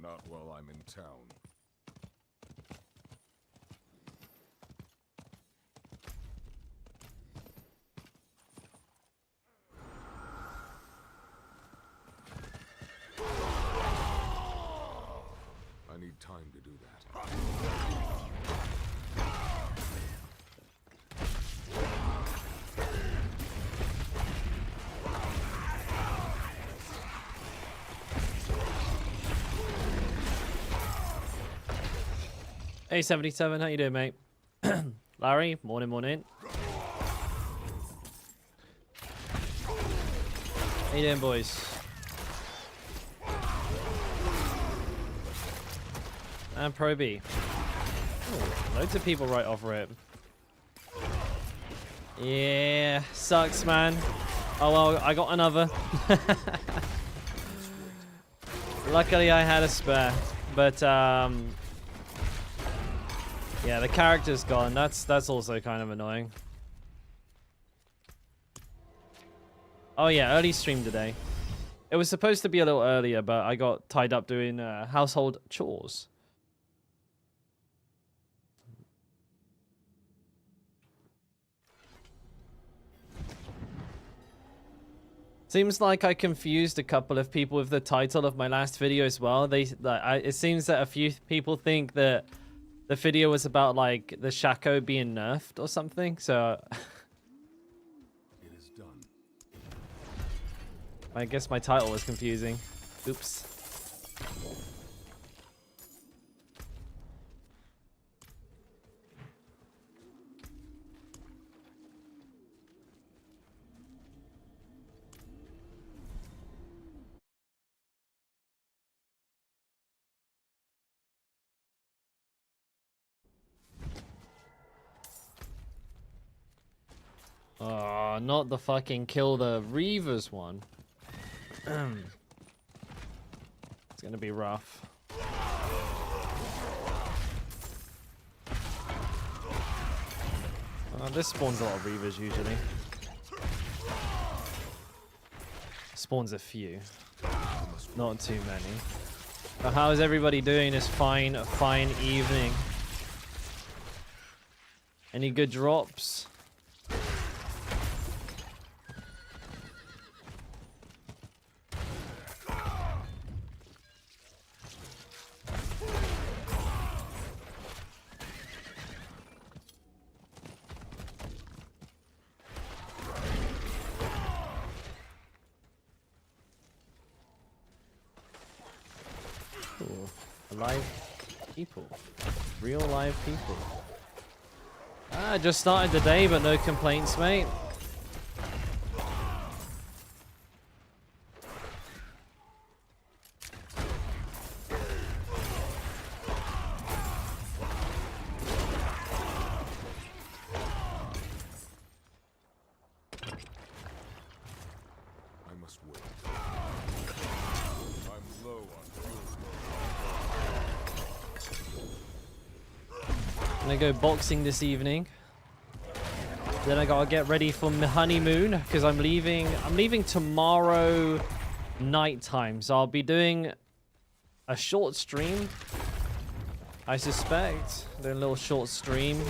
Not while I'm in town. I need time to do that. Hey 77, how you doing, mate? Larry, morning. How you doing, boys? And Pro B. Ooh, loads of people right off rip. Yeah, sucks, man. Oh well, I got another. Luckily, I had a spare, but yeah, the character's gone. That's also kind of annoying. Oh yeah, early stream today. It was supposed to be a little earlier, but I got tied up doing household chores. Seems like I confused a couple of people with the title of my last video as well. It seems that a few people think that the video was about like the Shaco being nerfed or something. So It is done. I guess my title was confusing. Oops. Oh, not the fucking kill the Reavers one. It's gonna be rough. This spawns a lot of Reavers usually. Spawns a few. Not too many. But how is everybody doing this fine evening? Any good drops? Live people. Real live people. I just started the day, but no complaints, mate. I must wait. I'm low on fuel. I'm gonna go boxing this evening. Then I gotta get ready for my honeymoon because I'm leaving tomorrow nighttime. So I'll be doing a short stream. I suspect doing a little short stream,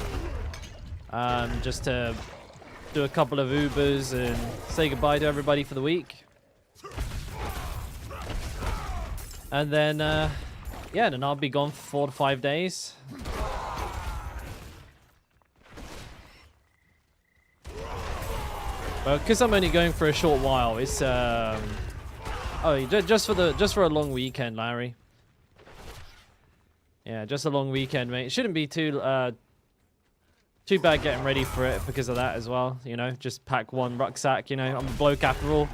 just to do a couple of Ubers and say goodbye to everybody for the week. And then, yeah, then I'll be gone for 4 to 5 days. Because I'm only going for a short while, it's oh, just for a long weekend, Larry. Yeah, just a long weekend, mate. It shouldn't be too bad getting ready for it because of that as well. You know, just pack one rucksack. You know, I'm a bloke after all.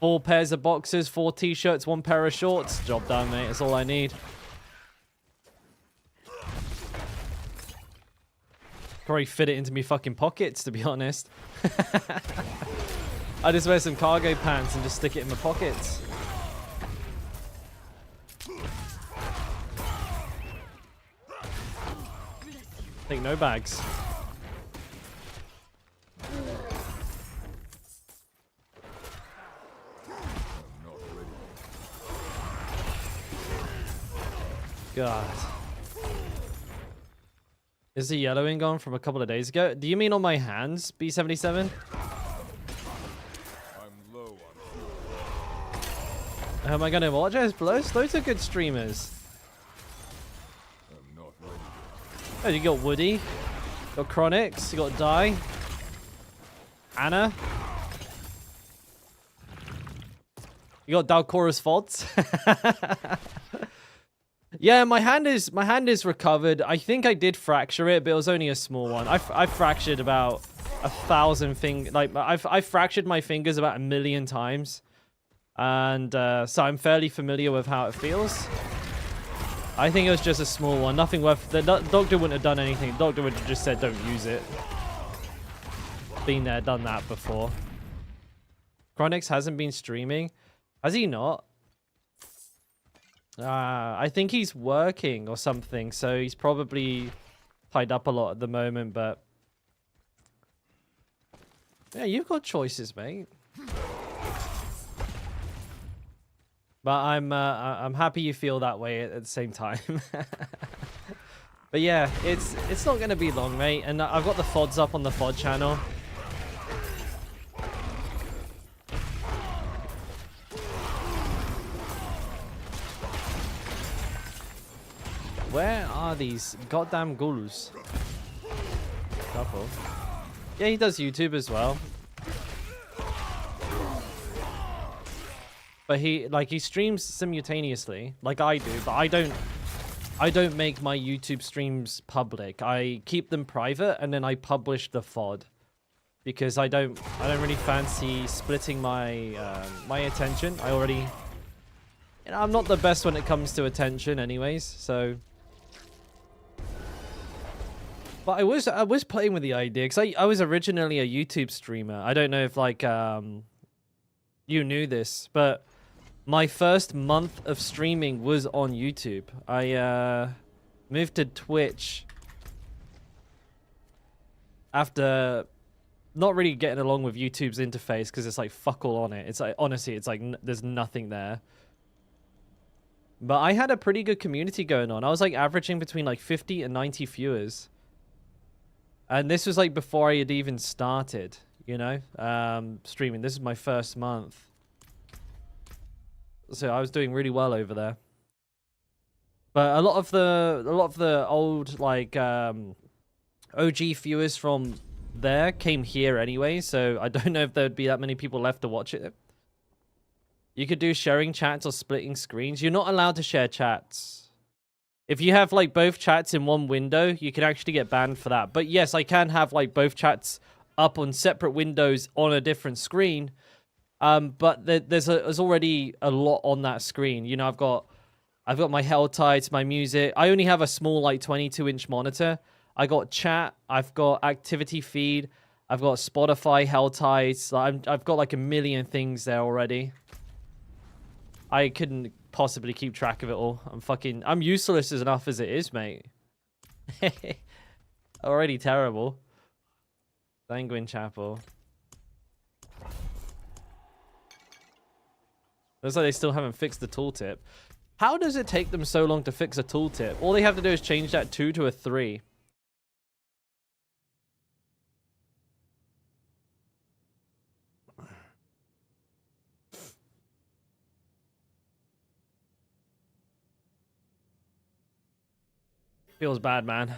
4 pairs of boxers, 4 t-shirts, 1 pair of shorts. Job done, mate. That's all I need. Probably fit it into me fucking pockets, to be honest. I just wear some cargo pants and just stick it in my pockets. Take no bags. God. Is the yellowing gone from a couple of days ago? Do you mean on my hands, B77? I'm low on fuel. Am I going to watch us? Those are good streamers. I'm not ready. Oh, you got Woody. You got Chronix. You got Die. Anna. You got Dalkora's VoDs. Yeah, my hand is recovered. I think I did fracture it, but it was only a small one. I fractured about 1,000 fingers. Like I fractured my fingers about 1,000,000 times, and so I'm fairly familiar with how it feels. I think it was just a small one, nothing worth. The doctor wouldn't have done anything. The doctor would have just said, "Don't use it." Been there, done that before. Chronix hasn't been streaming, has he not? I think he's working or something, so he's probably tied up a lot at the moment, but yeah, you've got choices, mate. But I'm happy you feel that way at the same time. But yeah, it's not gonna be long, mate, and I've got the VoDs up on the VoD channel. Where are these goddamn ghouls? Couple. Yeah, he does YouTube as well. But he streams simultaneously, like I do, but I don't make my YouTube streams public. I keep them private and then I publish the VoD. Because I don't really fancy splitting my my attention. I already, I'm not the best when it comes to attention anyways, so. But I was playing with the idea because I was originally a YouTube streamer. I don't know if like you knew this, but my first month of streaming was on YouTube. I moved to Twitch after not really getting along with YouTube's interface because it's like fuck all on it. It's like honestly, it's like there's nothing there. But I had a pretty good community going on. I was like averaging between like 50 and 90 viewers. And this was like before I had even started, you know, streaming. This is my first month. So I was doing really well over there. But a lot of the old like OG viewers from there came here anyway, so I don't know if there'd be that many people left to watch it. You could do sharing chats or splitting screens. You're not allowed to share chats. If you have like both chats in one window, you can actually get banned for that. But yes, I can have like both chats up on separate windows on a different screen. But there's already a lot on that screen. You know, I've got my held tights, my music. I only have a small like 22-inch monitor. I got chat. I've got activity feed. I've got Spotify held tights. I've got like 1,000,000 things there already. I couldn't possibly keep track of it all. I'm useless as enough as it is, mate. Already terrible. Sanguine Chapel. Looks like they still haven't fixed the tooltip. How does it take them so long to fix a tooltip? All they have to do is change that 2 to a 3. Feels bad, man.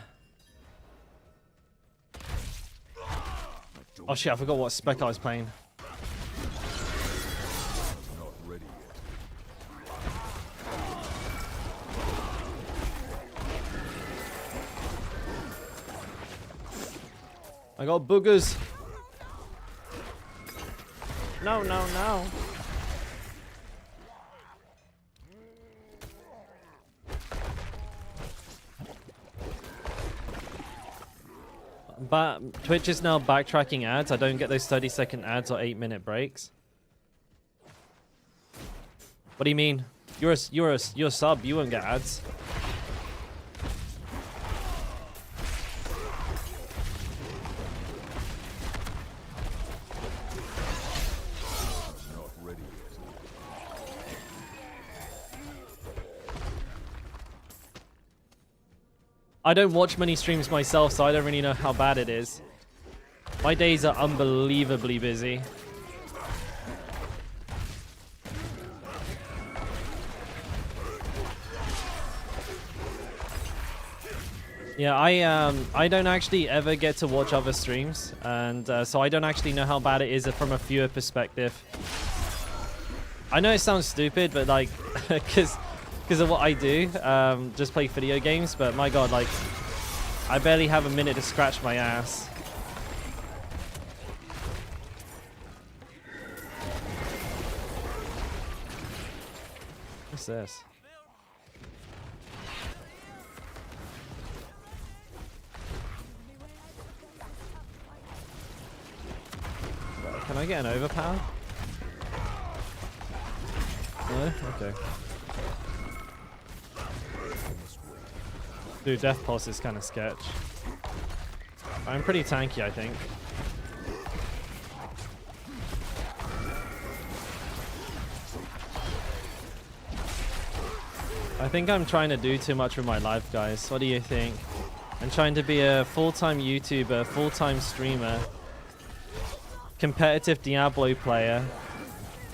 Oh shit, I forgot what spec I was playing. Not ready yet. I got boogers. No, no, no. But Twitch is now backtracking ads. I don't get those 30-second ads or 8-minute breaks. What do you mean? You're a sub. You won't get ads. Not ready yet. I don't watch many streams myself, so I don't really know how bad it is. My days are unbelievably busy. Yeah, I don't actually ever get to watch other streams, and so I don't actually know how bad it is from a viewer perspective. I know it sounds stupid, but like, because of what I do, just play video games. But my God, like, I barely have a minute to scratch my ass. What's this? Can I get an overpower? No? Okay. Dude, Death Pulse is kind of sketch. I'm pretty tanky, I think. I think I'm trying to do too much with my life, guys. What do you think? I'm trying to be a full-time YouTuber, full-time streamer, competitive Diablo player,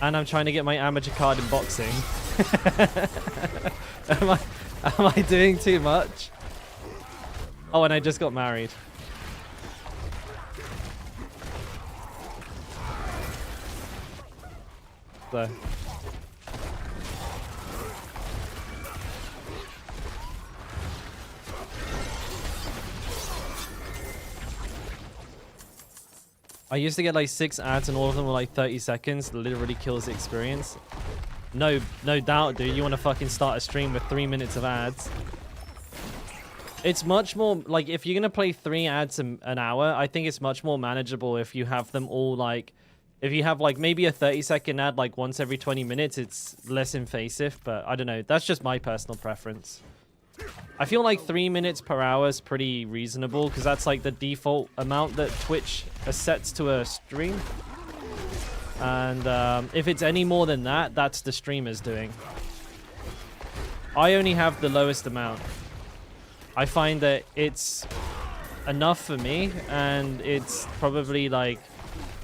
and I'm trying to get my amateur card in boxing. am I doing too much? Oh, and I just got married. So. I used to get like 6 ads and all of them were like 30 seconds. Literally kills the experience. No doubt, dude. You want to fucking start a stream with 3 minutes of ads. It's much more like if you're going to play 3 ads an hour, I think it's much more manageable if you have them all like, if you have like maybe a 30-second ad like once every 20 minutes, it's less invasive, but I don't know. That's just my personal preference. I feel like 3 minutes per hour is pretty reasonable because that's like the default amount that Twitch sets to a stream. And if it's any more than that, that's the streamer's doing. I only have the lowest amount. I find that it's enough for me, and it's probably like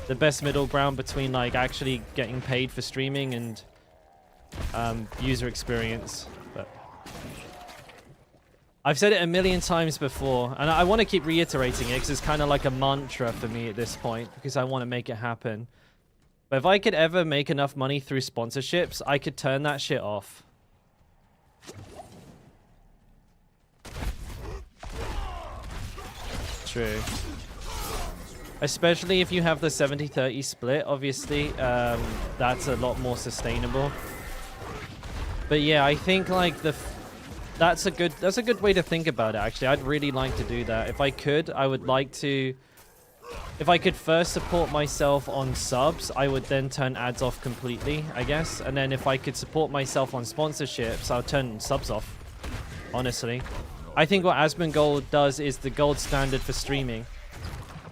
the best middle ground between like actually getting paid for streaming and user experience. But I've said it a million times before, and I want to keep reiterating it because it's kind of like a mantra for me at this point because I want to make it happen. But if I could ever make enough money through sponsorships, I could turn that shit off. True. Especially if you have the 70-30 split, obviously, that's a lot more sustainable. But yeah, I think like that's a good way to think about it, actually. I'd really like to do that. If I could, I would like to. If I could first support myself on subs, I would then turn ads off completely, I guess. And then if I could support myself on sponsorships, I'll turn subs off, honestly. I think what Asmongold does is the gold standard for streaming.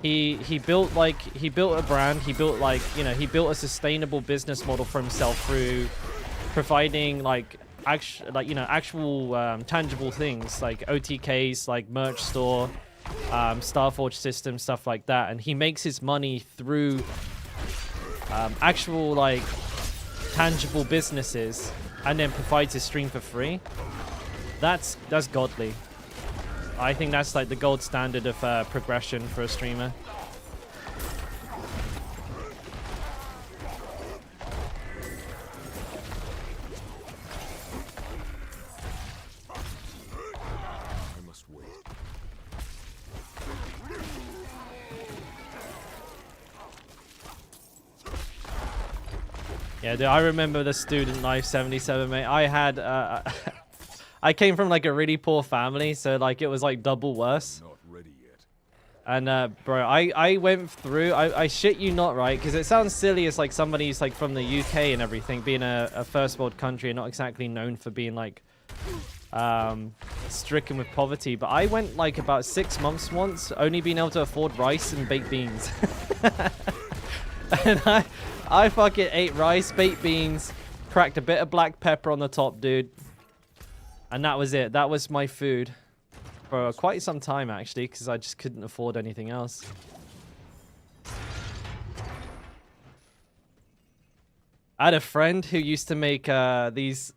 He built a brand, he built like, you know, he built a sustainable business model for himself through providing like actual tangible things like OTKs, like merch store, Starforge system, stuff like that, and he makes his money through actual like tangible businesses, and then provides his stream for free. That's godly. I think that's like the gold standard of progression for a streamer. I must wait. Yeah, dude, I remember the student life 77, mate. I had I came from like a really poor family, so like it was like double worse. Not ready yet. And bro, I went through, I shit you not, right? Because it sounds silly as like somebody who's like from the UK and everything, being a first world country and not exactly known for being like stricken with poverty. But I went like about 6 months once, only being able to afford rice and baked beans. And I fucking ate rice, baked beans, cracked a bit of black pepper on the top, dude. And that was it. That was my food. for quite some time, actually, because I just couldn't afford anything else. I had a friend who used to make these...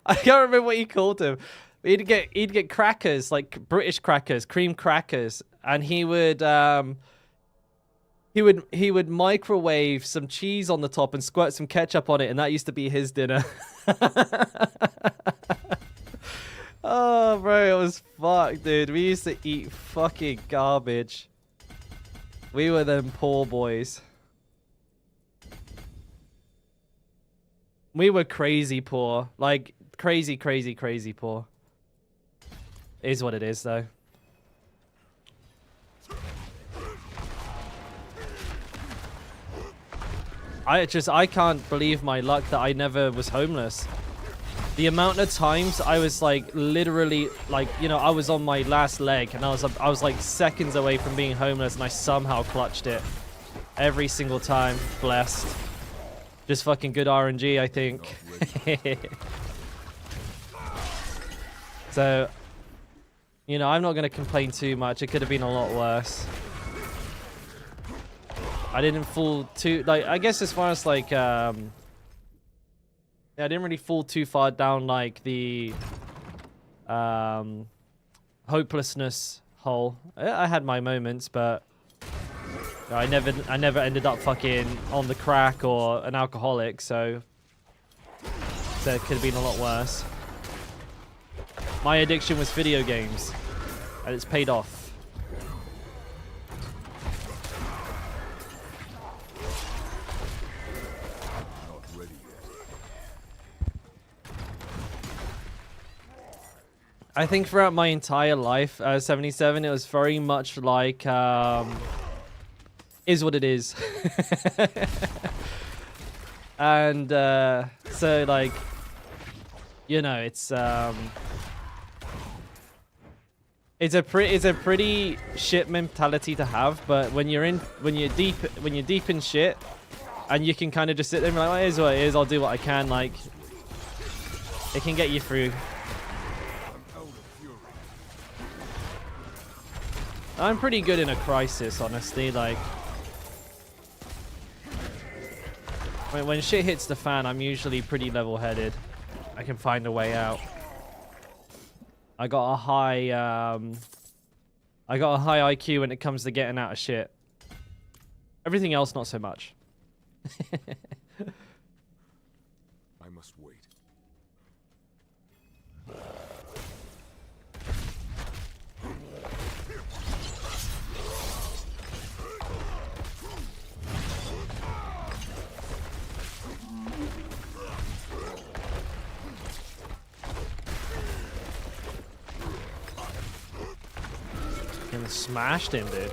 I can't remember what he called them. He'd get crackers, like British crackers, cream crackers, and he would microwave some cheese on the top and squirt some ketchup on it, and that used to be his dinner. Oh, bro, it was fucked, dude. We used to eat fucking garbage. We were them poor boys. We were crazy poor. Like, crazy, crazy, crazy poor. Is what it is, though. I can't believe my luck that I never was homeless. The amount of times I was like literally like, you know, I was on my last leg and I was like seconds away from being homeless and I somehow clutched it. Every single time. Blessed. Just fucking good RNG, I think. So, you know, I'm not going to complain too much. It could have been a lot worse. I didn't fall too, like, I guess as far as like, yeah, I didn't really fall too far down like the hopelessness hole. I had my moments, but I never ended up fucking on the crack or an alcoholic, so it could have been a lot worse. My addiction was video games, and it's paid off. I think throughout my entire life, 77, it was very much like, is what it is. And, so, like, you know, it's a pretty shit mentality to have, but when you're deep in shit, and you can kind of just sit there and be like, well, it is what it is, I'll do what I can, like, it can get you through. I'm pretty good in a crisis, honestly. Like, when shit hits the fan, I'm usually pretty level-headed. I can find a way out. I got a high IQ when it comes to getting out of shit. Everything else, not so much. I must wait. And smashed him, dude.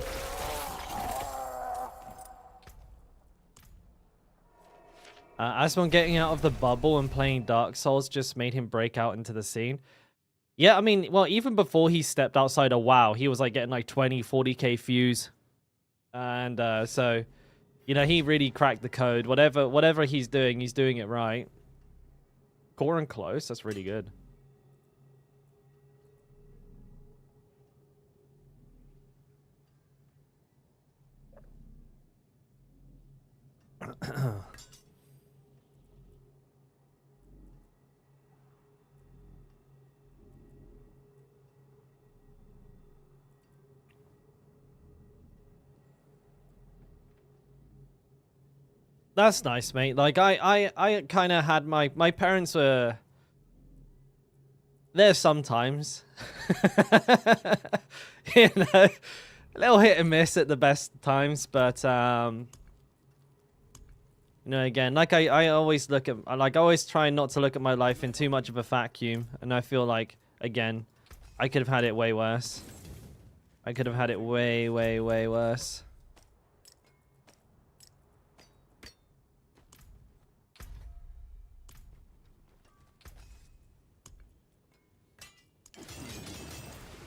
Asmon getting out of the bubble and playing Dark Souls just made him break out into the scene. Yeah, I mean, well, even before he stepped outside of WoW, he was like getting like 20, 40k views. And so, you know, he really cracked the code. Whatever he's doing it right. Core and close, that's really good. That's nice, mate. Like, I kind of had my parents were there sometimes. You know, a little hit and miss at the best times, but you know, again, like I always look at, like, I always try not to look at my life in too much of a vacuum, and I feel like, again, I could have had it way worse. I could have had it way, way, way worse.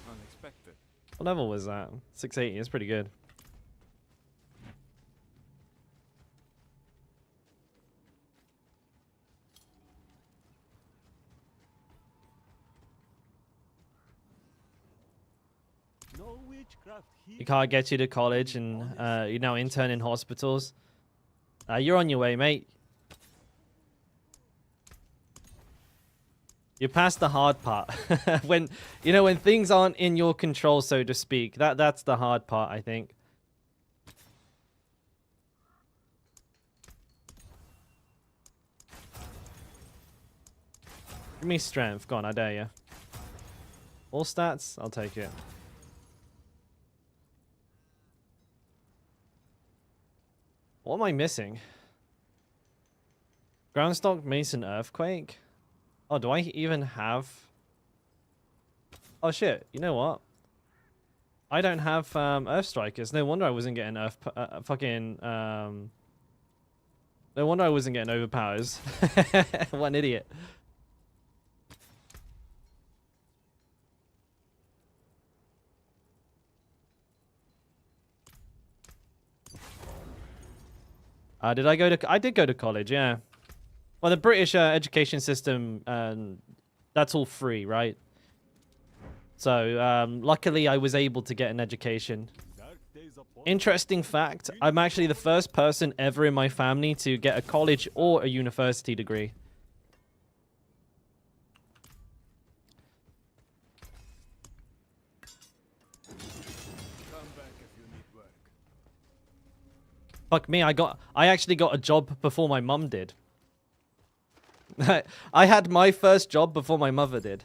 Unexpected. What level was that? 680, it's pretty good. You can't get you to college, and you're now intern in hospitals. You're on your way, mate. You're past the hard part. when things aren't in your control, so to speak. That's the hard part, I think. Give me strength. Go on, I dare you. All stats? I'll take it. What am I missing? Groundstock, Mason, Earthquake? Oh, do I even have... Oh, shit. You know what? I don't have Earth Strikers. No wonder I wasn't getting No wonder I wasn't getting overpowers. What an idiot. Did I go to... I did go to college, yeah. Well, the British education system, that's all free, right? So, luckily I was able to get an education. Interesting fact, I'm actually the first person ever in my family to get a college or a university degree. Fuck me, I actually got a job before my mum did. I had my first job before my mother did.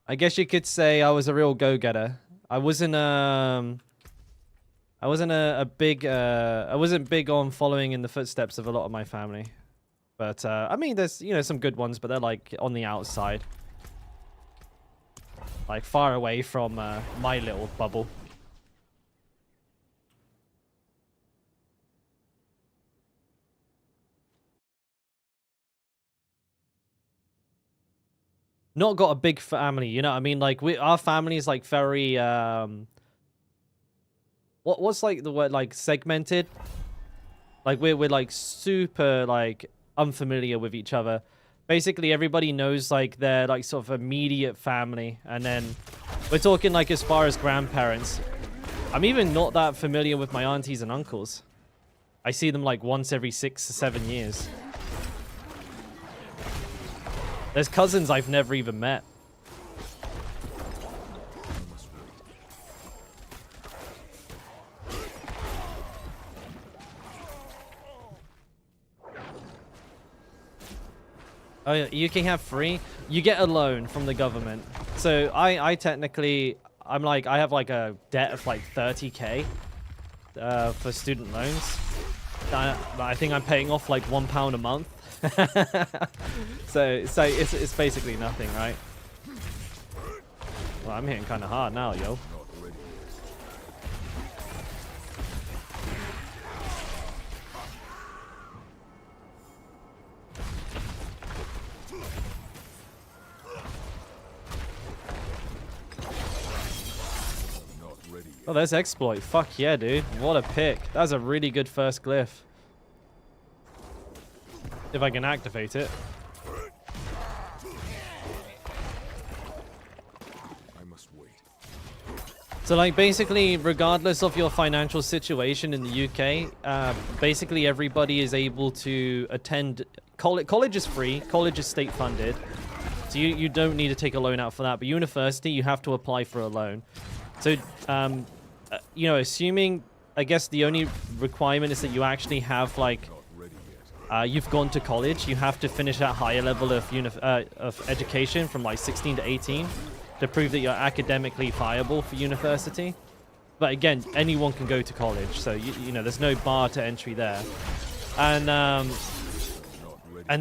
I guess you could say I was a real go-getter. I wasn't I wasn't big on following in the footsteps of a lot of my family. But I mean, there's some good ones, but they're like on the outside. Like far away from my little bubble. Not got a big family, you know what I mean? Like our family is like very what's like the word, like segmented? Like we're like super like unfamiliar with each other. Basically everybody knows like their like sort of immediate family, and then we're talking like as far as grandparents. I'm even not that familiar with my aunties and uncles. I see them like once every 6 or 7 years. There's cousins I've never even met. Oh, yeah, you can have free. You get a loan from the government. So I technically, I have like a debt of like 30k for student loans. I think I'm paying off like £1 a month. so it's basically nothing, right? Well, I'm hitting kind of hard now, yo. Oh, there's exploit. Fuck yeah, dude. What a pick. That was a really good first glyph. If I can activate it. I must wait. So, like, basically, regardless of your financial situation in the UK, basically everybody is able to attend college. College is free. College is state funded. So you don't need to take a loan out for that. But university, you have to apply for a loan. So, assuming, I guess the only requirement is that you actually have, like, you've gone to college. You have to finish that higher level of education from, like, 16 to 18 to prove that you're academically viable for university. But again, anyone can go to college, so, there's no bar to entry there. And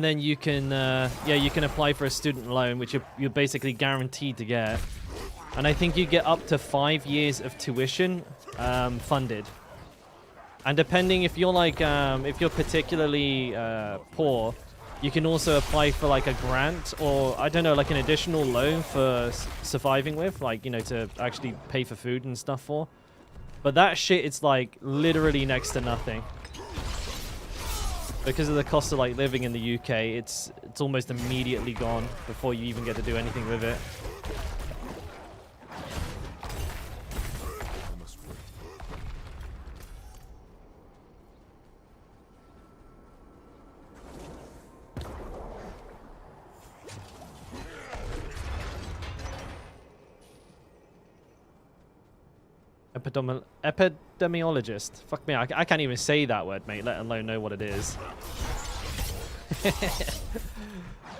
then you can, you can apply for a student loan, which you're basically guaranteed to get. And I think you get up to 5 years of tuition funded. And depending if you're like, if you're particularly poor, you can also apply for like a grant or, I don't know, like an additional loan for surviving with, like, to actually pay for food and stuff for. But that shit is like literally next to nothing. Because of the cost of like living in the UK, it's almost immediately gone before you even get to do anything with it. I must wait. Epidemiologist. Fuck me, I can't even say that word, mate, let alone know what it is.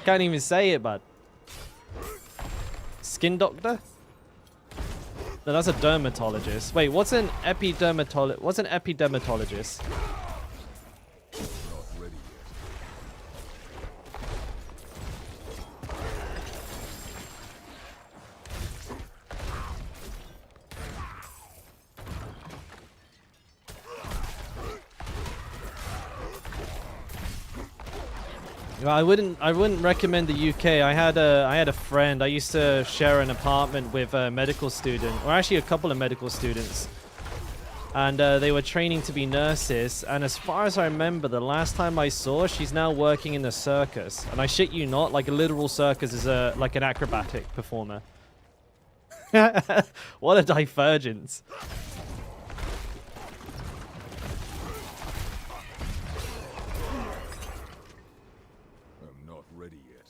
Can't even say it, bud. Skin doctor? No, that's a dermatologist. Wait, what's an epidermatologist? What's an epidermatologist? Not ready yet. I wouldn't recommend the UK. I had a friend. I used to share an apartment with a medical student, or actually a couple of medical students, and they were training to be nurses. And as far as I remember, the last time I saw, she's now working in the circus. And I shit you not, like a literal circus is like an acrobatic performer. What a divergence. I'm not ready yet.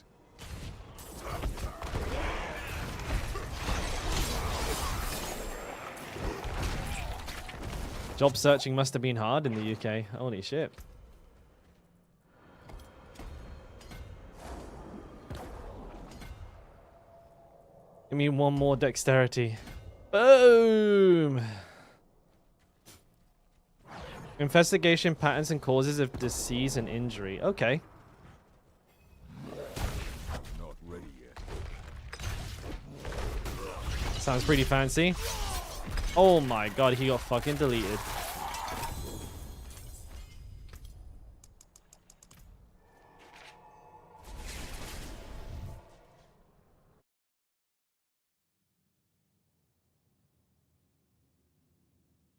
Job searching must have been hard in the UK. Holy shit. Give me one more dexterity. Boom! Investigation patterns and causes of disease and injury. Okay. Not ready yet. Sounds pretty fancy. Oh my god, he got fucking deleted.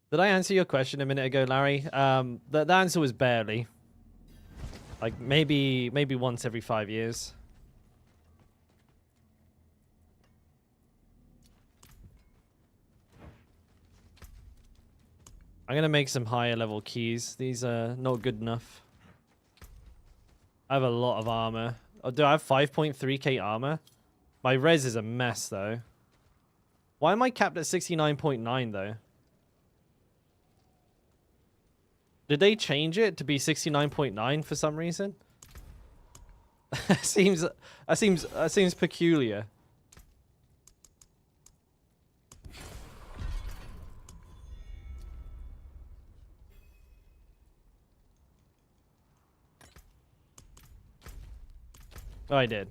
Did I answer your question a minute ago, Larry? The answer was barely. Like maybe once every 5 years. I'm gonna make some higher level keys. These are not good enough. I have a lot of armor. Oh, do I have 5.3k armor? My res is a mess though. Why am I capped at 69.9 though? Did they change it to be 69.9 for some reason? That seems peculiar. Oh, I did.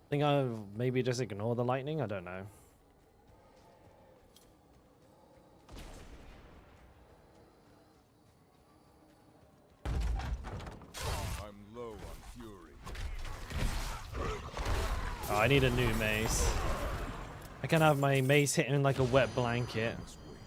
I think I'll maybe just ignore the lightning. I don't know. I'm low on fury. Oh, I need a new mace. I can have my mace hitting like a wet blanket. I must wait.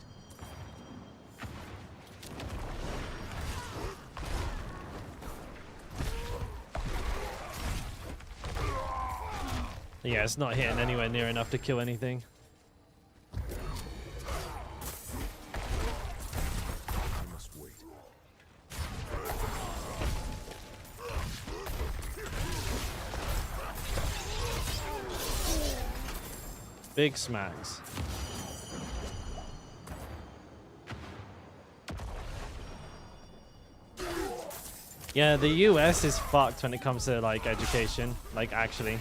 Yeah, it's not hitting anywhere near enough to kill anything. I must wait. Big smacks. Yeah, the US is fucked when it comes to like education, like actually.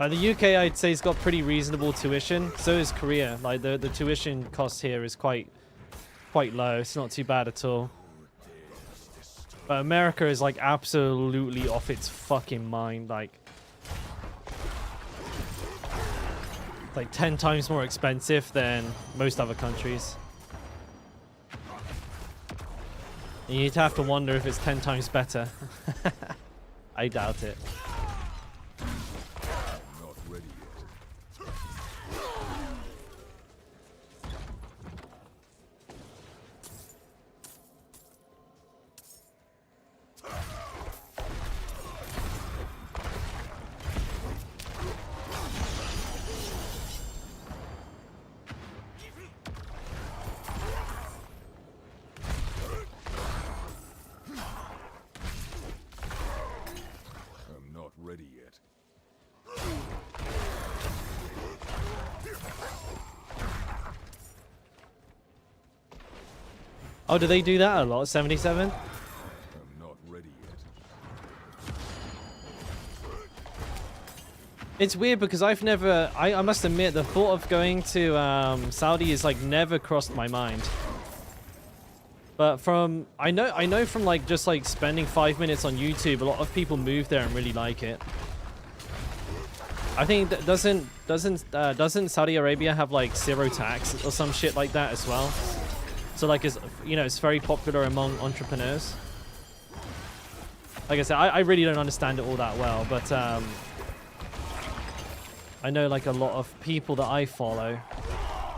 The UK, I'd say, has got pretty reasonable tuition. So is Korea. Like the tuition cost here is quite low. It's not too bad at all. But America is like absolutely off its fucking mind. Like 10 times more expensive than most other countries. And you'd have to wonder if it's 10 times better. I doubt it. Not ready yet. I'm not ready yet. Oh, do they do that a lot? 77? I'm not ready yet. It's weird because I've never... I must admit, the thought of going to Saudi is like never crossed my mind. But from... I know from like just like spending 5 minutes on YouTube, a lot of people move there and really like it. I think that doesn't Saudi Arabia have like zero tax or some shit like that as well? So like, it's, you know, it's very popular among entrepreneurs. Like I said, I really don't understand it all that well, but I know like a lot of people that I follow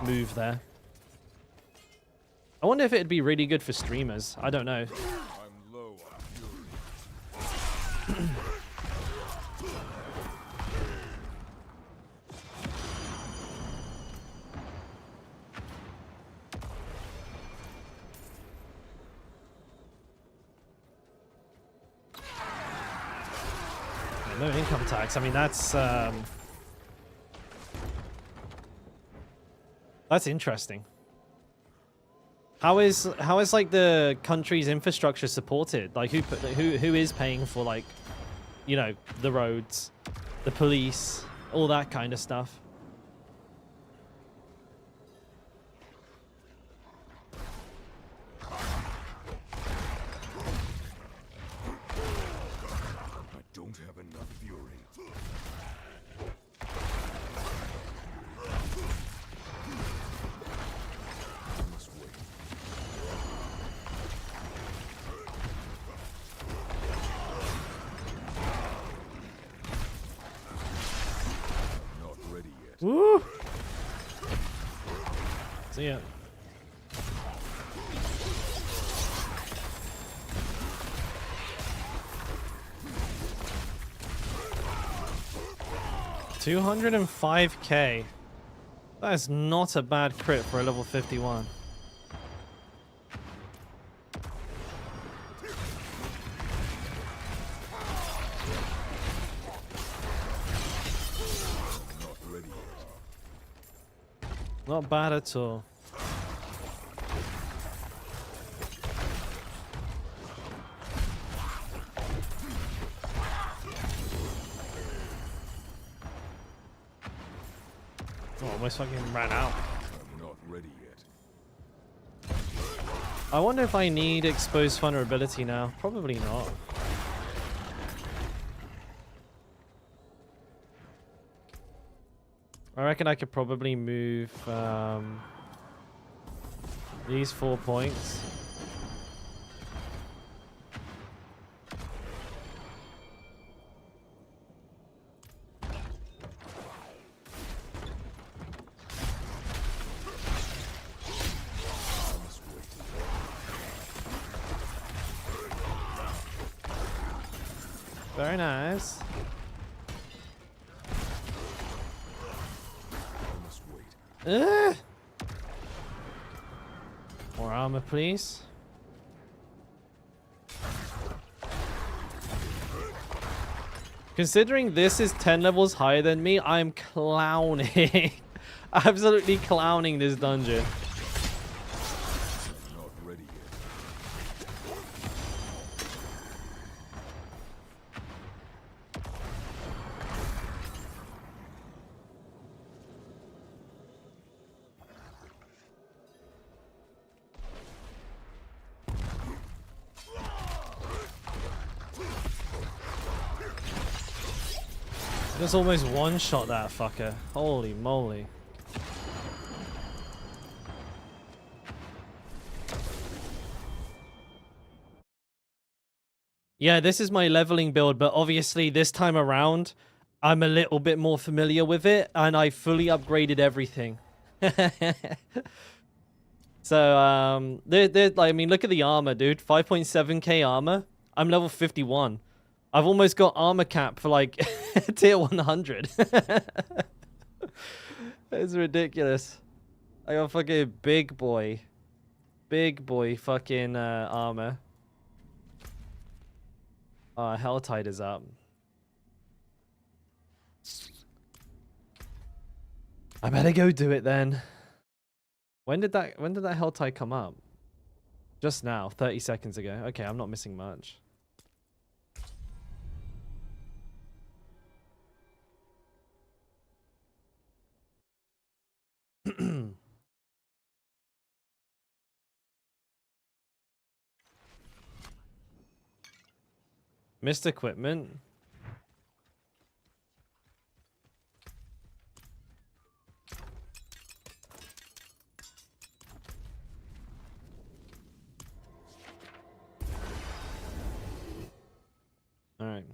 move there. I wonder if it'd be really good for streamers. I don't know. I'm low on fury. No income tax. I mean, that's interesting. How is like the country's infrastructure supported? Like who is paying for, like, you know, the roads, the police, all that kind of stuff? I don't have enough fury. I must wait. I'm not ready yet. Woo! See ya. $205K. That is not a bad crit for a level 51. Not ready yet. Not bad at all. Oh, almost fucking ran out. I'm not ready yet. I wonder if I need exposed vulnerability now. Probably not. I reckon I could probably move these 4 points. I must wait. Very nice. I must wait. More armor, please. Considering this is 10 levels higher than me, I'm clowning. Absolutely clowning this dungeon. I'm not ready yet. Just almost one-shot that fucker. Holy moly. Yeah, this is my leveling build, but obviously this time around, I'm a little bit more familiar with it, and I fully upgraded everything. So, I mean, look at the armor, dude. 5.7k armor. I'm level 51. I've almost got armor cap for, like, tier 100. It's ridiculous. I got fucking big boy fucking armor. Helltide is up. I better go do it then. When did that Helltide come up? Just now, 30 seconds ago. Okay, I'm not missing much. Missed equipment. All right.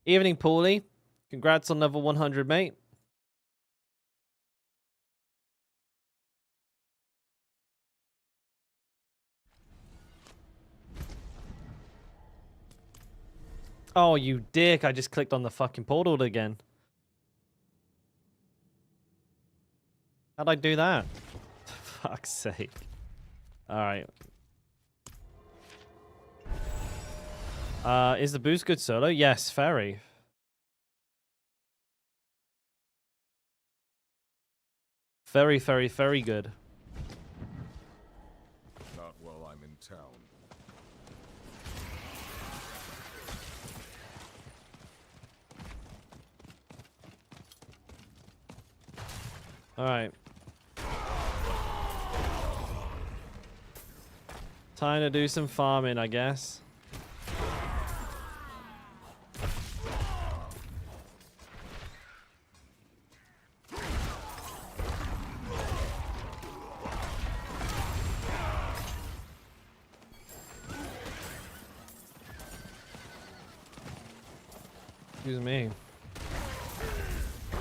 Evening, Paulie. Congrats on level 100, mate. Oh, you dick. I just clicked on the fucking portal again. How'd I do that? For fuck's sake. Alright. Is the boost good solo? Yes, very. Very, very, very good. Not while I'm in town. Alright. Time to do some farming, I guess. Excuse me. I'm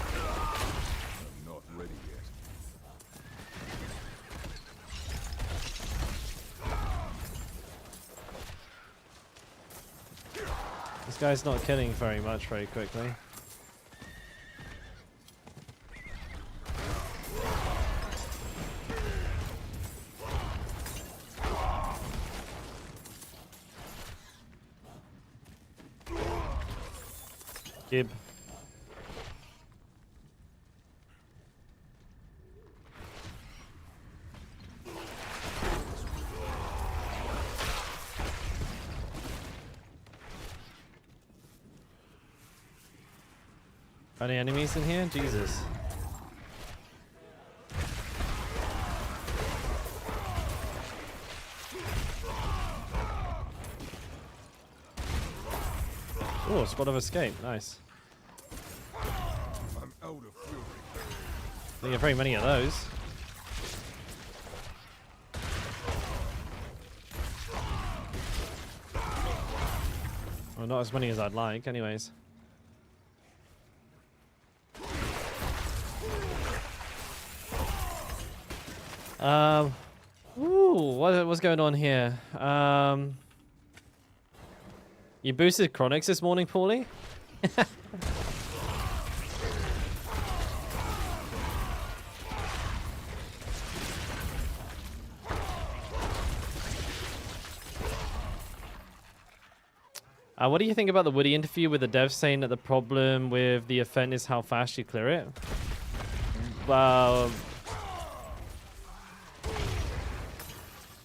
not ready yet. This guy's not killing very much very quickly. Gib. Any enemies in here? Jesus. Oh, squad of escape. Nice. I'm out of fury. Don't get very many of those. Well, not as many as I'd like, anyways. What's going on here? You boosted Chronix this morning, Paulie? What do you think about the Woody interview with the dev saying that the problem with the event is how fast you clear it? Well,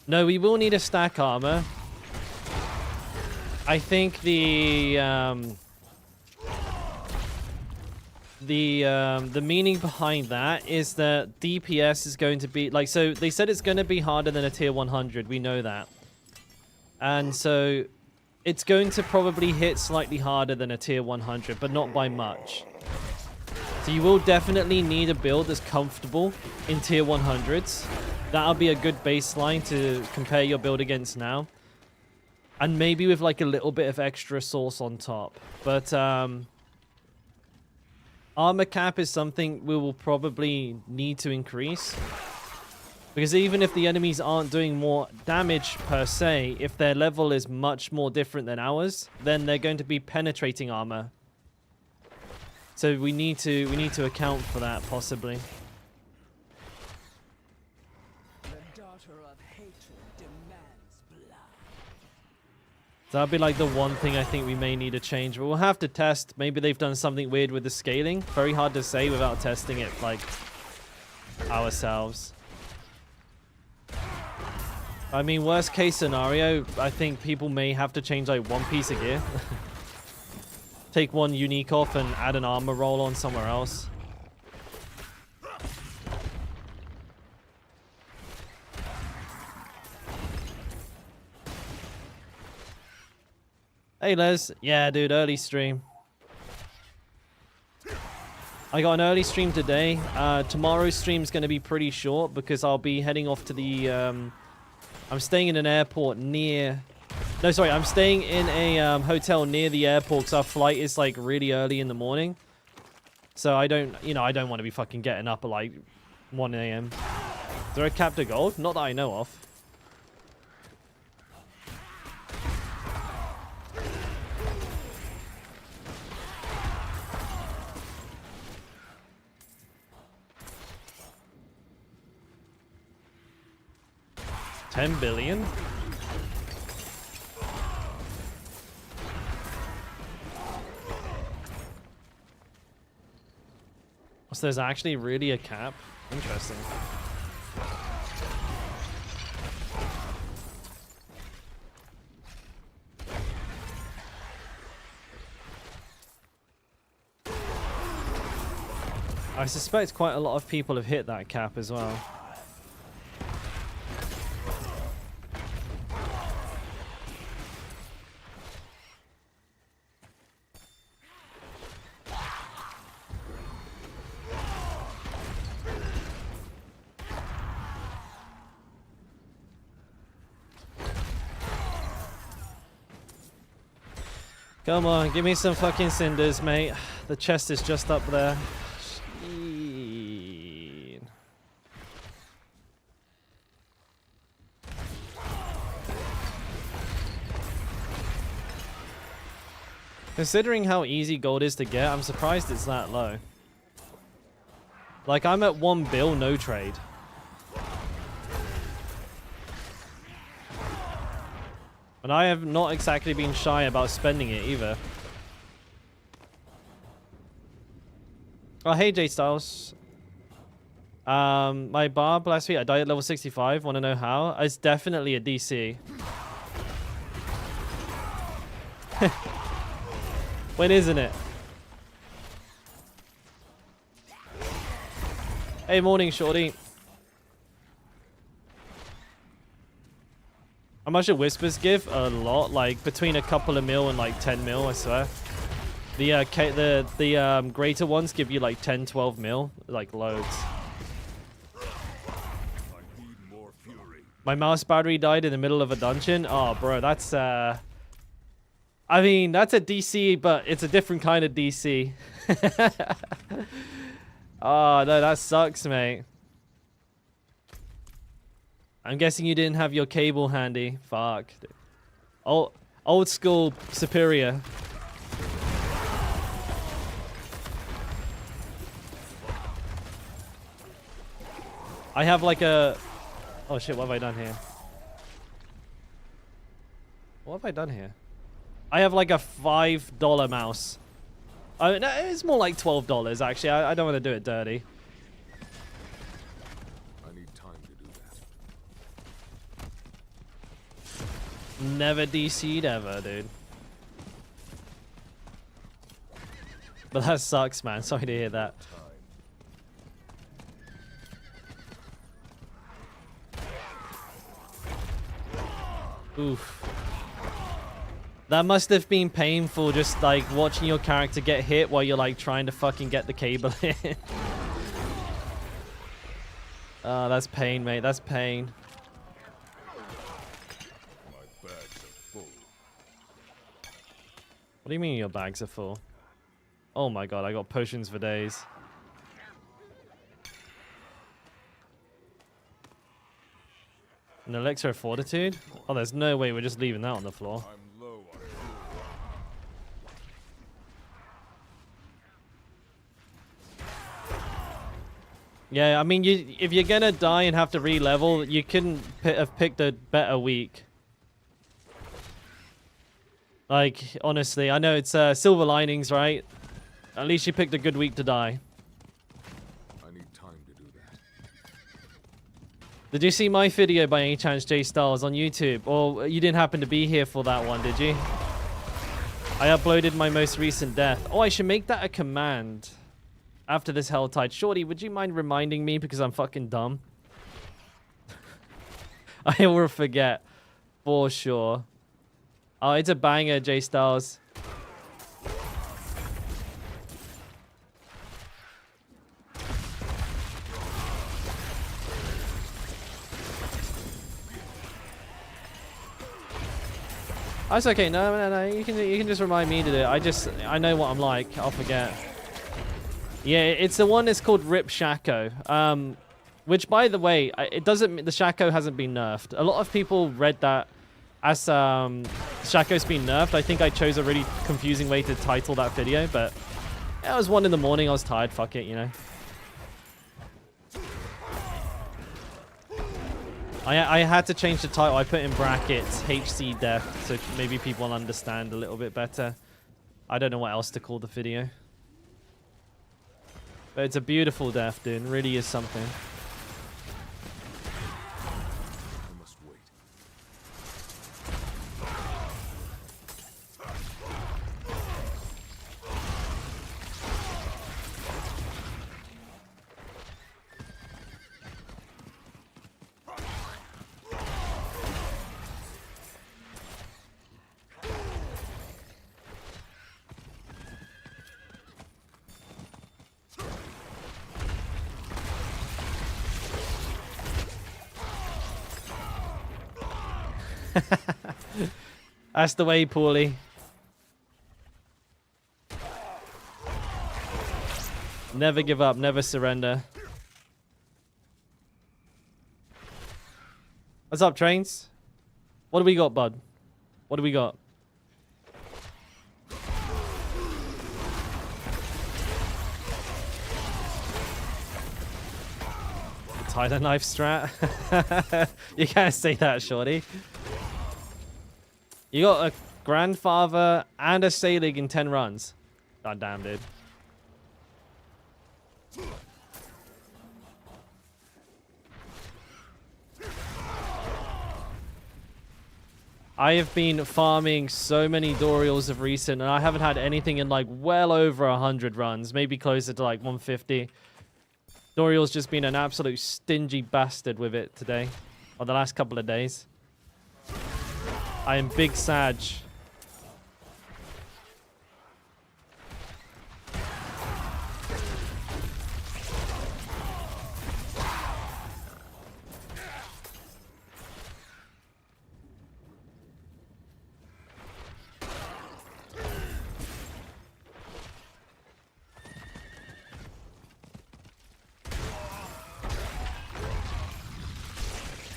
no, we will need a stack armor. I think the meaning behind that is that DPS is going to be like, so they said it's going to be harder than a tier 100. We know that, and so it's going to probably hit slightly harder than a tier 100, but not by much. So you will definitely need a build that's comfortable in tier 100s. That'll be a good baseline to compare your build against now. And maybe with like a little bit of extra sauce on top. But armor cap is something we will probably need to increase. Because even if the enemies aren't doing more damage per se, if their level is much more different than ours, then they're going to be penetrating armor. So we need to account for that possibly. The daughter of hatred demands blood. So that'll be like the one thing I think we may need to change. But we'll have to test. Maybe they've done something weird with the scaling. Very hard to say without testing it like ourselves. I mean, worst case scenario, I think people may have to change like one piece of gear. Take one unique off and add an armor roll on somewhere else. Hey Les, yeah dude, early stream. I got an early stream today. Tomorrow's stream's going to be pretty short because I'll be heading off to the... I'm staying in an airport near... No, sorry, I'm staying in a hotel near the airport because our flight is like really early in the morning. So I don't, I don't want to be fucking getting up at like 1 a.m. Is there a cap to gold? Not that I know of. $10 billion? So there's actually really a cap? Interesting. I suspect quite a lot of people have hit that cap as well. Come on, give me some fucking cinders, mate. The chest is just up there. Sheen. Considering how easy gold is to get, I'm surprised it's that low. Like, I'm at 1 bill, no trade. And I have not exactly been shy about spending it either. Oh, hey, J Styles. My barb last week, I died at level 65. Want to know how? It's definitely a DC. When isn't it? Hey, morning, shorty. How much do Whispers give? A lot, like between a couple of mil and like 10 mil, I swear. The greater ones give you like 10, 12 mil, like loads. My mouse battery died in the middle of a dungeon. Oh, bro, that's I mean, that's a DC, but it's a different kind of DC. Oh, no, that sucks, mate. I'm guessing you didn't have your cable handy. Fuck. Old school superior. I have like a... Oh shit, what have I done here? What have I done here? I have like a $5 mouse. No, it's more like $12 actually. I don't want to do it dirty. Never DC'd ever, dude. But that sucks, man. Sorry to hear that. Oof. That must have been painful, just like watching your character get hit while you're like trying to fucking get the cable in. Oh, that's pain, mate. That's pain. My bags are full. What do you mean your bags are full? Oh my god, I got potions for days. An elixir of fortitude? Oh, there's no way we're just leaving that on the floor. I'm low on fuel. Yeah, I mean, if you're gonna die and have to re-level, you couldn't have picked a better week. Like, honestly, I know it's silver linings, right? At least you picked a good week to die. I need time to do that. Did you see my video by any chance, J Styles, on YouTube? Or you didn't happen to be here for that one, did you? I uploaded my most recent death. Oh, I should make that a command. After this Helltide. Shorty, would you mind reminding me because I'm fucking dumb? I will forget. For sure. Oh, it's a banger, J Styles. That's okay. No. You can just remind me to do it. I know what I'm like. I'll forget. Yeah, it's the one that's called Rip Shaco. Which, by the way, it doesn't. The Shaco hasn't been nerfed. A lot of people read that as Shaco's been nerfed. I think I chose a really confusing way to title that video, but yeah, it was 1 in the morning. I was tired. Fuck it, you know. I had to change the title. I put in brackets HC Death so maybe people will understand a little bit better. I don't know what else to call the video. But it's a beautiful death, dude. It really is something. I must wait. That's the way, Paulie. Never give up, never surrender. What's up, Trains? What do we got, bud? What do we got? The Tyler knife strat? You can't say that, shorty. You got a grandfather and a Sailig in 10 runs. God damn, dude. I have been farming so many Dorials of recent, and I haven't had anything in like well over 100 runs. Maybe closer to like 150. Dorial's just been an absolute stingy bastard with it today. Or the last couple of days. I am big Sag.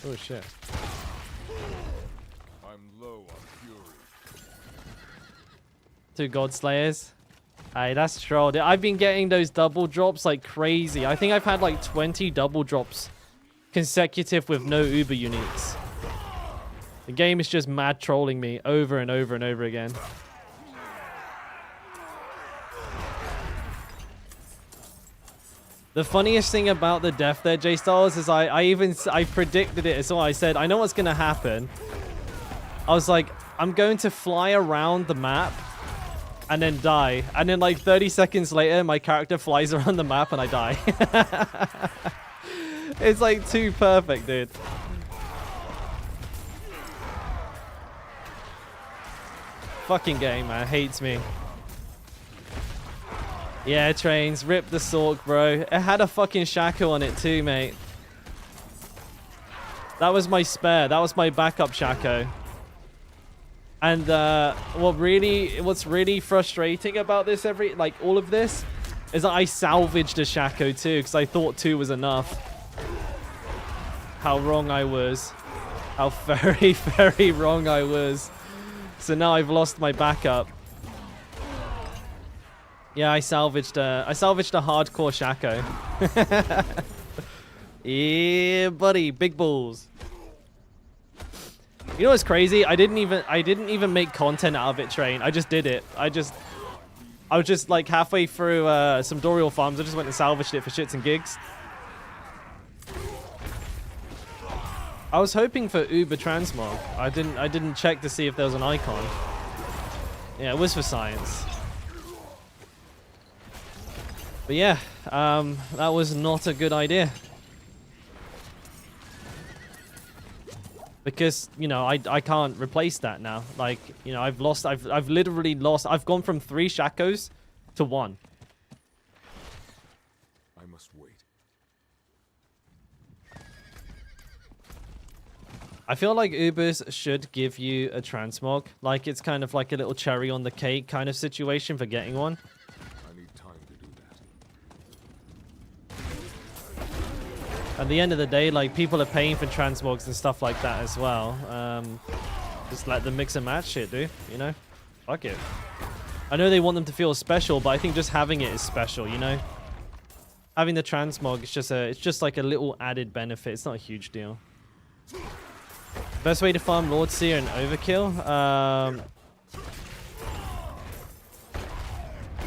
Oh shit. I'm low on fury. 2 God Slayers. Hey, that's troll. Dude, I've been getting those double drops like crazy. I think I've had like 20 double drops consecutive with no Uber uniques. The game is just mad trolling me over and over and over again. The funniest thing about the death there, J-Stars, is I predicted it as well. I said, I know what's going to happen. I was like, I'm going to fly around the map and then die. And then like 30 seconds later, my character flies around the map and I die. It's like too perfect, dude. Fucking game, man. Hates me. Yeah, trains. Rip the Sork, bro. It had a fucking Shaco on it too, mate. That was my spare. That was my backup Shaco. And what's really frustrating about this all of this is that I salvaged a Shaco too because I thought 2 was enough. How wrong I was. How very, very wrong I was. So now I've lost my backup. Yeah, I salvaged a hardcore Shaco. Yeah, buddy, big balls. You know what's crazy? I didn't even make content out of it, Train. I just did it. I was just like halfway through some Dorial farms. I just went and salvaged it for shits and gigs. I was hoping for Uber Transmog. I didn't check to see if there was an icon. Yeah, it was for science. But yeah, that was not a good idea. Because, you know, I can't replace that now. Like, you know, I've literally lost. I've gone from 3 Shacos to 1. I must wait. I feel like Ubers should give you a transmog. Like, it's kind of like a little cherry on the cake kind of situation for getting one. I need time to do that. At the end of the day, like, people are paying for transmogs and stuff like that as well. Just let them mix and match shit, dude. You know? Fuck it. I know they want them to feel special, but I think just having it is special, you know? Having the transmog, it's just like a little added benefit. It's not a huge deal. Best way to farm Lord Seer and Overkill?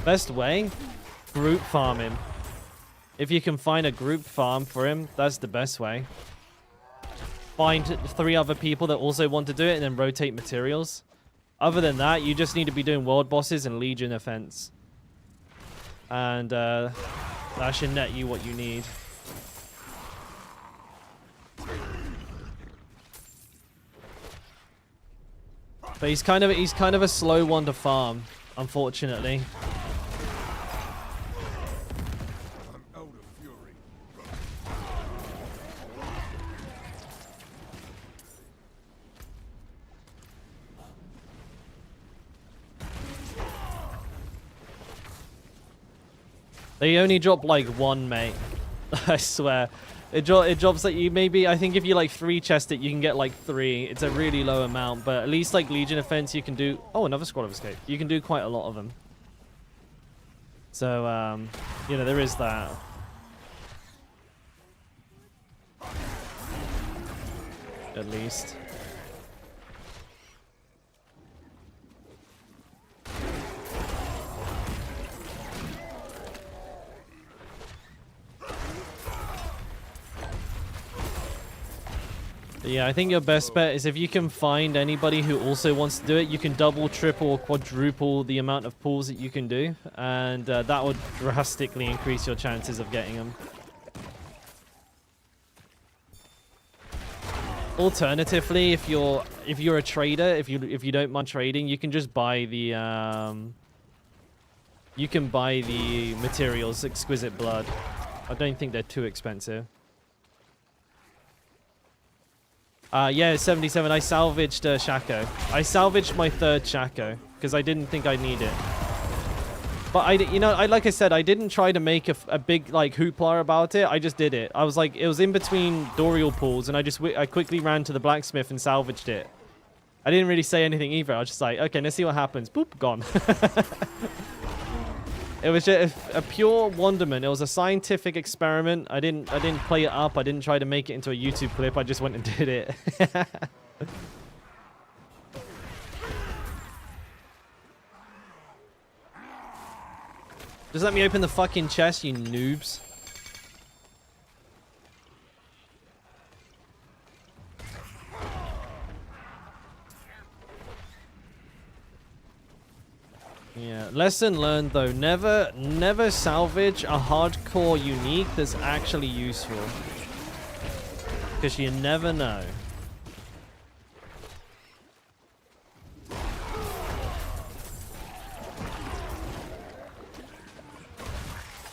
Best way? Group farm him. If you can find a group farm for him, that's the best way. Find 3 other people that also want to do it and then rotate materials. Other than that, you just need to be doing world bosses and Legion offense. And that should net you what you need. But he's kind of a slow one to farm, unfortunately. I'm out of fury. They only drop like 1, mate. I swear. It drops like you maybe, I think if you like 3 chest it, you can get like 3. It's a really low amount, but at least like Legion offense you can do. Oh, another squad of escape. You can do quite a lot of them. So, you know, there is that. At least. Yeah, I think your best bet is if you can find anybody who also wants to do it, you can double, triple, or quadruple the amount of pulls that you can do, and that would drastically increase your chances of getting them. Alternatively, if you're a trader, if you don't mind trading, you can just buy the materials, Exquisite Blood. I don't think they're too expensive. Yeah, 77. I salvaged Shaco. I salvaged my 3rd Shaco because I didn't think I'd need it. But like I said, I didn't try to make a big like hoopla about it. I just did it. I was like, it was in between Dorial pools, and I quickly ran to the blacksmith and salvaged it. I didn't really say anything either. I was just like, okay, let's see what happens. Boop, gone. It was just a pure wonderment. It was a scientific experiment. I didn't play it up. I didn't try to make it into a YouTube clip. I just went and did it. Just let me open the fucking chest, you noobs. Yeah, lesson learned though, never salvage a hardcore unique that's actually useful. Because you never know.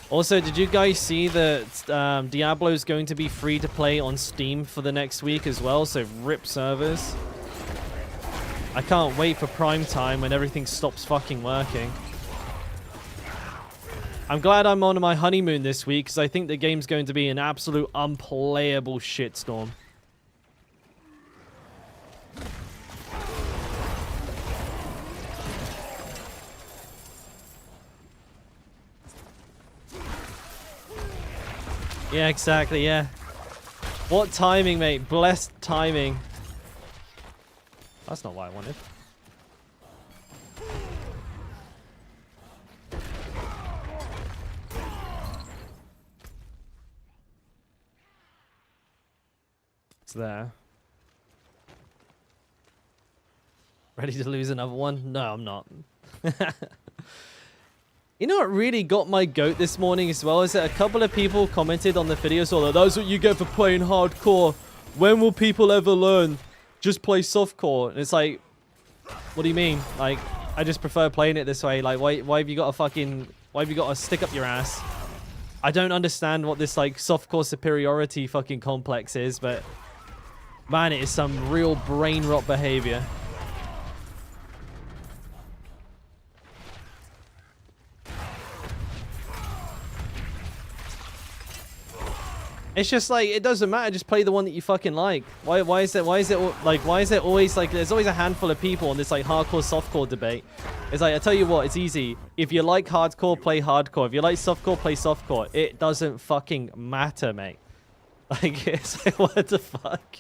Also, did you guys see that Diablo is going to be free to play on Steam for the next week as well? So rip servers. I can't wait for prime time when everything stops fucking working. I'm glad I'm on my honeymoon this week because I think the game's going to be an absolute unplayable shitstorm. Yeah, exactly, yeah. What timing, mate. Blessed timing. That's not what I wanted. It's there. Ready to lose another one? No, I'm not. You know what really got my goat this morning as well is that a couple of people commented on the video, so like, that's what you get for playing hardcore. When will people ever learn? Just play softcore. And it's like, what do you mean? Like, I just prefer playing it this way. Like, why have you got to stick up your ass? I don't understand what this like softcore superiority fucking complex is, but man, it is some real brain rot behavior. It's just like, it doesn't matter, just play the one that you fucking like. Why is there always like, there's always a handful of people on this like hardcore softcore debate. It's like, I tell you what, it's easy. If you like hardcore, play hardcore. If you like softcore, play softcore. It doesn't fucking matter, mate. Like, it's like, what the fuck?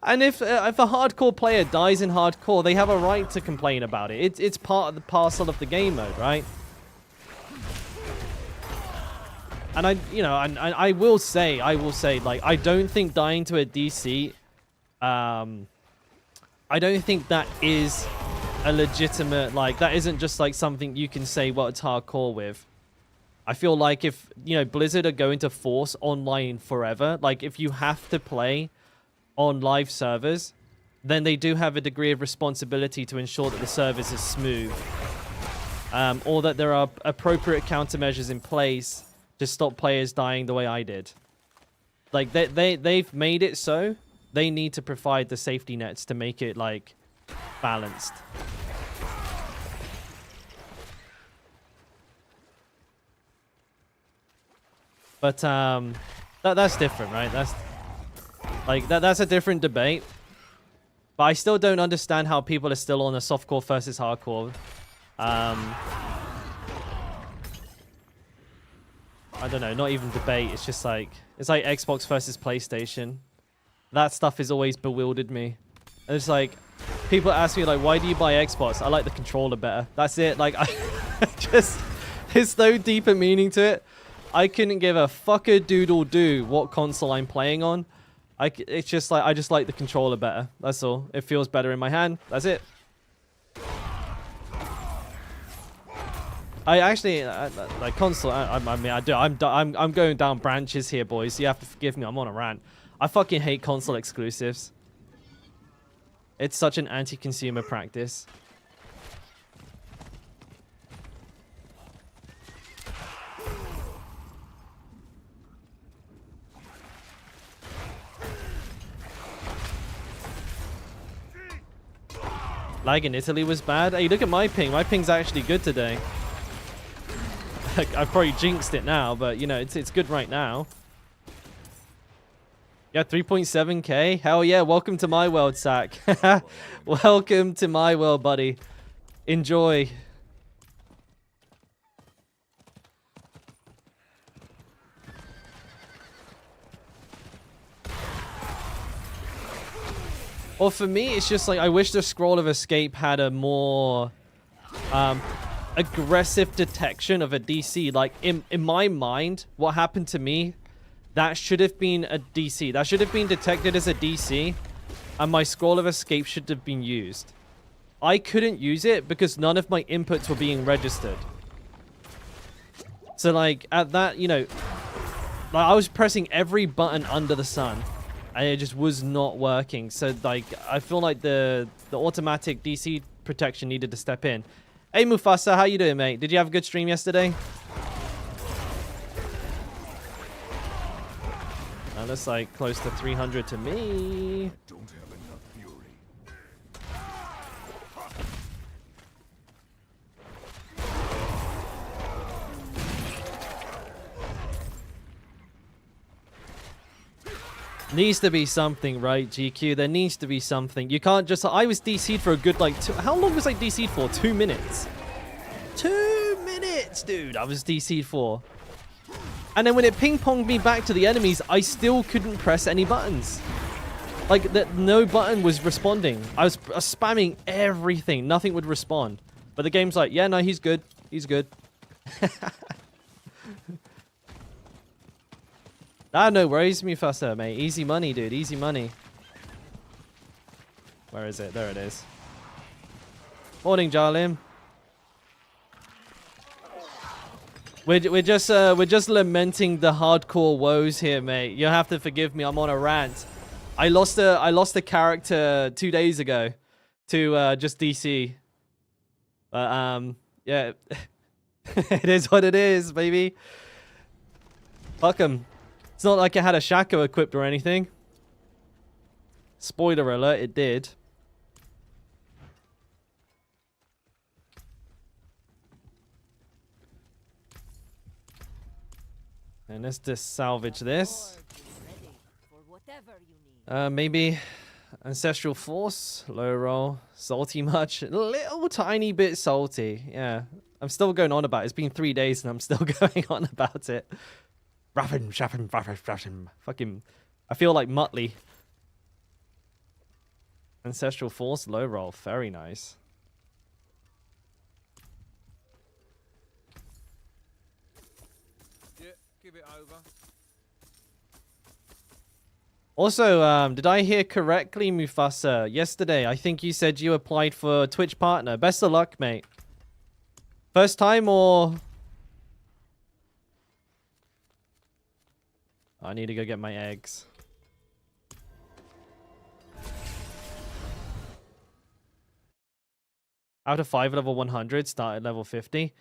And if a hardcore player dies in hardcore, they have a right to complain about it. It's part of the parcel of the game mode, right? And I will say, like, I don't think dying to a DC, I don't think that is a legitimate, like, that isn't just like something you can say, well, it's hardcore with. I feel like if, Blizzard are going to force online forever, like, if you have to play on live servers, then they do have a degree of responsibility to ensure that the service is smooth, or that there are appropriate countermeasures in place to stop players dying the way I did. Like, they've made it so they need to provide the safety nets to make it, like, balanced. But, that's different, right? That's a different debate. But I still don't understand how people are still on a softcore versus hardcore. I don't know, not even debate. It's just like, it's like Xbox versus PlayStation. That stuff has always bewildered me. And it's like, people ask me, like, why do you buy Xbox? I like the controller better. That's it. Like, I just, there's no deeper meaning to it. I couldn't give a fuck-a-doodle-doo what console I'm playing on. It's just like, I just like the controller better. That's all. It feels better in my hand. That's it. I actually like console. I mean, I do. I'm going down branches here, boys. You have to forgive me. I'm on a rant. I fucking hate console exclusives. It's such an anti-consumer practice. Lag in Italy was bad. Hey, look at my ping. My ping's actually good today. I've probably jinxed it now, but it's good right now. Yeah, 3.7k. Hell yeah! Welcome to my world, Sack. Welcome to my world, buddy. Enjoy. Well, for me, it's just like I wish the Scroll of Escape had a more aggressive detection of a DC. Like, in my mind, what happened to me, that should have been a DC. That should have been detected as a DC, and my Scroll of Escape should have been used. I couldn't use it because none of my inputs were being registered. So, like, at that, like, I was pressing every button under the sun, and it just was not working. So, like, I feel like the automatic DC protection needed to step in. Hey Mufasa, how you doing, mate? Did you have a good stream yesterday? That's like close to 300 to me. Don't have enough fury. Needs to be something, right, GQ? There needs to be something. You can't just... I was DC'd for a good, like... How long was I DC'd for? 2 minutes. 2 minutes, dude. I was DC'd for. And then when it ping-ponged me back to the enemies, I still couldn't press any buttons. Like, no button was responding. I was spamming everything. Nothing would respond. But the game's like, yeah, no, he's good. He's good. Ah, no worries, Mufasa, mate. Easy money, dude. Easy money. Where is it? There it is. Morning, Jarlim. We're just lamenting the hardcore woes here, mate. You'll have to forgive me. I'm on a rant. I lost a character 2 days ago to just DC. But yeah, it is what it is, baby. Fuck 'em. It's not like it had a Shaco equipped or anything. Spoiler alert, it did. And let's just salvage this. Maybe Ancestral Force, low roll, salty much? A little tiny bit salty, yeah. I'm still going on about it. It's been 3 days and I'm still going on about it. Raffin, shaffin, raffin. Fucking, I feel like Muttley. Ancestral Force, low roll, very nice. Yeah, give it over. Also, did I hear correctly, Mufasa? Yesterday, I think you said you applied for Twitch partner. Best of luck, mate. First time or... I need to go get my eggs. Out of 5 level 100, start at level 50.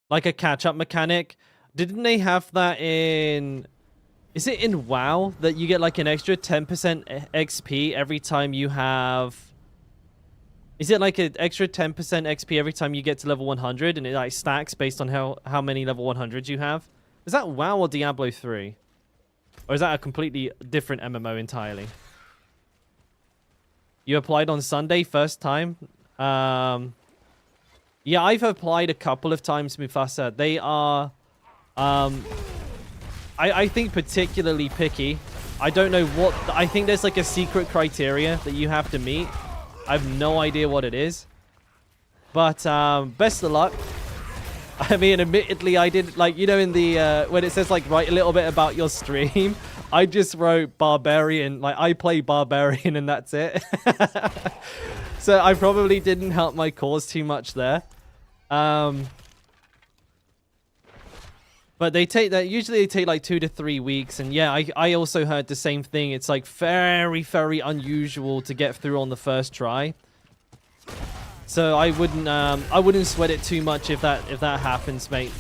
Like a catch-up mechanic. Didn't they have that in... Is it in WoW that you get like an extra 10% XP every time you have... Is it like an extra 10% XP every time you get to level 100 and it like stacks based on how many level 100s you have? Is that WoW or Diablo 3? Or is that a completely different MMO entirely? You applied on Sunday, first time? Yeah, I've applied a couple of times, Mufasa. They are... I think particularly picky. I don't know what... I think there's like a secret criteria that you have to meet. I have no idea what it is. But best of luck. I mean, admittedly, I did, like, you know, in the... when it says, like, write a little bit about your stream, I just wrote Barbarian. Like, I play Barbarian and that's it. So I probably didn't help my cause too much there. But they take that, usually they take like 2 to 3 weeks. And yeah, I also heard the same thing. It's like very, very unusual to get through on the first try. So I wouldn't sweat it too much if that happens, mate.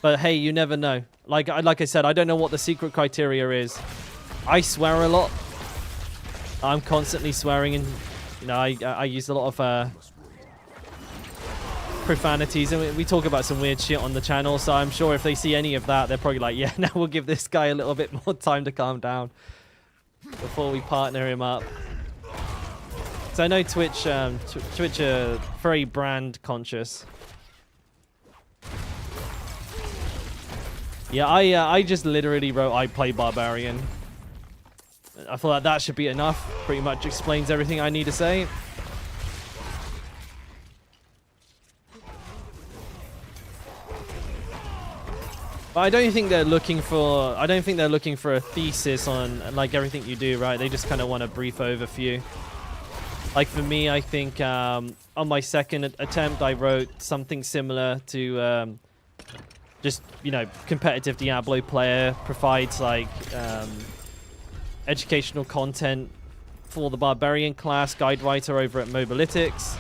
But hey, you never know. Like I said, I don't know what the secret criteria is. I swear a lot. I'm constantly swearing, and you know, I use a lot of profanities, and we talk about some weird shit on the channel, so I'm sure if they see any of that, they're probably like, yeah, now we'll give this guy a little bit more time to calm down before we partner him up. So I know Twitch Twitch are very brand conscious. Yeah, I just literally wrote I play Barbarian. I thought that should be enough. Pretty much explains everything I need to say. But I don't think they're looking for... I don't think they're looking for a thesis on like everything you do, right? They just kind of want a brief overview. Like for me, I think on my second attempt, I wrote something similar to just, you know, competitive Diablo player provides like educational content for the Barbarian class, guide writer over at Mobalytics.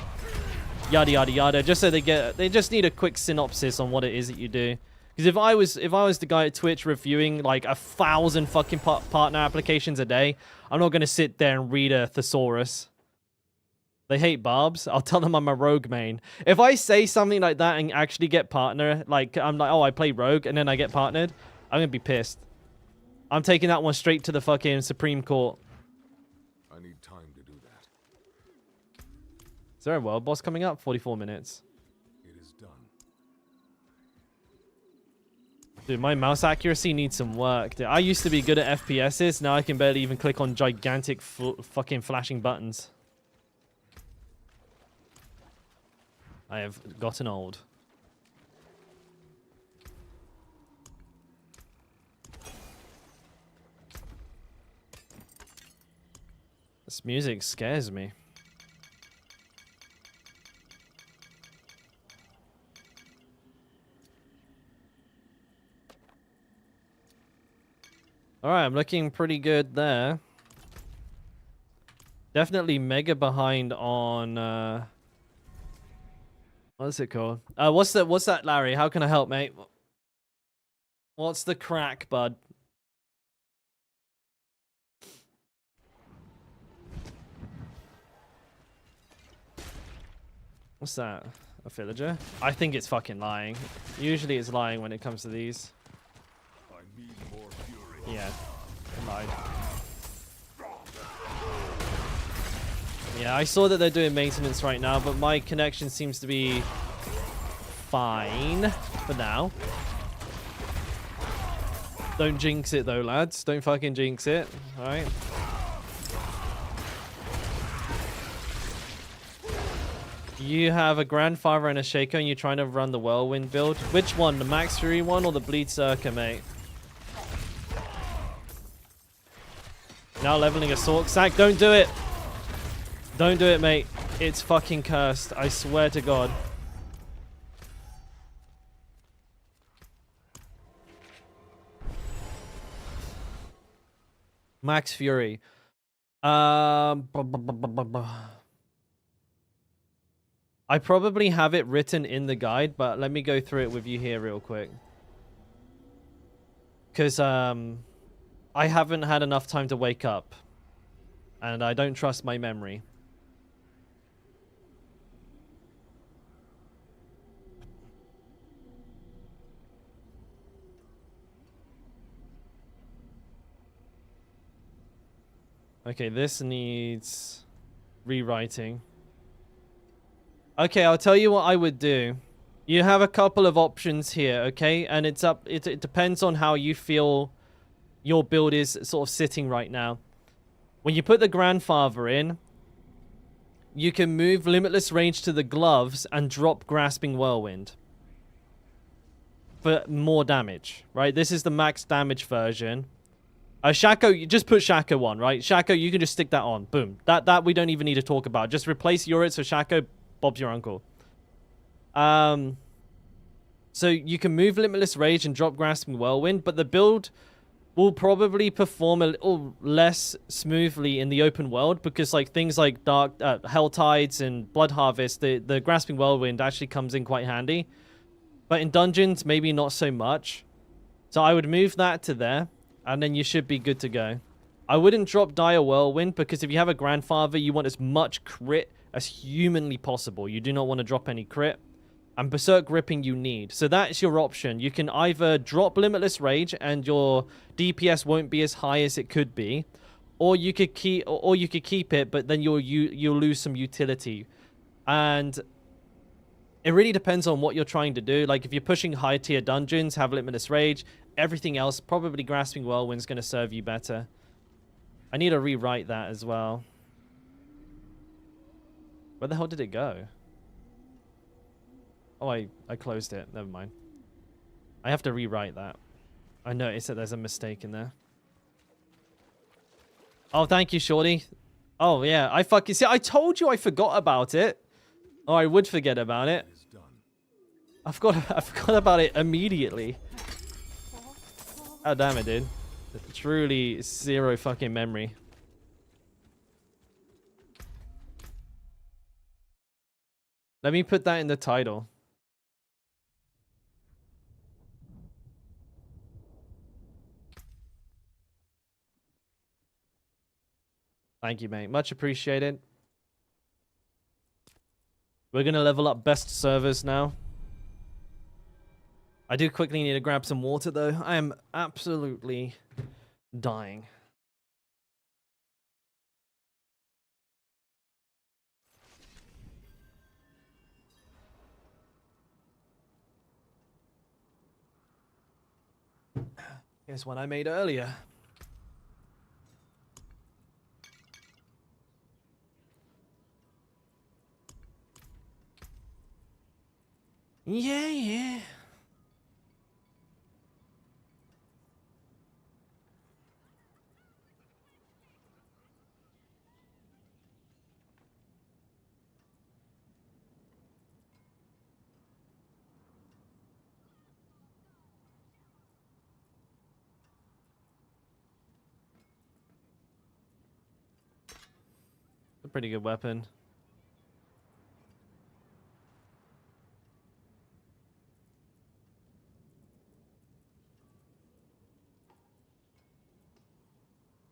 yada yada yada, just so they just need a quick synopsis on what it is that you do. Because if I was the guy at Twitch reviewing like 1,000 fucking partner applications a day, I'm not gonna sit there and read a thesaurus. They hate barbs. I'll tell them I'm a rogue main. If I say something like that and actually get partner, like I'm like, oh, I play rogue, and then I get partnered, I'm gonna be pissed. I'm taking that one straight to the fucking Supreme Court. I need time to do that. Is there a world boss coming up? 44 minutes. It is done. Dude, my mouse accuracy needs some work. Dude, I used to be good at FPSs. Now I can barely even click on gigantic fucking flashing buttons. I have gotten old. This music scares me. Alright, I'm looking pretty good there. Definitely mega behind on what's it called? What's that, Larry? How can I help, mate? What's the crack, bud? What's that? A villager? I think it's fucking lying. Usually it's lying when it comes to these. I need more fury. Yeah, it lied. Yeah, I saw that they're doing maintenance right now, but my connection seems to be fine for now. Don't jinx it though, lads. Don't fucking jinx it. Alright. You have a grandfather and a shaker and you're trying to run the whirlwind build. Which one? The Max Fury one or the Bleed Circa, mate? Now leveling a Sork Sack. Don't do it! Don't do it, mate. It's fucking cursed. I swear to God. Max Fury. I probably have it written in the guide, but let me go through it with you here real quick. Because I haven't had enough time to wake up. And I don't trust my memory. Okay, this needs rewriting. Okay, I'll tell you what I would do. You have a couple of options here, okay? And it depends on how you feel your build is sort of sitting right now. When you put the grandfather in, you can move Limitless Range to the gloves and drop Grasping Whirlwind for more damage, right? This is the max damage version. Shaco, you just put Shaco on, right? Shaco, you can just stick that on. Boom. That we don't even need to talk about. Just replace Urit so Shaco, Bob's your uncle. So you can move Limitless Rage and drop Grasping Whirlwind, but the build will probably perform a little less smoothly in the open world because like things like Dark Hell Tides and Blood Harvest, the Grasping Whirlwind actually comes in quite handy. But in dungeons, maybe not so much. So I would move that to there, and then you should be good to go. I wouldn't drop Dire Whirlwind because if you have a grandfather, you want as much crit as humanly possible. You do not want to drop any crit. And Berserk Gripping you need. So that's your option. You can either drop Limitless Rage and your DPS won't be as high as it could be, or you could keep it, but then you'll lose some utility. And it really depends on what you're trying to do. Like if you're pushing high tier dungeons, have Limitless Rage. Everything else, probably Grasping Whirlwind's going to serve you better. I need to rewrite that as well. Where the hell did it go? Oh, I closed it. Never mind. I have to rewrite that. I noticed that there's a mistake in there. Oh, thank you, Shorty. Oh, yeah. I fucking... See, I told you I forgot about it. Or I would forget about it. I forgot about it immediately. Oh, damn it, dude. Truly zero fucking memory. Let me put that in the title. Thank you, mate. Much appreciated. We're going to level up best servers now. I do quickly need to grab some water, though. I am absolutely dying. Here's one I made earlier. Yeah. A pretty good weapon.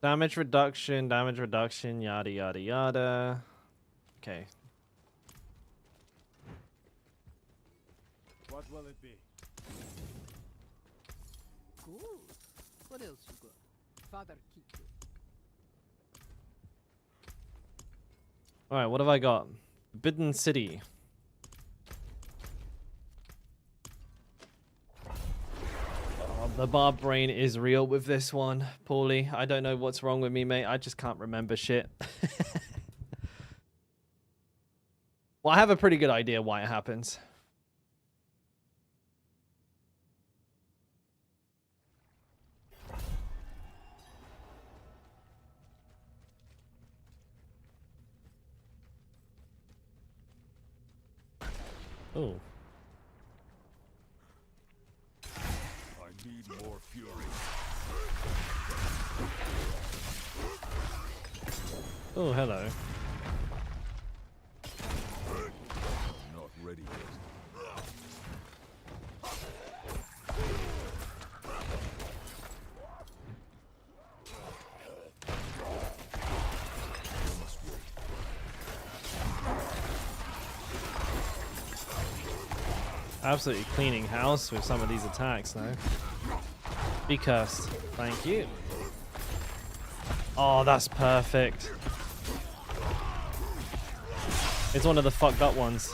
Damage reduction, yada yada yada. Okay. What will it be? Good. What else you got? Father keep you. Alright, what have I got? Bidden City. Oh, the barb brain is real with this one, Paulie. I don't know what's wrong with me, mate. I just can't remember shit. Well, I have a pretty good idea why it happens. Oh. I need more fury. Oh, hello. I'm not ready yet. I must wait. Absolutely cleaning house with some of these attacks, though. Be cursed. Thank you. Oh, that's perfect. It's one of the fucked up ones.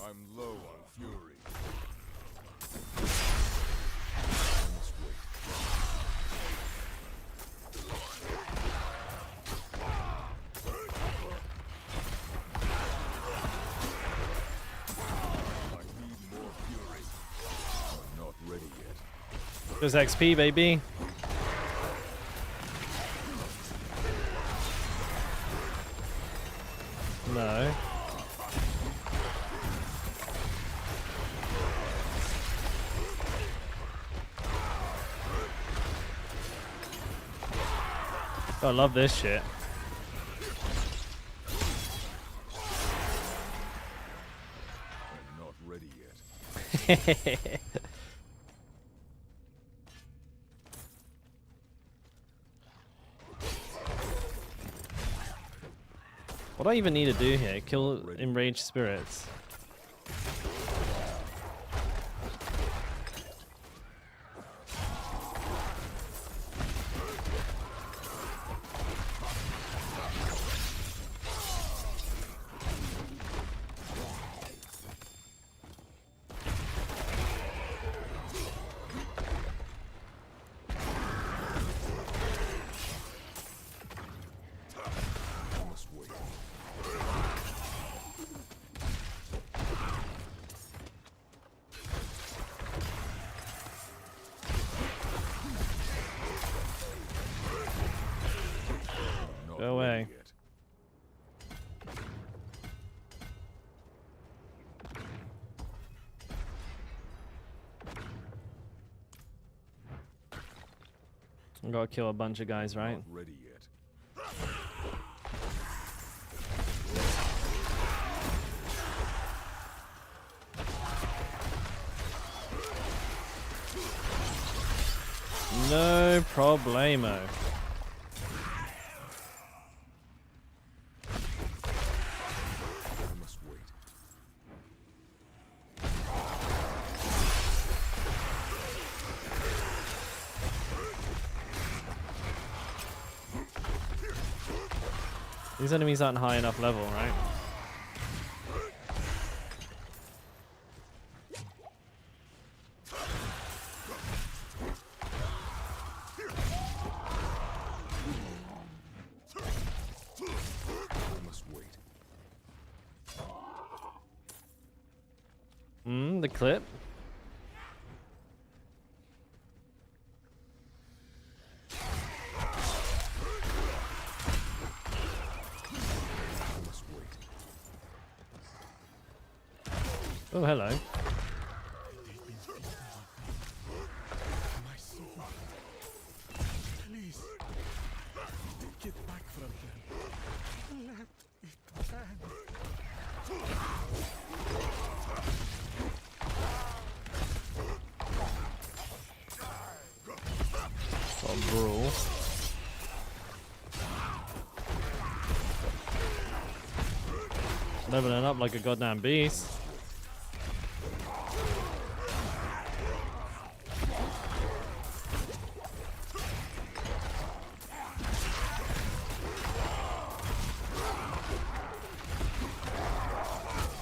I'm low on fury. I must wait. I need more fury. I'm not ready yet. There's XP, baby. No. I love this shit. I'm not ready yet. What do I even need to do here? Kill enraged spirits. I must wait. I'm not Go ready away. yet. I gotta kill a bunch of guys, right? Not ready yet. No problemo. I must wait. These enemies aren't high enough level, right? I must wait. The clip. I must wait. Oh, hello. My soul. Please. Take it back from them. Let it end. Got a brawl. Leveling up like a goddamn beast.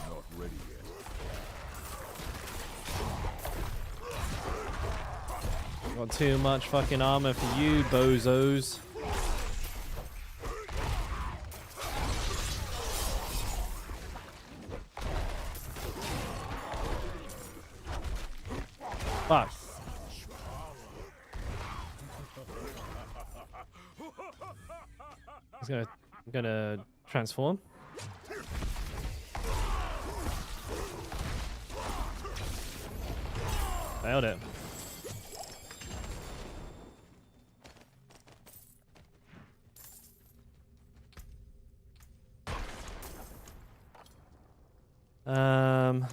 Not ready yet. Got too much fucking armor for you, bozos. Fuck. He's gonna transform. Failed it. Um.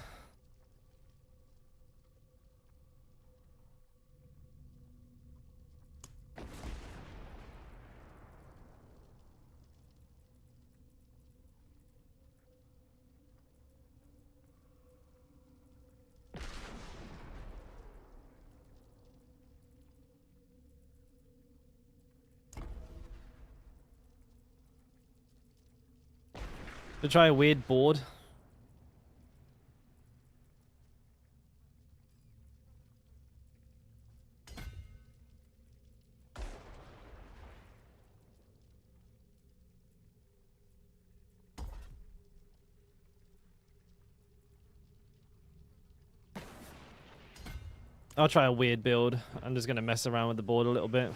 To try a weird board. I'll try a weird build. I'm just gonna mess around with the board a little bit.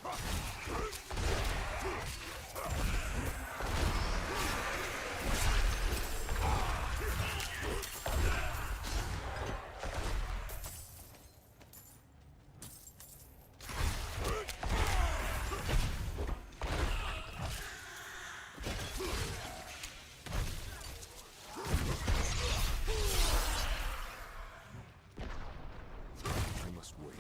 I must wait.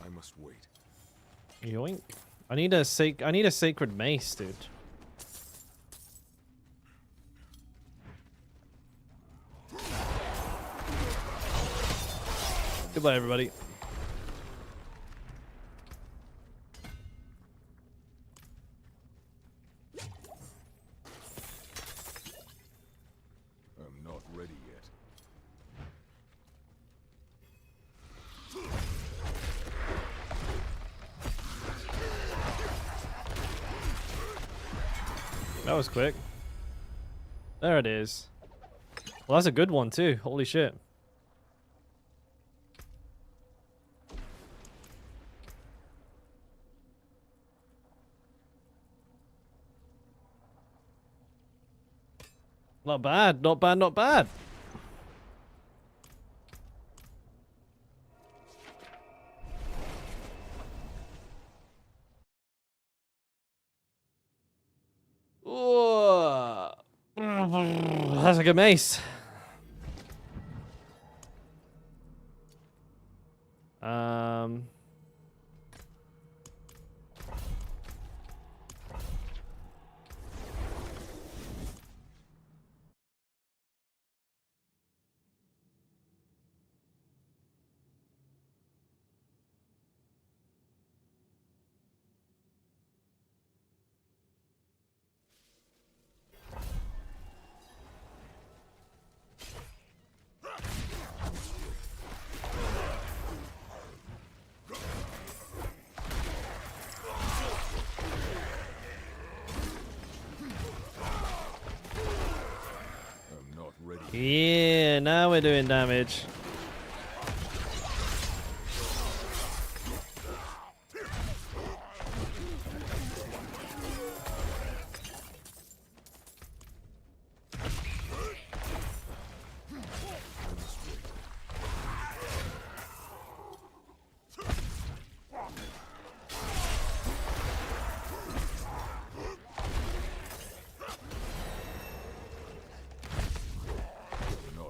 I must wait. Yoink. I need a sacred mace, dude. Goodbye, everybody. I'm not ready yet. That was quick. There it is. Well, that's a good one too. Holy shit. Not bad, not bad, not bad. Ooh. That's a good mace. I'm not ready. Yeah, now we're doing damage.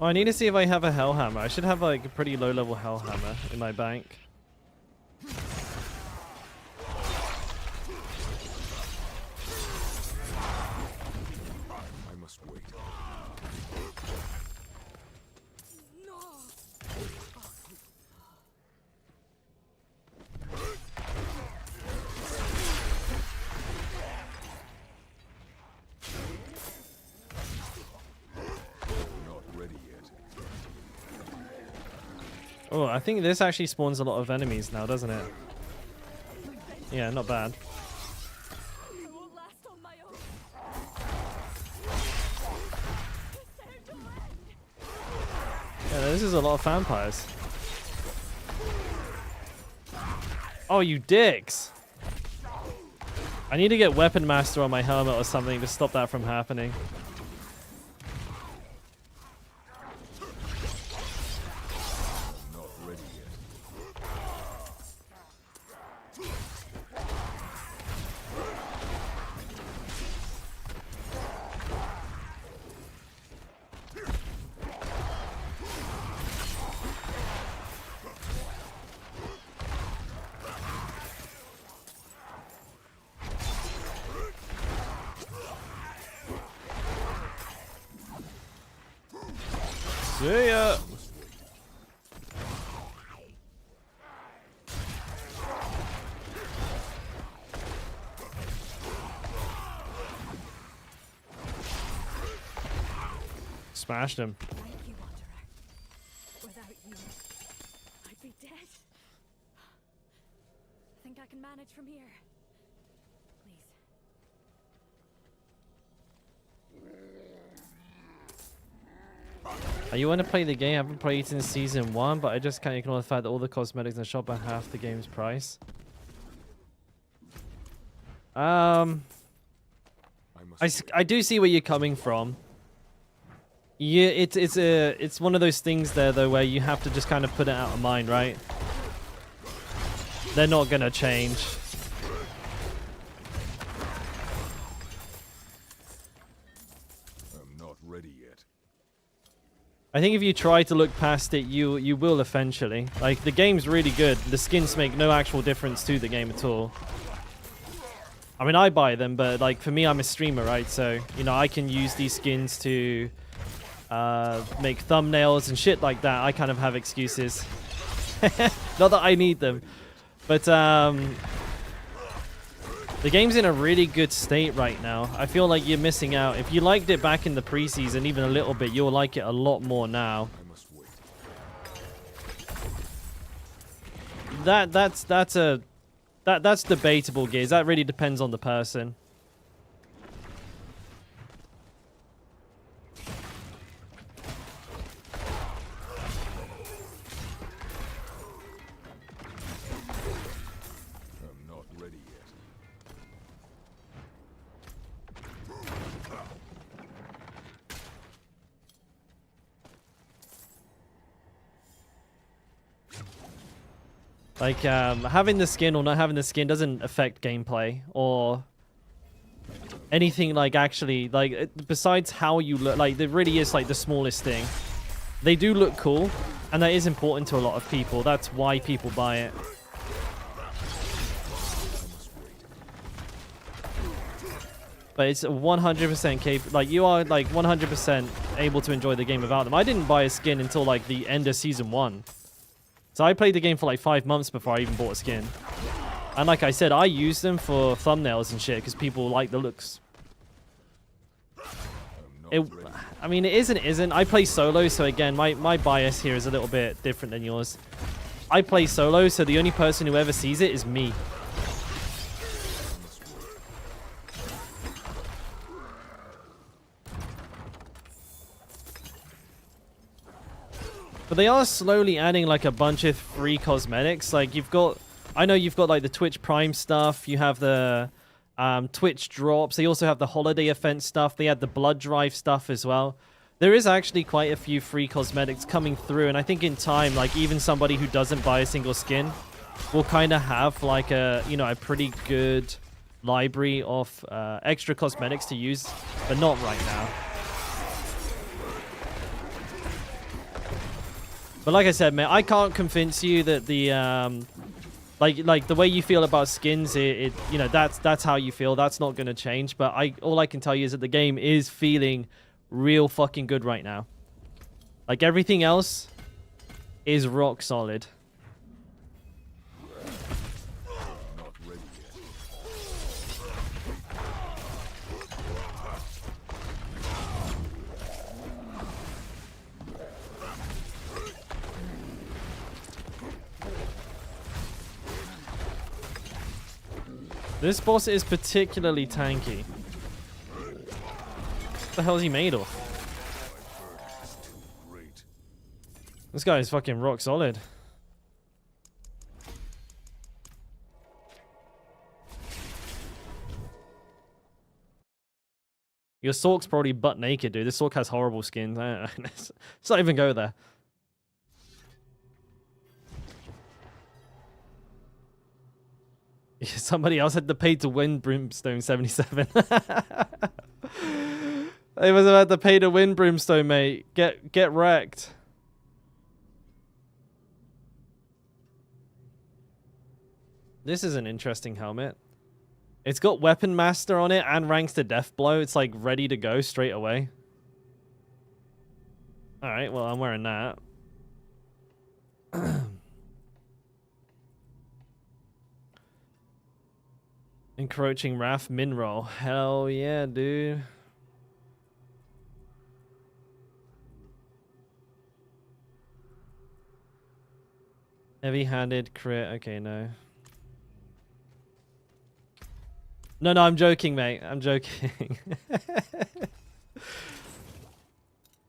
Oh, I need to see if I have a Hellhammer. I should have like a pretty low level Hellhammer in my bank. I must wait. Not ready yet. Oh, I think this actually spawns a lot of enemies now, doesn't it? Yeah, not bad. I won't last on my own. This ain't no end. Yeah, this is a lot of vampires. Oh, you dicks! I need to get Weapon Master on my helmet or something to stop that from happening. Not ready yet. See ya! Smashed him. Thank you, Wanderer. Without you, I'd be dead. Think I can manage from here? Please. You want to play the game? I haven't played it since season 1, but I just can't ignore the fact that all the cosmetics in the shop are half the game's price. I must I do see where you're coming from. Yeah, it's one of those things there though where you have to just kind of put it out of mind, right? They're not gonna change. I'm not ready yet. I think if you try to look past it, you will eventually. Like, the game's really good. The skins make no actual difference to the game at all. I mean, I buy them, but like for me, I'm a streamer, right? So, you know, I can use these skins to make thumbnails and shit like that. I kind of have excuses. Not that I need them. But the game's in a really good state right now. I feel like you're missing out. If you liked it back in the preseason, even a little bit, you'll like it a lot more now. I must wait. That's debatable, Gears. That really depends on the person. I'm not ready yet. Like, having the skin or not having the skin doesn't affect gameplay or anything, like, actually, like, besides how you look. Like, it really is, like, the smallest thing. They do look cool, and that is important to a lot of people. That's why people buy it. But it's 100% capable. Like, you are, like, 100% able to enjoy the game without them. I didn't buy a skin until, like, the end of Season 1. So I played the game for, like, 5 months before I even bought a skin. And like I said, I use them for thumbnails and shit because people like the looks. I mean, it isn't. I play solo, so again, my bias here is a little bit different than yours. I play solo, so the only person who ever sees it is me. But they are slowly adding, like, a bunch of free cosmetics. Like, you've got... I know you've got, like, the Twitch Prime stuff. You have the Twitch drops. They also have the holiday event stuff. They had the blood drive stuff as well. There is actually quite a few free cosmetics coming through. And I think in time, like, even somebody who doesn't buy a single skin will kind of have, like, a, you know, a pretty good library of extra cosmetics to use. But not right now. But like I said, man, I can't convince you that the like the way you feel about skins, it you know, that's how you feel. That's not gonna change. But all I can tell you is that the game is feeling real fucking good right now. Like, everything else is rock solid. Not ready yet. This boss is particularly tanky. What the hell is he made of? Great. This guy is fucking rock solid. Your Sork's probably butt naked, dude. This Sork has horrible skins. Let's not even go there. Somebody else had to pay to win Brimstone 77. They was about to pay to win Brimstone, mate. Get wrecked. This is an interesting helmet. It's got Weapon Master on it and ranks to Death Blow. It's like ready to go straight away. Alright, well, I'm wearing that. Encroaching Wrath Minroll. Hell yeah, dude. Heavy-handed crit. Okay, no. No, I'm joking, mate. I'm joking.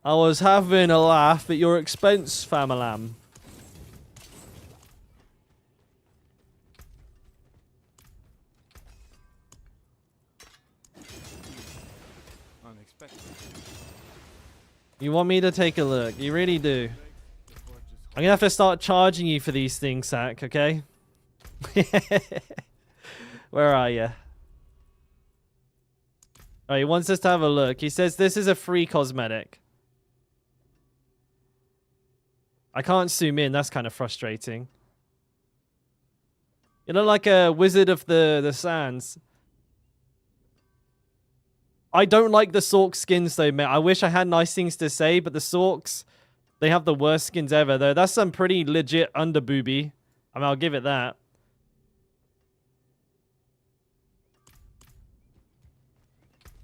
I was having a laugh at your expense, famalam. Unexpected. You want me to take a look? You really do. I'm gonna have to start charging you for these things, Sack, okay? Where are you? Oh, he wants us to have a look. He says this is a free cosmetic. I can't zoom in. That's kind of frustrating. You look like a wizard of the sands. I don't like the Sork skins though, mate. I wish I had nice things to say, but the Sorks, they have the worst skins ever though. That's some pretty legit underbooby. I mean, I'll give it that.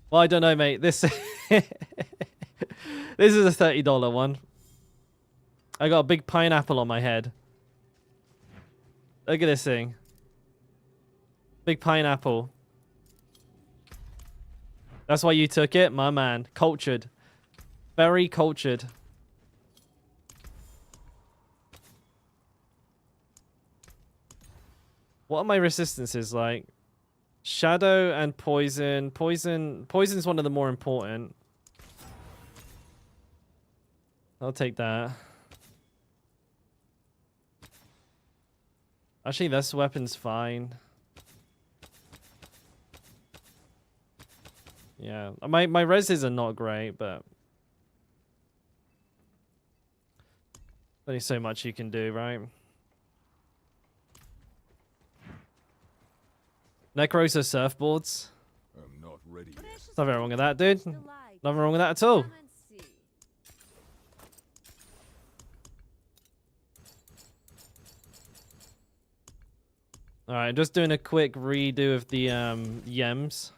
Well, I don't know, mate. This this is a $30 one. I got a big pineapple on my head. Look at this thing. Big pineapple. That's why you took it? My man. Cultured. Very cultured. What are my resistances like? Shadow and poison. Poison's one of the more important. I'll take that. Actually, this weapon's fine. Yeah, my reses are not great, but only so much you can do, right? Necros are surfboards. I'm not ready yet. Nothing wrong with that, dude. Nothing wrong with that at all. Alright, just doing a quick redo of the Yems.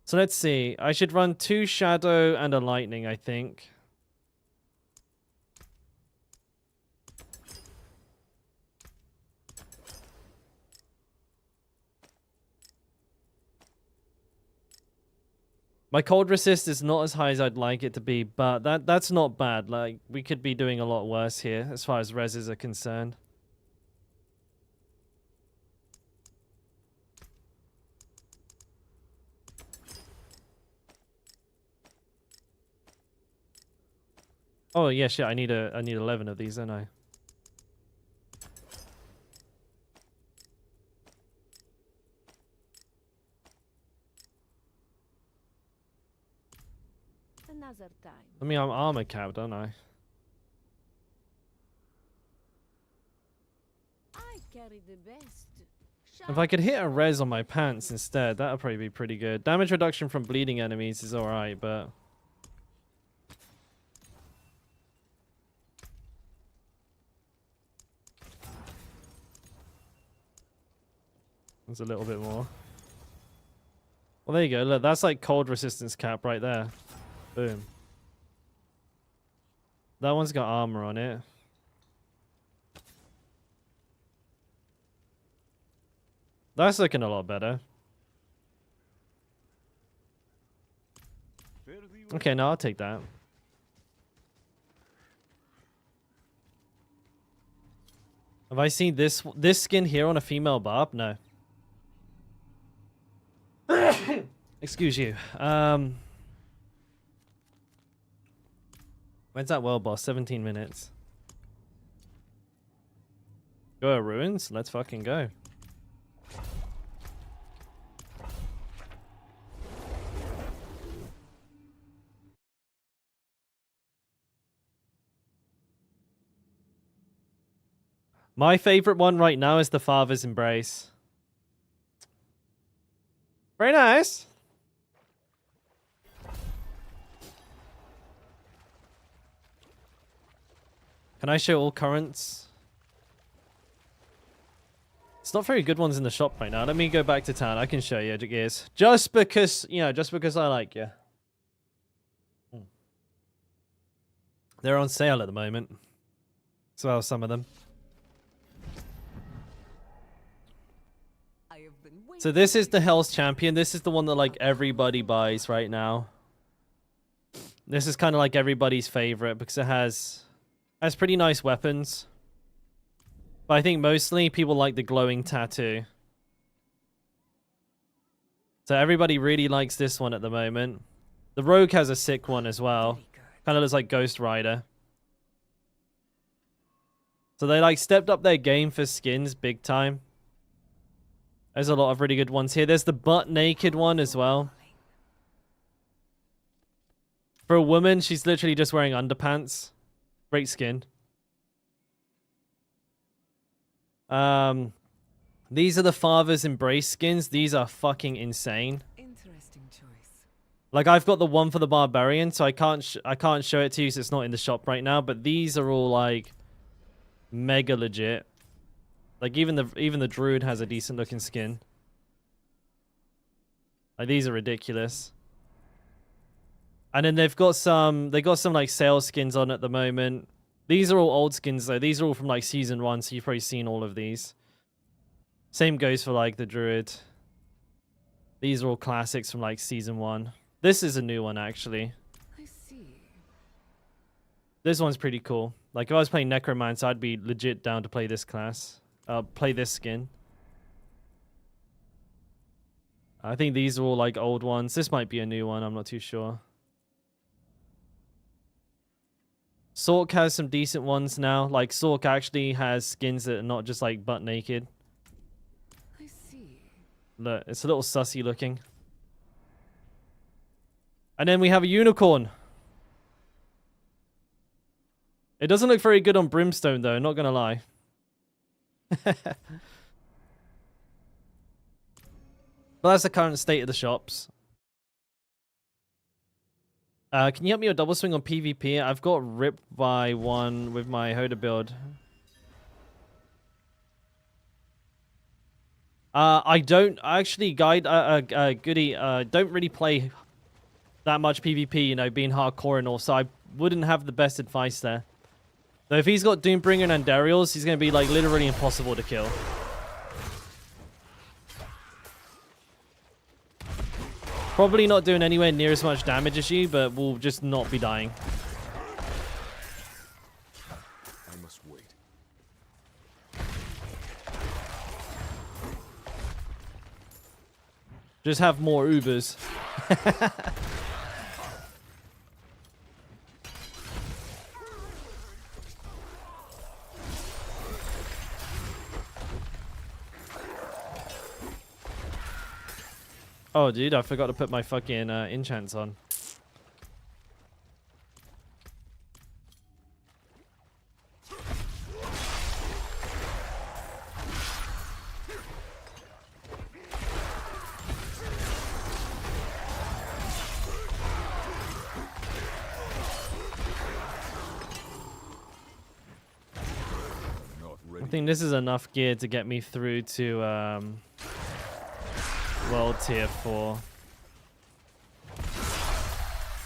So let's see. I should run 2 Shadow and a Lightning, I think. My cold resist is not as high as I'd like it to be, but that's not bad. Like, we could be doing a lot worse here as far as reses are concerned. Oh yeah, shit. I need 11 of these, don't I? Another time. I mean, I'm armor cap, don't I? I carry the best. If I could hit a res on my pants instead, that would probably be pretty good. Damage reduction from bleeding enemies is alright, but... There's a little bit more. Well, there you go. Look, that's like cold resistance cap right there. Boom. That one's got armor on it. That's looking a lot better. Okay, now I'll take that. Have I seen this skin here on a female barb? No. Excuse you. When's that world boss? 17 minutes. Go to ruins? Let's fucking go. My favorite one right now is the Father's Embrace. Very nice. Can I show all currents? It's not very good ones in the shop right now. Let me go back to town. I can show you, Gears. Just because, you know, just because I like you. They're on sale at the moment. So are some of them. So this is the Hell's Champion. This is the one that like everybody buys right now. This is kind of like everybody's favorite because it has pretty nice weapons. But I think mostly people like the glowing tattoo. So everybody really likes this one at the moment. The Rogue has a sick one as well. Kind of looks like Ghost Rider. So they like stepped up their game for skins big time. There's a lot of really good ones here. There's the butt naked one as well. For a woman, she's literally just wearing underpants. Great skin. These are the Father's Embrace skins. These are fucking insane. Interesting choice. Like I've got the one for the Barbarian, so I can't show it to you, so it's not in the shop right now. But these are all like mega legit. Like even the Druid has a decent looking skin. Like these are ridiculous. And then they got some like sale skins on at the moment. These are all old skins though. These are all from like season 1, so you've probably seen all of these. Same goes for like the Druid. These are all classics from like season 1. This is a new one actually. I see. This one's pretty cool. Like if I was playing Necromancer, I'd be legit down to play this class. Play this skin. I think these are all like old ones. This might be a new one. I'm not too sure. Sork has some decent ones now. Like, Sork actually has skins that are not just, like, butt naked. I see. Look, it's a little sussy looking. And then we have a unicorn. It doesn't look very good on Brimstone, though, not gonna lie. But that's the current state of the shops. Can you help me with double swing on PvP? I've got ripped by one with my Hoda build. I don't actually Goody, don't really play that much PvP, you know, being hardcore and all, so I wouldn't have the best advice there. Though if he's got Doombringer and Andariels, he's going to be like literally impossible to kill. Probably not doing anywhere near as much damage as you, but we'll just not be dying. I must wait. Just have more Ubers. Oh, dude, I forgot to put my fucking enchants on. Not I ready. think this is enough gear to get me through to World Tier 4.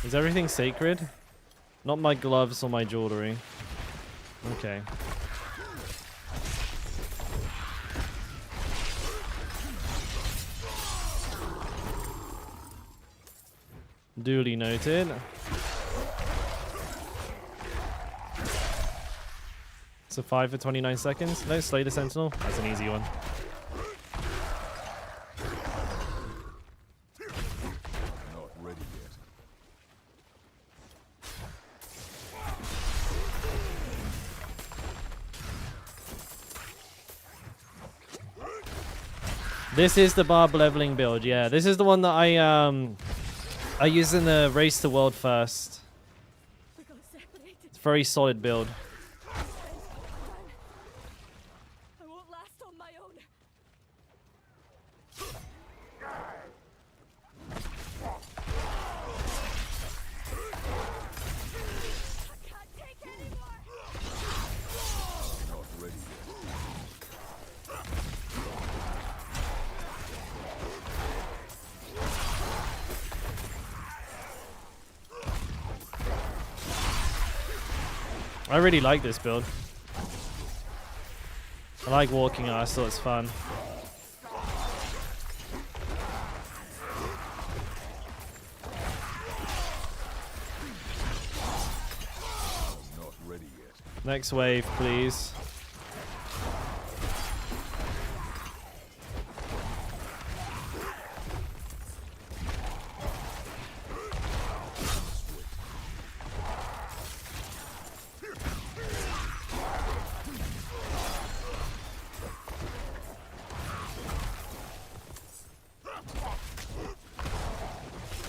Is everything sacred? Not my gloves or my jewelry. Okay. Duly noted. So 5 for 29 seconds. No, slay the sentinel. That's an easy one. Not ready yet. This is the barb leveling build, yeah. This is the one that I use in the race to world first. We're gonna separate it. It's a very solid build. I won't last on my own. I can't take anymore. Not ready yet. I really like this build. I like walking on, I thought it's fun. Not ready yet. Next wave, please.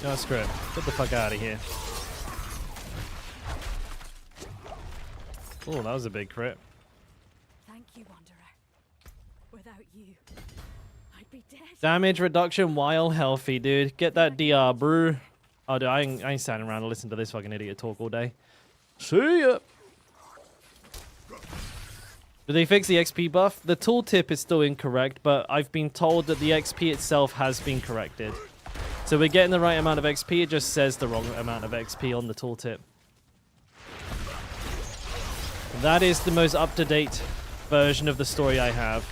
Oh, screw it. Get the fuck out of here. Oh, that was a big crit. Thank you, Wanderer. Without you, I'd be dead. Damage reduction while healthy, dude. Get that Diablo. Oh, dude, I ain't standing around to listen to this fucking idiot talk all day. See ya. Did they fix the XP buff? The tooltip is still incorrect, but I've been told that the XP itself has been corrected. So we're getting the right amount of XP, it just says the wrong amount of XP on the tooltip. That is the most up-to-date version of the story I have.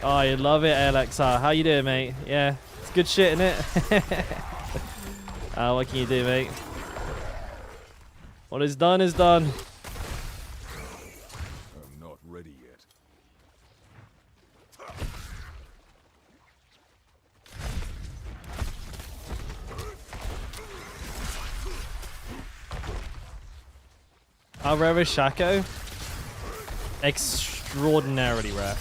Oh, I love it, LXR. How you doing, mate? Yeah, it's good shit, isn't it? What can you do, mate? What is done is done. I'm not ready yet. Our rarest Shaco? Extraordinarily rare.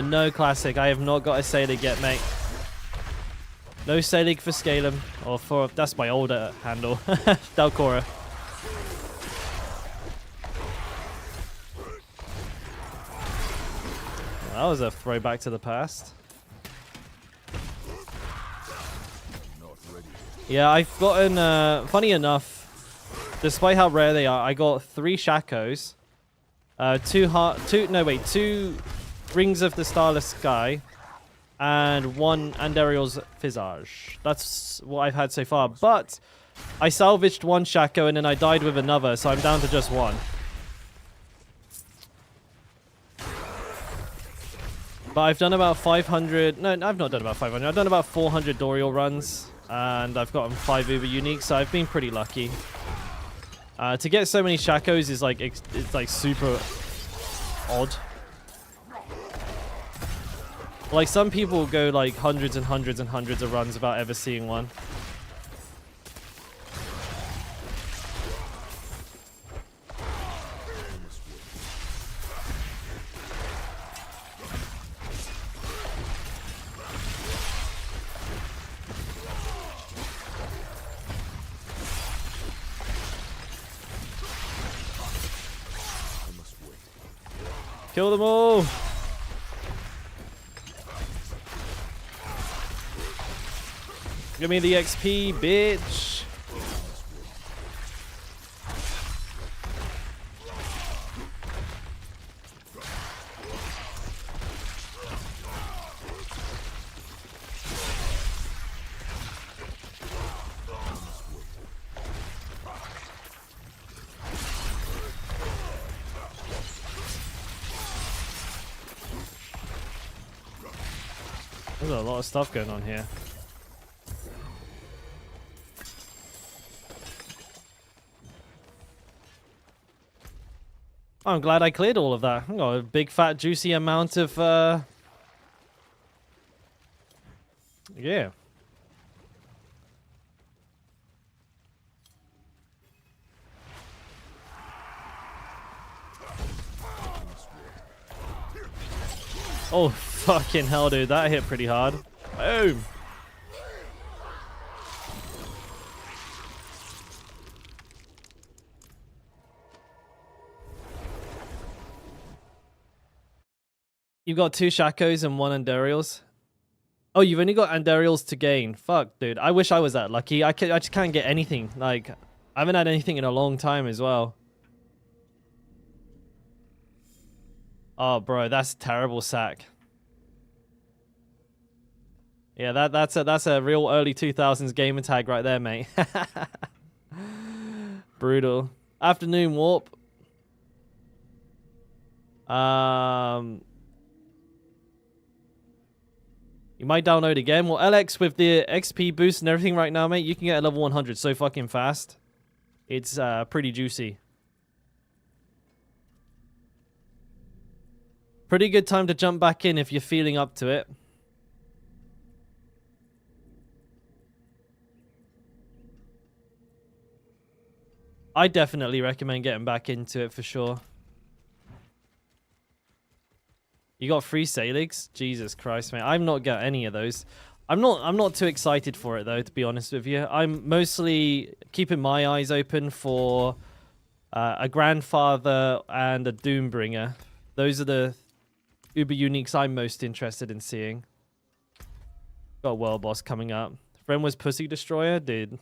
No classic. I have not got a Selig yet, mate. No Selig for Scalum. Or for... That's my older handle. Dalkora. That was a throwback to the past. Yeah, I've gotten... funny enough, despite how rare they are, I got 3 Shakos. 2 Rings of the Starless Sky. And 1 Andariel's Visage. That's what I've had so far. But I salvaged 1 Shako and then I died with another, so I'm down to just 1. But I've done about 500... No, I've not done about 500. I've done about 400 Dorial runs. And I've gotten 5 Uber Uniques, so I've been pretty lucky. To get so many Shakos is like... It's like super odd. Like, some people go like hundreds and hundreds and hundreds of runs without ever seeing one. Kill them all! Give me the XP, bitch! There's a lot of stuff going on here. I'm glad I cleared all of that. I got a big, fat, juicy amount of, yeah. Oh, fucking hell, dude. That hit pretty hard. Boom. You've got 2 Shakos and 1 Andariels. Oh, you've only got Andariels to gain. Fuck, dude. I wish I was that lucky. I just can't get anything. Like, I haven't had anything in a long time as well. Oh, bro, that's a terrible sack. Yeah, that's a real early 2000s gamer tag right there, mate. Brutal. Afternoon warp. You might download again. Well, LX, with the XP boost and everything right now, mate, you can get a level 100 so fucking fast. It's pretty juicy. Pretty good time to jump back in if you're feeling up to it. I definitely recommend getting back into it for sure. You got 3 Saligs? Jesus Christ, mate. I've not got any of those. I'm not too excited for it though, to be honest with you. I'm mostly keeping my eyes open for a Grandfather and a Doombringer. Those are the Uber Uniques I'm most interested in seeing. Got a World Boss coming up. Friend was Pussy Destroyer? Dude.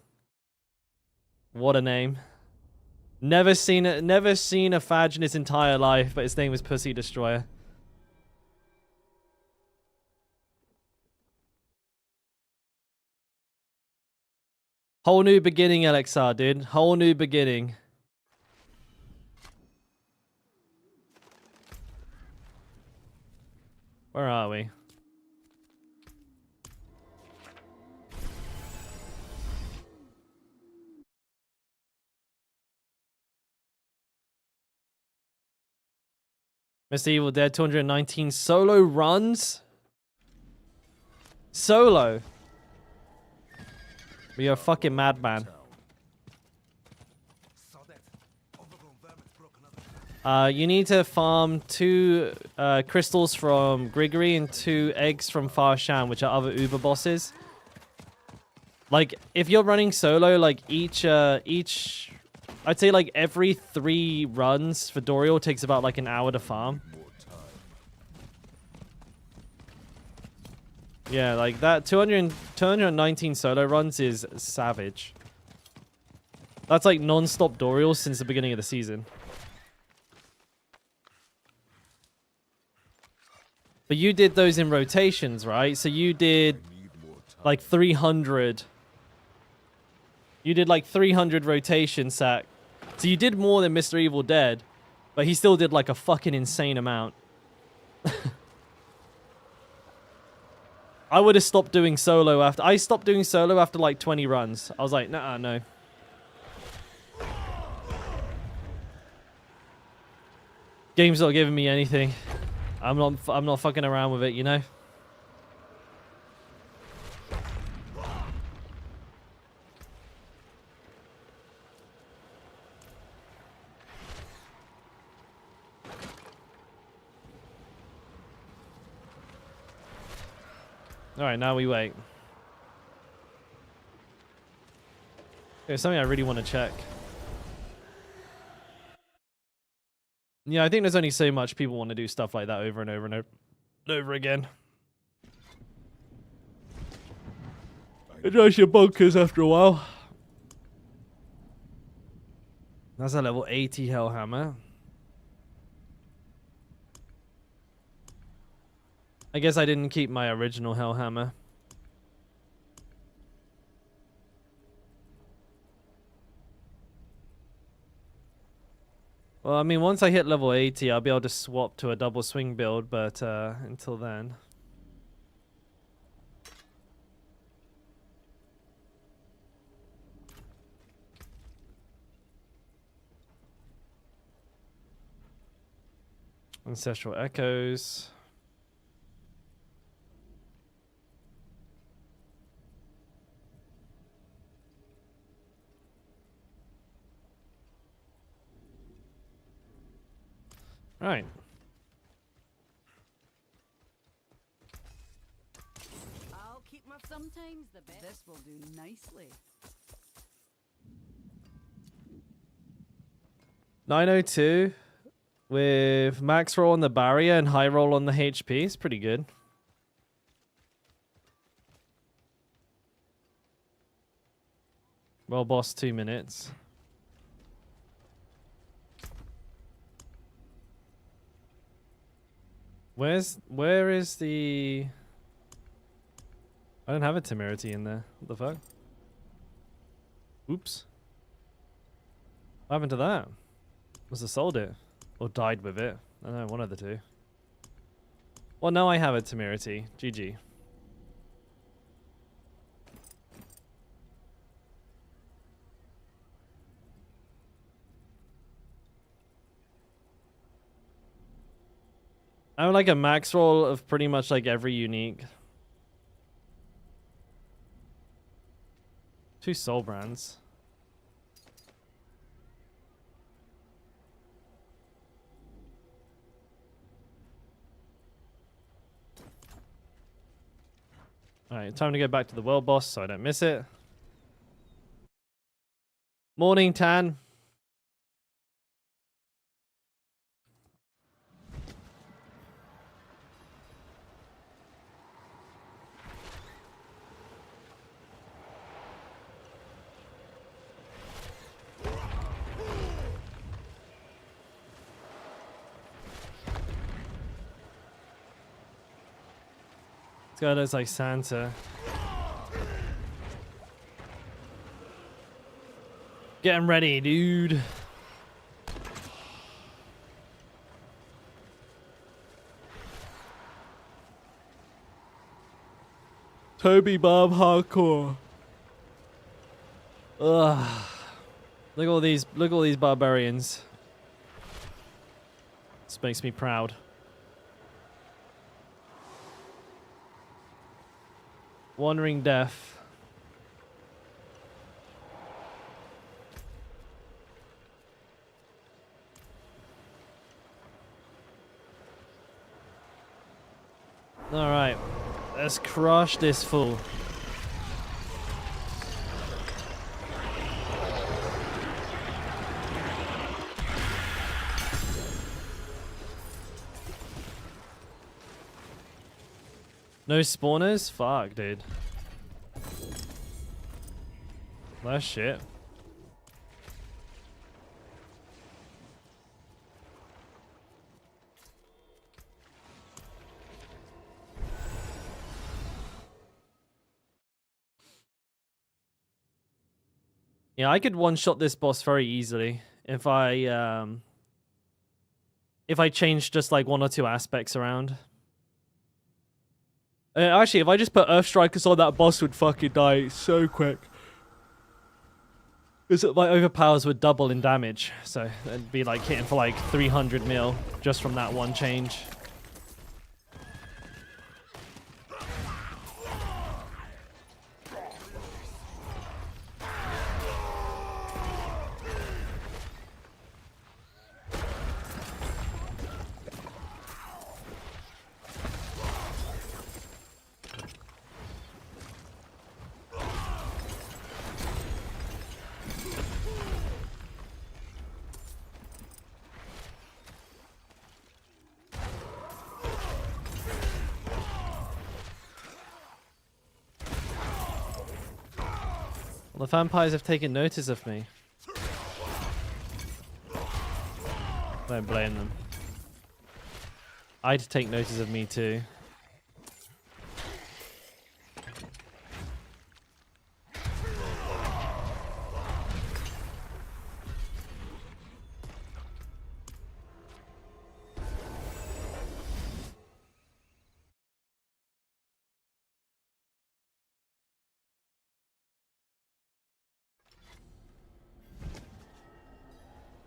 What a name. Never seen a Fadge in his entire life, but his name was Pussy Destroyer. Whole new beginning, LXR, dude. Whole new beginning. Where are we? Mr. Evil Dead 219 solo runs? Solo? You're a fucking madman. You need to farm 2 crystals from Grigory and 2 eggs from Far Shan, which are other Uber bosses. Like, if you're running solo, like, I'd say, like, every 3 runs for Dorial takes about, like, an hour to farm. Yeah, like, that 219 solo runs is savage. That's, like, non-stop Dorial since the beginning of the season. But you did those in rotations, right? So you did, like, 300... You did like 300 rotation sack. So you did more than Mr. Evil Dead, but he still did like a fucking insane amount. I would have stopped doing solo after... I stopped doing solo after like 20 runs. I was like, nah, no. Game's not giving me anything. I'm not fucking around with it, you know? Alright, now we wait. There's something I really want to check. Yeah, I think there's only so much people want to do stuff like that over and over and over, and over again. It drives you bonkers after a while. That's a level 80 Hellhammer. I guess I didn't keep my original Hellhammer. Well, I mean, once I hit level 80, I'll be able to swap to a double swing build, but until then... Ancestral Echoes... Right. I'll keep my sometimes the best. This will do nicely. 902 with max roll on the barrier and high roll on the HP is pretty good. Well, boss, 2 minutes. Where is the... I don't have a temerity in there. What the fuck? Oops. What happened to that? Must have sold it. Or died with it. I don't know, one of the two. Well, now I have a temerity. GG. I have like a max roll of pretty much like every unique. 2 soul brands. Alright, time to go back to the world boss so I don't miss it. Morning, Tan. This guy looks like Santa. Getting ready, dude. Toby Bob hardcore. Ugh. Look at all these barbarians. This makes me proud. Wandering Death. Alright. Let's crush this fool. No spawners? Fuck, dude. That's shit. Yeah, I could one-shot this boss very easily if I change just like 1 or 2 aspects around. Actually, if I just put Earth Strikers on, that boss would fucking die so quick. Because my overpowers would double in damage, so it'd be like hitting for like 300 mil just from that one change. The vampires have taken notice of me. Don't blame them. I'd take notice of me too.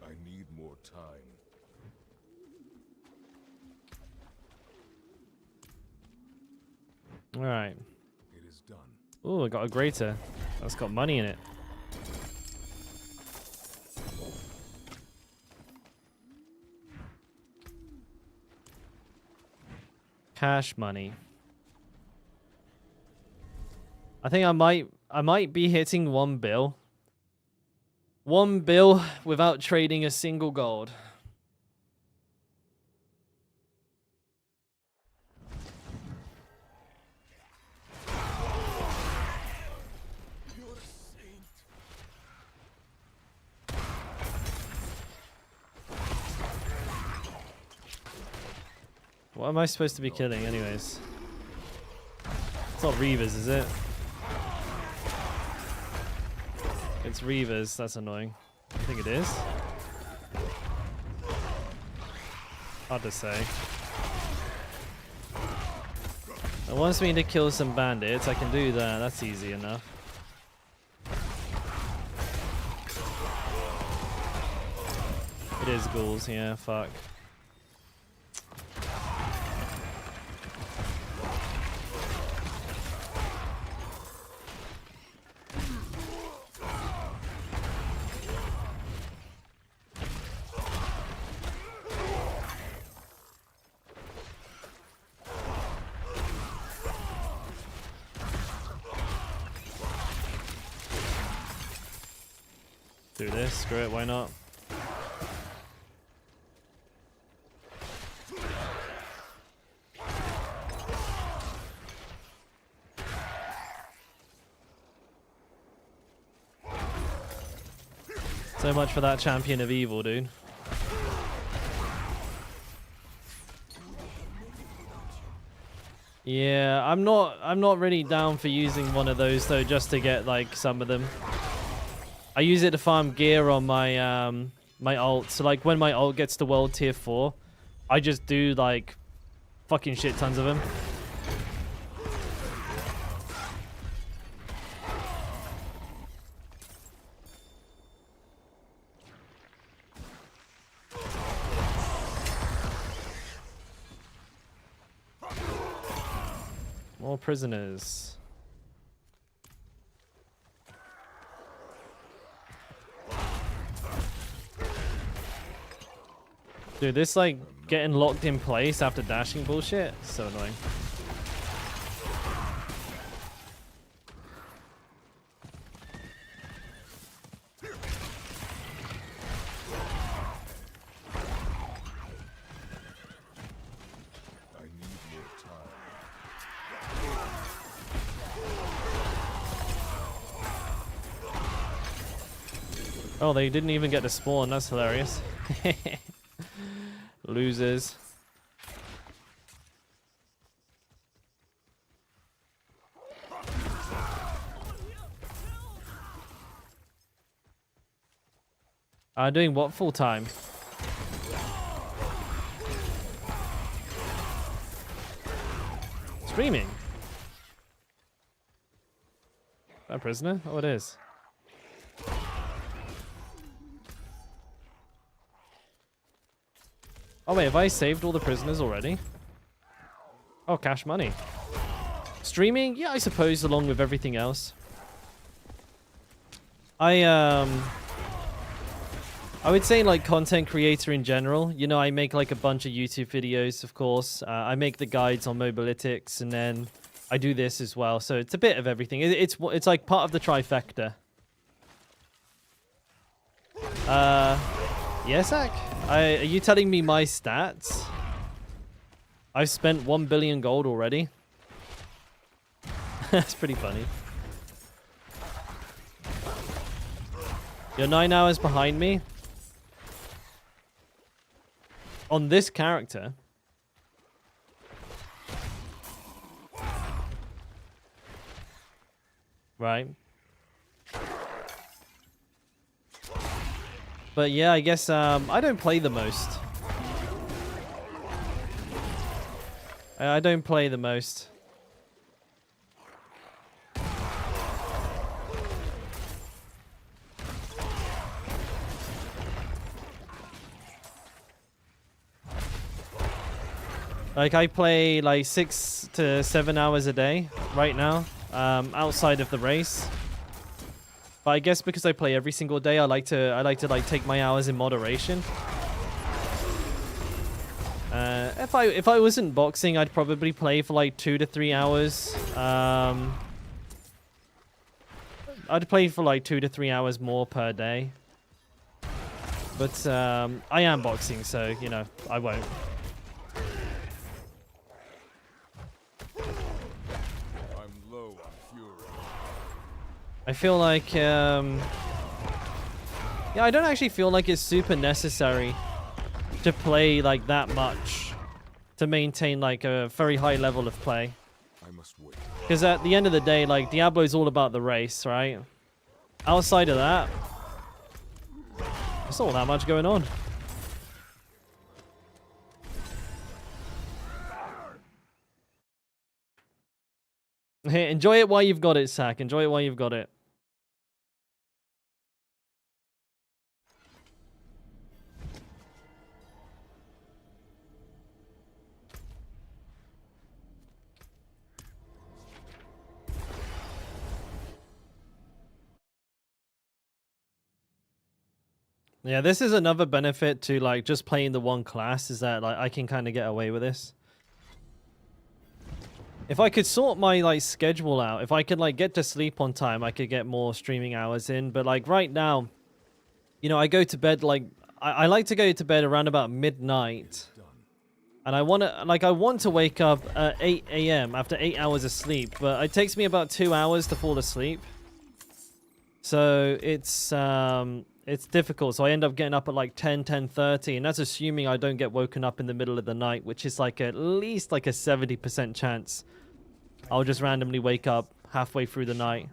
I need more time. All right. It is done. Oh, I got a greater. That's got money in it. Cash money. I think I might be hitting 1 bill. 1 bill without trading a single gold. You're a saint. What am I supposed to be killing anyways? It's not Reavers, is it? It's Reavers, that's annoying. I think it is. Hard to say. It wants me to kill some bandits, I can do that, that's easy enough. It is ghouls, yeah, fuck. Do this, screw it, why not? So much for that champion of evil, dude. Yeah, I'm not really down for using one of those though, just to get like some of them. I use it to farm gear on my my ult. So like when my ult gets to world tier 4, I just do like fucking shit tons of them. More prisoners. Dude, this like getting locked in place after dashing bullshit, so annoying. Oh, they didn't even get to spawn. That's hilarious. Losers. Doing what full time? Streaming. A prisoner? Oh, it is. Oh wait, have I saved all the prisoners already? Oh, cash money. Streaming? Yeah, I suppose, along with everything else. I would say like content creator in general. You know, I make like a bunch of YouTube videos, of course. I make the guides on Mobalytics, and then I do this as well. So it's a bit of everything. It's like part of the trifecta. Yes, Zach? Are you telling me my stats? I've spent 1 billion gold already. That's pretty funny. You're 9 hours behind me. On this character. Right. But yeah, I guess I don't play the most. I don't play the most. Like, I play like 6 to 7 hours a day right now, outside of the race. But I guess because I play every single day, I like to like take my hours in moderation. If I wasn't boxing, I'd probably play for like 2 to 3 hours. I'd play for like 2 to 3 hours more per day. But I am boxing, so you know I won't. I feel like, yeah, I don't actually feel like it's super necessary to play like that much to maintain like a very high level of play. I must wait. Because at the end of the day, like, Diablo is all about the race, right? Outside of that, there's not that much going on. Hey, enjoy it while you've got it, Sack. Enjoy it while you've got it. Yeah, this is another benefit to like just playing the one class, is that like I can kind of get away with this. If I could sort my like schedule out, if I could like get to sleep on time, I could get more streaming hours in. But like right now, you know, I go to bed like I like to go to bed around about midnight, and I want to wake up at 8 a.m. after 8 hours of sleep, but it takes me about 2 hours to fall asleep. So it's difficult. So I end up getting up at like 10:30, and that's assuming I don't get woken up in the middle of the night, which is like at least like a 70% chance I'll just randomly wake up halfway through the night.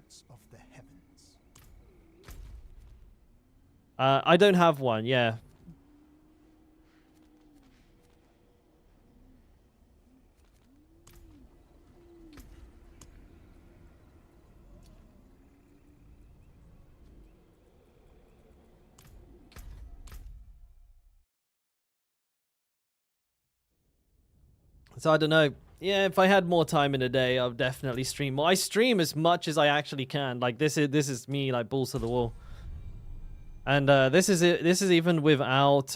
I don't have one, yeah. So I don't know. Yeah, if I had more time in a day, I'll definitely stream more. I stream as much as I actually can. Like this is me, like balls to the wall. And this is it. This is even without.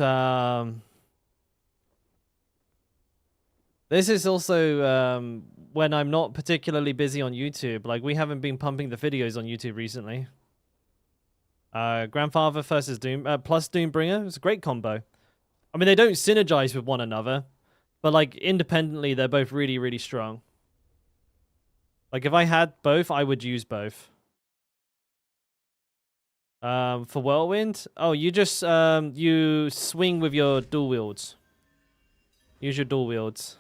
This is also when I'm not particularly busy on YouTube. Like we haven't been pumping the videos on YouTube recently. Grandfather versus Doom plus Doombringer. It's a great combo. I mean, they don't synergize with one another. But, like, independently, they're both really, really strong. Like, if I had both, I would use both. For Whirlwind? Oh, you just you swing with your dual wields. Use your dual wields.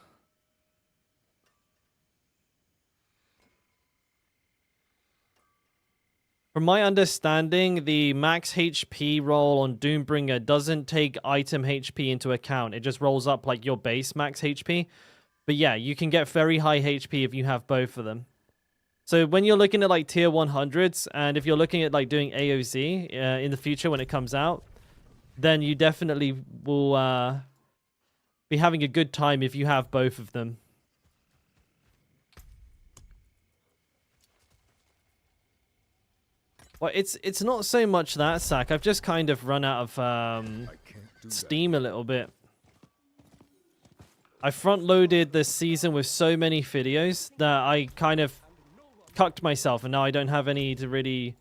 From my understanding, the max HP roll on Doombringer doesn't take item HP into account. It just rolls up like your base max HP. But yeah, you can get very high HP if you have both of them. So when you're looking at like tier 100s, and if you're looking at like doing AOZ in the future when it comes out, then you definitely will be having a good time if you have both of them. Well, it's not so much that, Sack. I've just kind of run out of steam a little bit. I front-loaded this season with so many videos that I kind of cucked myself, and now I don't have any to really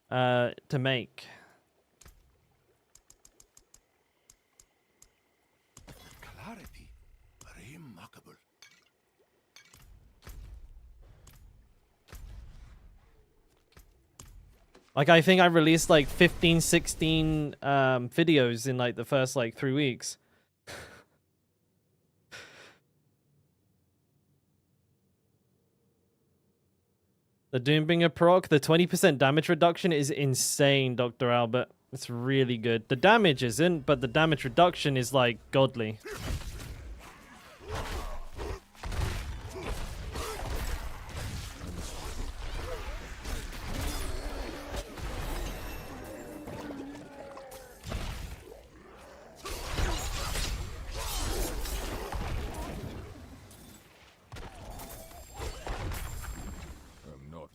to make. Clarity, remarkable. Like, I think I released like 15, 16 videos in like the first like 3 weeks. The Doombringer proc, the 20% damage reduction is insane, Dr. Albert. It's really good. The damage isn't, but the damage reduction is like godly.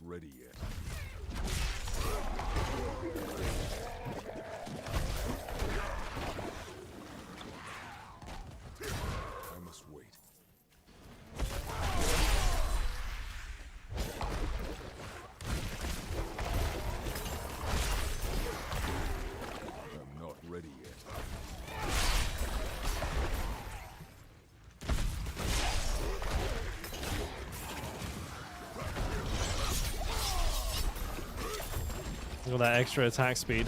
Ready yet. I must wait. I'm not ready yet. Look at that extra attack speed.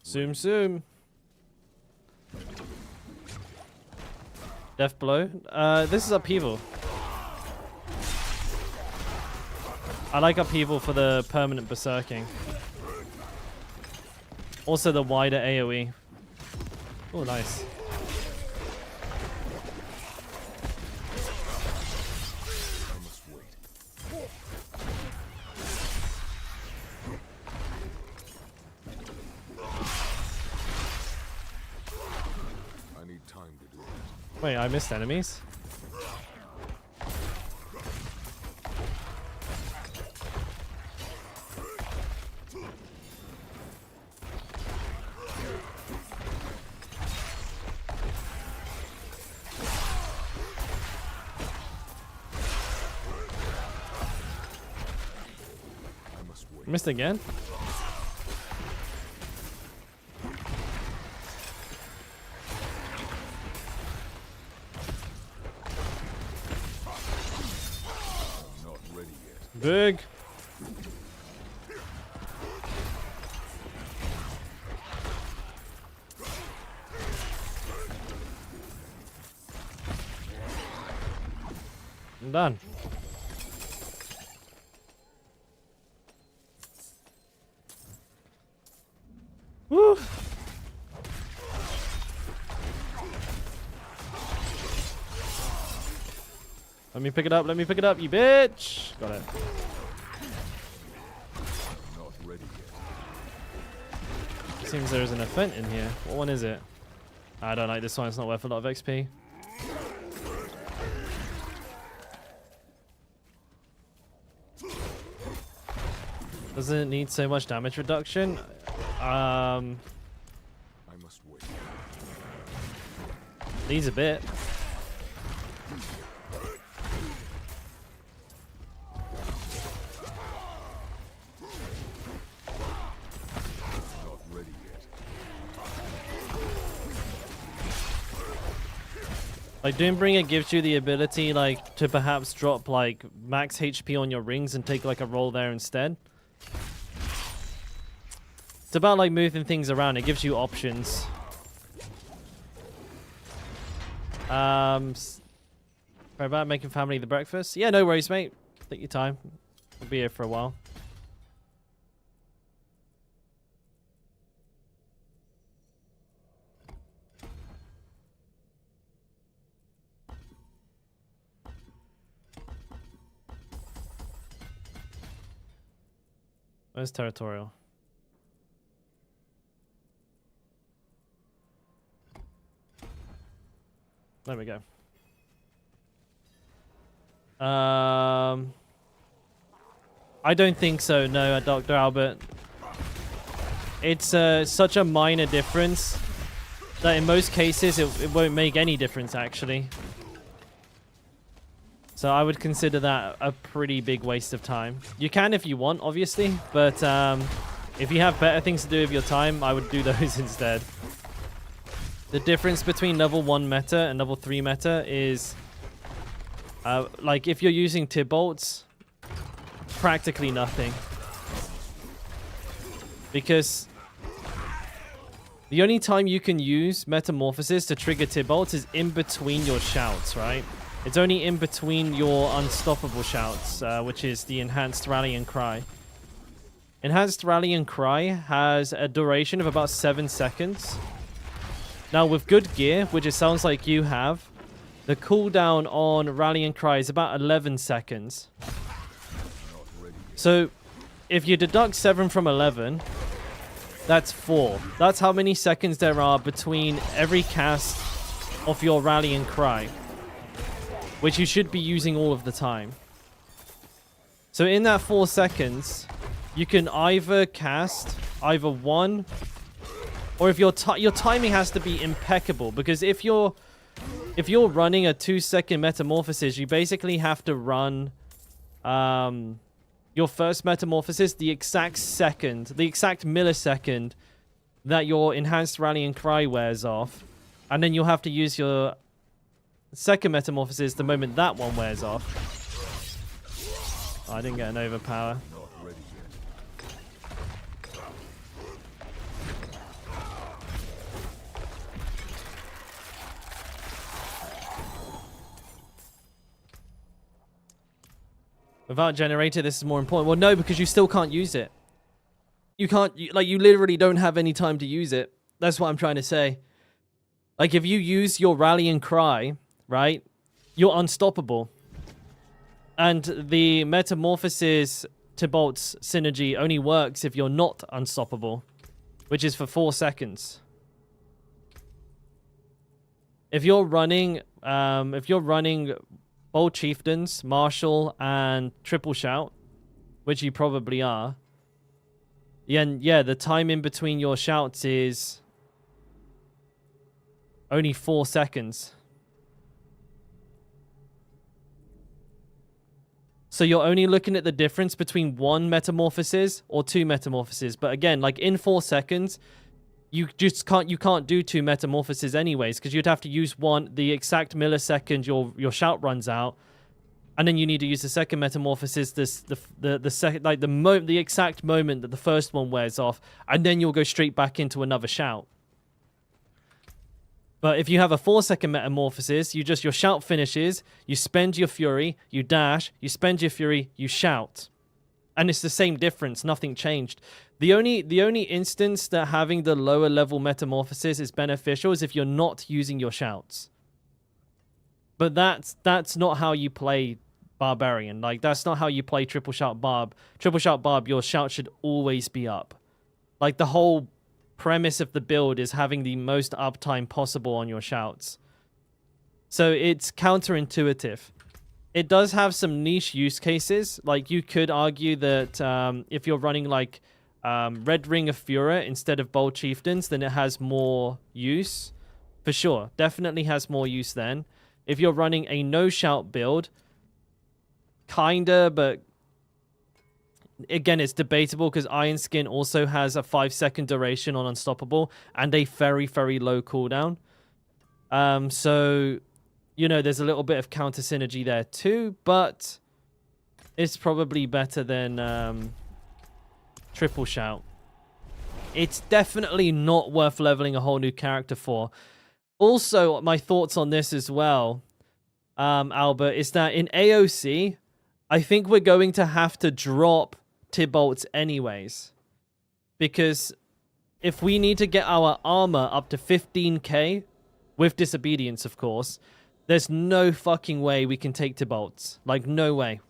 Zoom, zoom. Death blow. This is upheaval. I like upheaval for the permanent berserking. Also the wider AoE. Oh, nice. Wait, I missed enemies? Missed again? Big. I'm done. Woo. Let me pick it up, let me pick it up, you bitch! Got it. Not ready yet. Seems there's an event in here. What one is it? I don't like this one, it's not worth a lot of XP. Doesn't it need so much damage reduction? I must wait. Needs a bit. Not ready yet. Like, Doombringer gives you the ability, like, to perhaps drop, like, max HP on your rings and take, like, a roll there instead. It's about, like, moving things around. It gives you options. Sorry about making family the breakfast. Yeah, no worries, mate. Take your time. We'll be here for a while. Where's territorial? There we go. I don't think so, no, Dr. Albert. It's such a minor difference that in most cases it won't make any difference, actually. So I would consider that a pretty big waste of time. You can if you want, obviously, but if you have better things to do with your time, I would do those instead. The difference between level 1 meta and level 3 meta is, like, if you're using Tibolts, practically nothing. Because the only time you can use Metamorphosis to trigger Tibolts is in between your shouts, right? It's only in between your unstoppable shouts, which is the Enhanced Rallying Cry. Enhanced Rallying Cry has a duration of about 7 seconds. Now, with good gear, which it sounds like you have, the cooldown on Rallying Cry is about 11 seconds. So, if you deduct 7 from 11, that's 4. That's how many seconds there are between every cast of your Rallying Cry, which you should be using all of the time. So in that 4 seconds, you can either cast either one, or if your timing has to be impeccable, because if you're running a 2-second Metamorphosis, you basically have to run your first Metamorphosis the exact millisecond that your Enhanced Rallying Cry wears off, and then you'll have to use your second Metamorphosis the moment that one wears off. Oh, I didn't get an overpower. Not ready yet. Without generator, this is more important. Well, no, because you still can't use it. You can't, you literally don't have any time to use it. That's what I'm trying to say. Like, if you use your Rallying Cry, right, you're unstoppable. And the Metamorphosis Tibolts synergy only works if you're not unstoppable, which is for 4 seconds. If you're running Bold Chieftains, Martial, and Triple Shout, which you probably are, yeah, the time in between your shouts is only 4 seconds. So you're only looking at the difference between 1 Metamorphosis or 2 Metamorphoses. But again, like in 4 seconds, you can't do 2 Metamorphoses anyways, because you'd have to use one the exact millisecond your shout runs out, and then you need to use the second Metamorphosis the exact moment that the first one wears off, and then you'll go straight back into another shout. But if you have a 4-second Metamorphosis, your shout finishes, you spend your Fury, you dash, you spend your Fury, you shout. And it's the same difference, nothing changed. The only instance that having the lower level Metamorphosis is beneficial is if you're not using your shouts. But that's not how you play Barbarian. Like, that's not how you play Triple Shout Barb. Triple Shout Barb, your shout should always be up. Like, the whole premise of the build is having the most uptime possible on your shouts. So it's counterintuitive. It does have some niche use cases. Like, you could argue that if you're running like Red Ring of Fury instead of Bold Chieftains, then it has more use. For sure. Definitely has more use then. If you're running a no-shout build, kinda, but again, it's debatable because Iron Skin also has a 5-second duration on Unstoppable and a very, very low cooldown. So, you know, there's a little bit of counter synergy there too, but it's probably better than triple shout. It's definitely not worth leveling a whole new character for. Also, my thoughts on this as well, Albert, is that in AOC, I think we're going to have to drop Tibolts anyways. Because if we need to get our armor up to 15k, with disobedience, of course, there's no fucking way we can take Tibolts. Like, no way.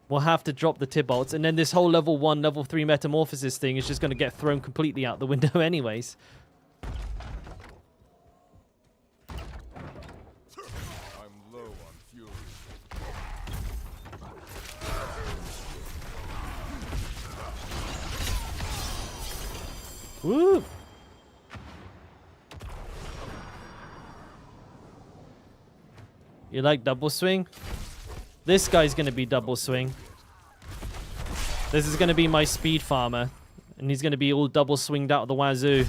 We'll have to drop the Tibolts, and then this whole level 1, level 3 metamorphosis thing is just going to get thrown completely out the window anyways. I'm low on fury. Woo! You like double swing? This guy's going to be double swing. This is going to be my speed farmer. And he's going to be all double swinged out of the wazoo.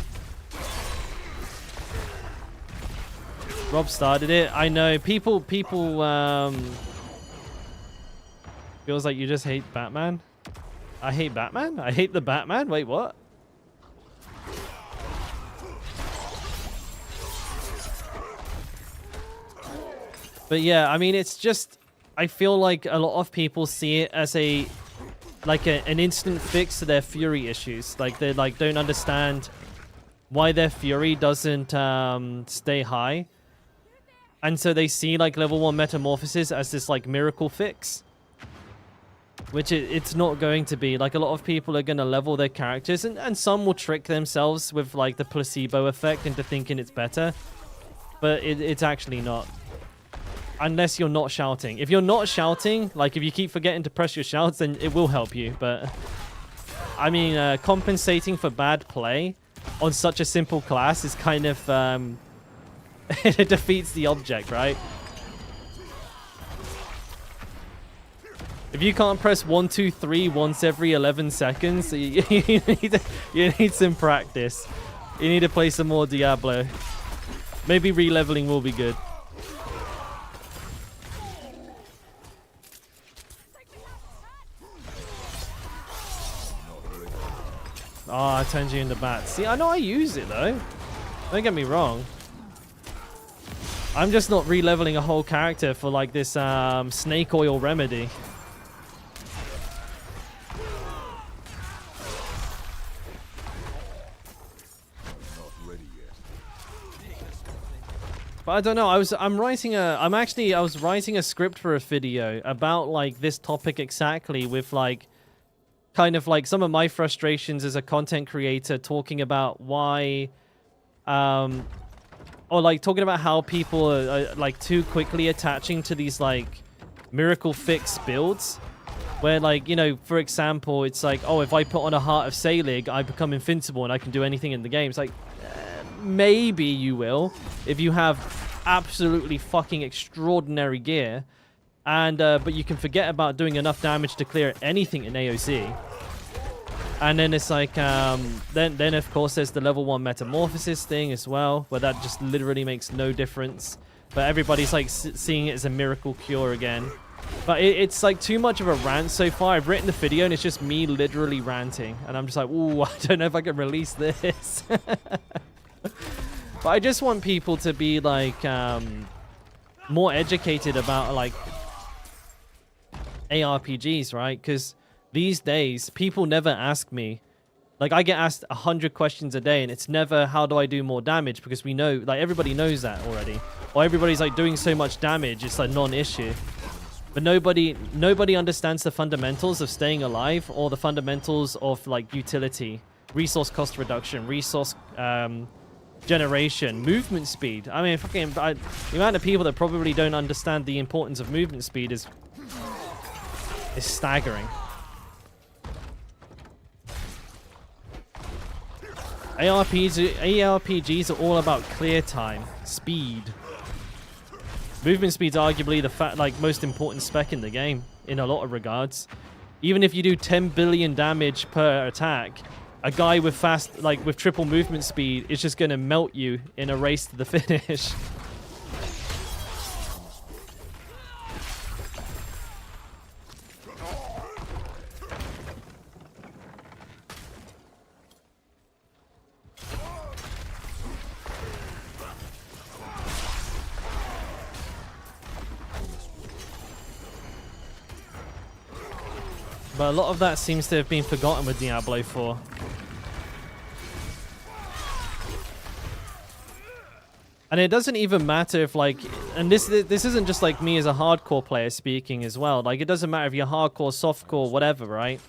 Rob started it. I know. People, feels like you just hate Batman. I hate Batman? I hate the Batman? Wait, what? But yeah, I mean, it's just, I feel like a lot of people see it as an instant fix to their Fury issues. Like, they don't understand why their Fury doesn't stay high. And so they see like level 1 metamorphosis as this like miracle fix. Which it's not going to be. Like, a lot of people are going to level their characters, and some will trick themselves with like the placebo effect into thinking it's better. But it's actually not. Unless you're not shouting. If you're not shouting, like if you keep forgetting to press your shouts, then it will help you. But, I mean, compensating for bad play on such a simple class is kind of, it defeats the object, right? If you can't press 1, 2, 3 once every 11 seconds, you need some practice. You need to play some more Diablo. Maybe re-leveling will be good. Oh, I turned you into bats. See, I know I use it, though. Don't get me wrong. I'm just not re-leveling a whole character for, like, this snake oil remedy. Not ready yet. But I don't know. I was writing a script for a video about, like, this topic exactly with, like, kind of like some of my frustrations as a content creator, talking about why or like talking about how people are like too quickly attaching to these like miracle fix builds where, like, you know, for example, it's like, oh, if I put on a Heart of Selig, I become invincible and I can do anything in the game. It's like, maybe you will if you have absolutely fucking extraordinary gear, and but you can forget about doing enough damage to clear anything in AOC. And then it's like, then of course there's the level 1 metamorphosis thing as well, where that just literally makes no difference. But everybody's like seeing it as a miracle cure again. But it's like too much of a rant so far. I've written the video and it's just me literally ranting. And I'm just like, ooh, I don't know if I can release this. But I just want people to be like more educated about like ARPGs, right? Because these days, people never ask me. Like, I get asked 100 questions a day, and it's never, how do I do more damage? Because we know, like, everybody knows that already. Or everybody's, like, doing so much damage, it's, like, non-issue. But nobody understands the fundamentals of staying alive, or the fundamentals of, like, utility, resource cost reduction, resource generation, movement speed. I mean, the amount of people that probably don't understand the importance of movement speed is staggering. ARPGs are all about clear time, speed. Movement speed's arguably the most important spec in the game in a lot of regards. Even if you do 10 billion damage per attack, a guy with with triple movement speed is just going to melt you in a race to the finish. But a lot of that seems to have been forgotten with Diablo 4. And it doesn't even matter if and this isn't just like me as a hardcore player speaking as well. Like, it doesn't matter if you're hardcore, softcore, whatever, right?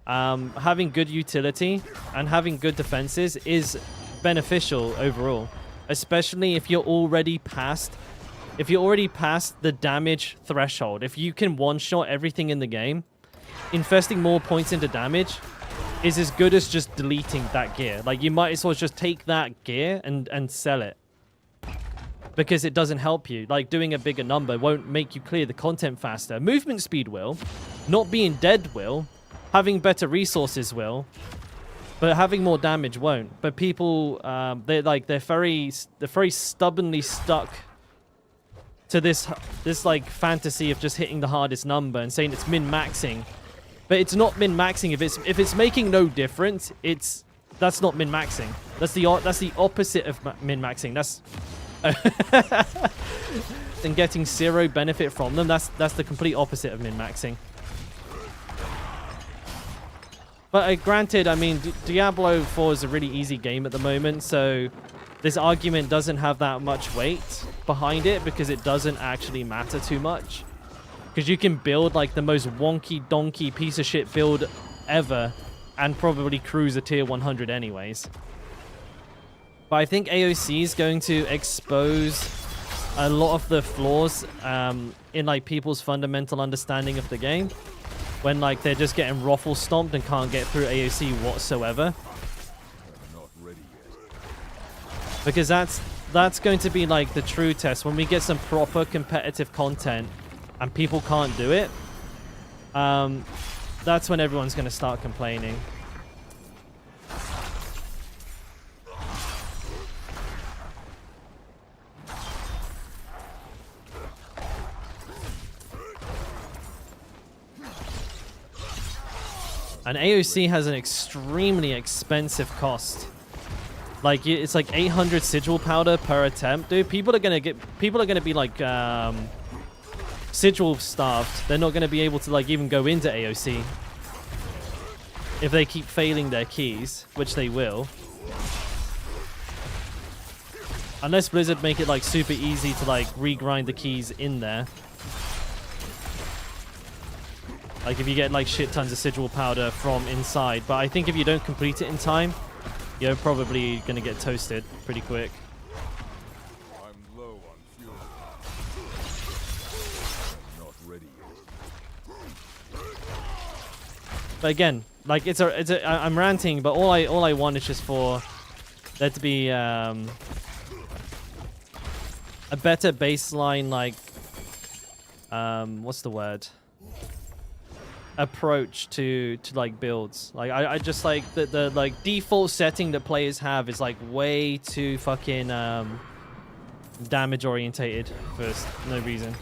Having good utility and having good defenses is beneficial overall, especially if you're already past the damage threshold. If you can one-shot everything in the game, investing more points into damage is as good as just deleting that gear. Like, you might as well just take that gear and sell it, because it doesn't help you. Like, doing a bigger number won't make you clear the content faster. Movement speed will, not being dead will, having better resources will, but having more damage won't. But people, they're very stubbornly stuck to this like fantasy of just hitting the hardest number and saying it's min-maxing. But it's not min-maxing if it's making no difference. That's not min-maxing. That's the opposite of min-maxing. That's and getting zero benefit from them. That's the complete opposite of min-maxing. But granted, I mean, Diablo 4 is a really easy game at the moment, so this argument doesn't have that much weight behind it because it doesn't actually matter too much. Because you can build like the most wonky donkey piece of shit build ever and probably cruise a tier 100 anyways. But I think AOC is going to expose a lot of the flaws in like people's fundamental understanding of the game, when like they're just getting ruffle stomped and can't get through AOC whatsoever. Not ready yet. Because that's going to be like the true test when we get some proper competitive content and people can't do it. That's when everyone's going to start complaining. And AOC has an extremely expensive cost. Like, it's like 800 sigil powder per attempt, dude. People are gonna be like sigil starved. They're not gonna be able to like even go into AOC if they keep failing their keys, which they will. Unless Blizzard make it like super easy to like regrind the keys in there. Like if you get like shit tons of sigil powder from inside. But I think if you don't complete it in time, you're probably going to get toasted pretty quick. I'm low on fuel. Not ready yet. But again, like I'm ranting, but all I want is just for there to be a better baseline, like what's the word? Approach to like builds. Like I just like the like default setting that players have is like way too fucking damage orientated for no reason.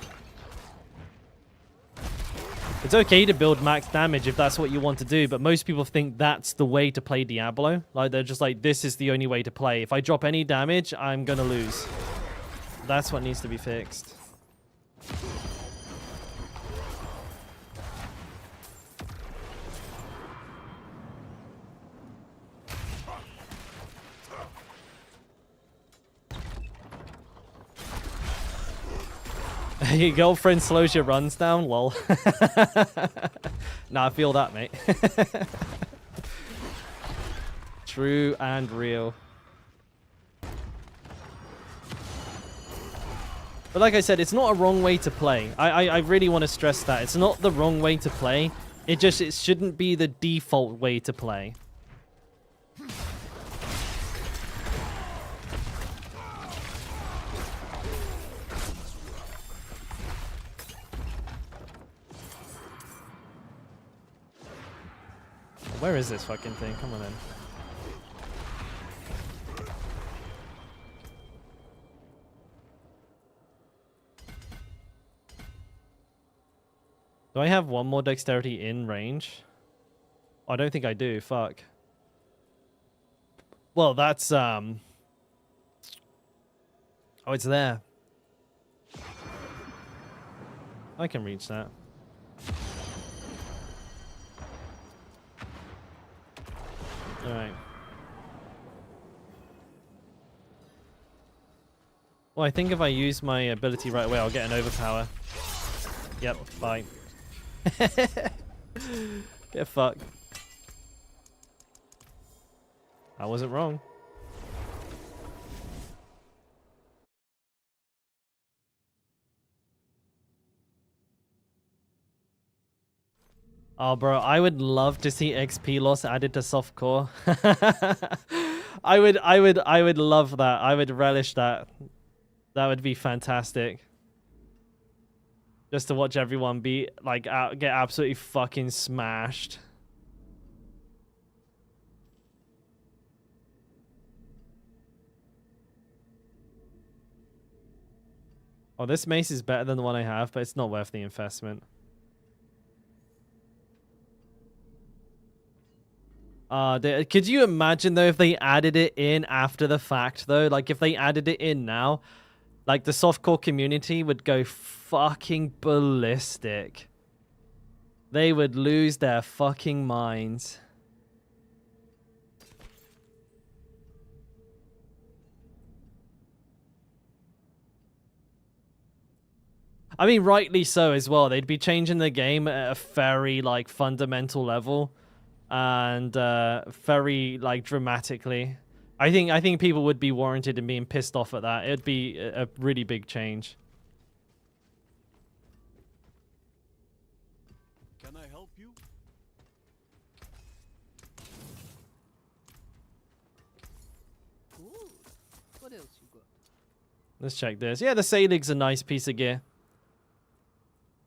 It's okay to build max damage if that's what you want to do, but most people think that's the way to play Diablo. Like they're just like, this is the only way to play. If I drop any damage, I'm gonna lose. That's what needs to be fixed. Your girlfriend slows your runs down? Lol. Nah, I feel that, mate. True and real. But like I said, it's not a wrong way to play. I really want to stress that. It's not the wrong way to play. It shouldn't be the default way to play. Where is this fucking thing? Come on in. Do I have one more dexterity in range? Oh, I don't think I do. Fuck. Well, that's oh, it's there. I can reach that. All right. Well, I think if I use my ability right away, I'll get an overpower. Yep, bye. Get fucked. I wasn't wrong. Oh, bro, I would love to see XP loss added to softcore. I would love that. I would relish that. That would be fantastic. Just to watch everyone be like get absolutely fucking smashed. Oh, this mace is better than the one I have, but it's not worth the investment. Could you imagine though if they added it in after the fact though? Like if they added it in now, like the softcore community would go fucking ballistic. They would lose their fucking minds. I mean, rightly so as well. They'd be changing the game at a very like fundamental level. And very like dramatically. I think people would be warranted in being pissed off at that. It'd be a really big change. Can I help you? Cool. What else you got? Let's check this. Yeah, the Salig's a nice piece of gear.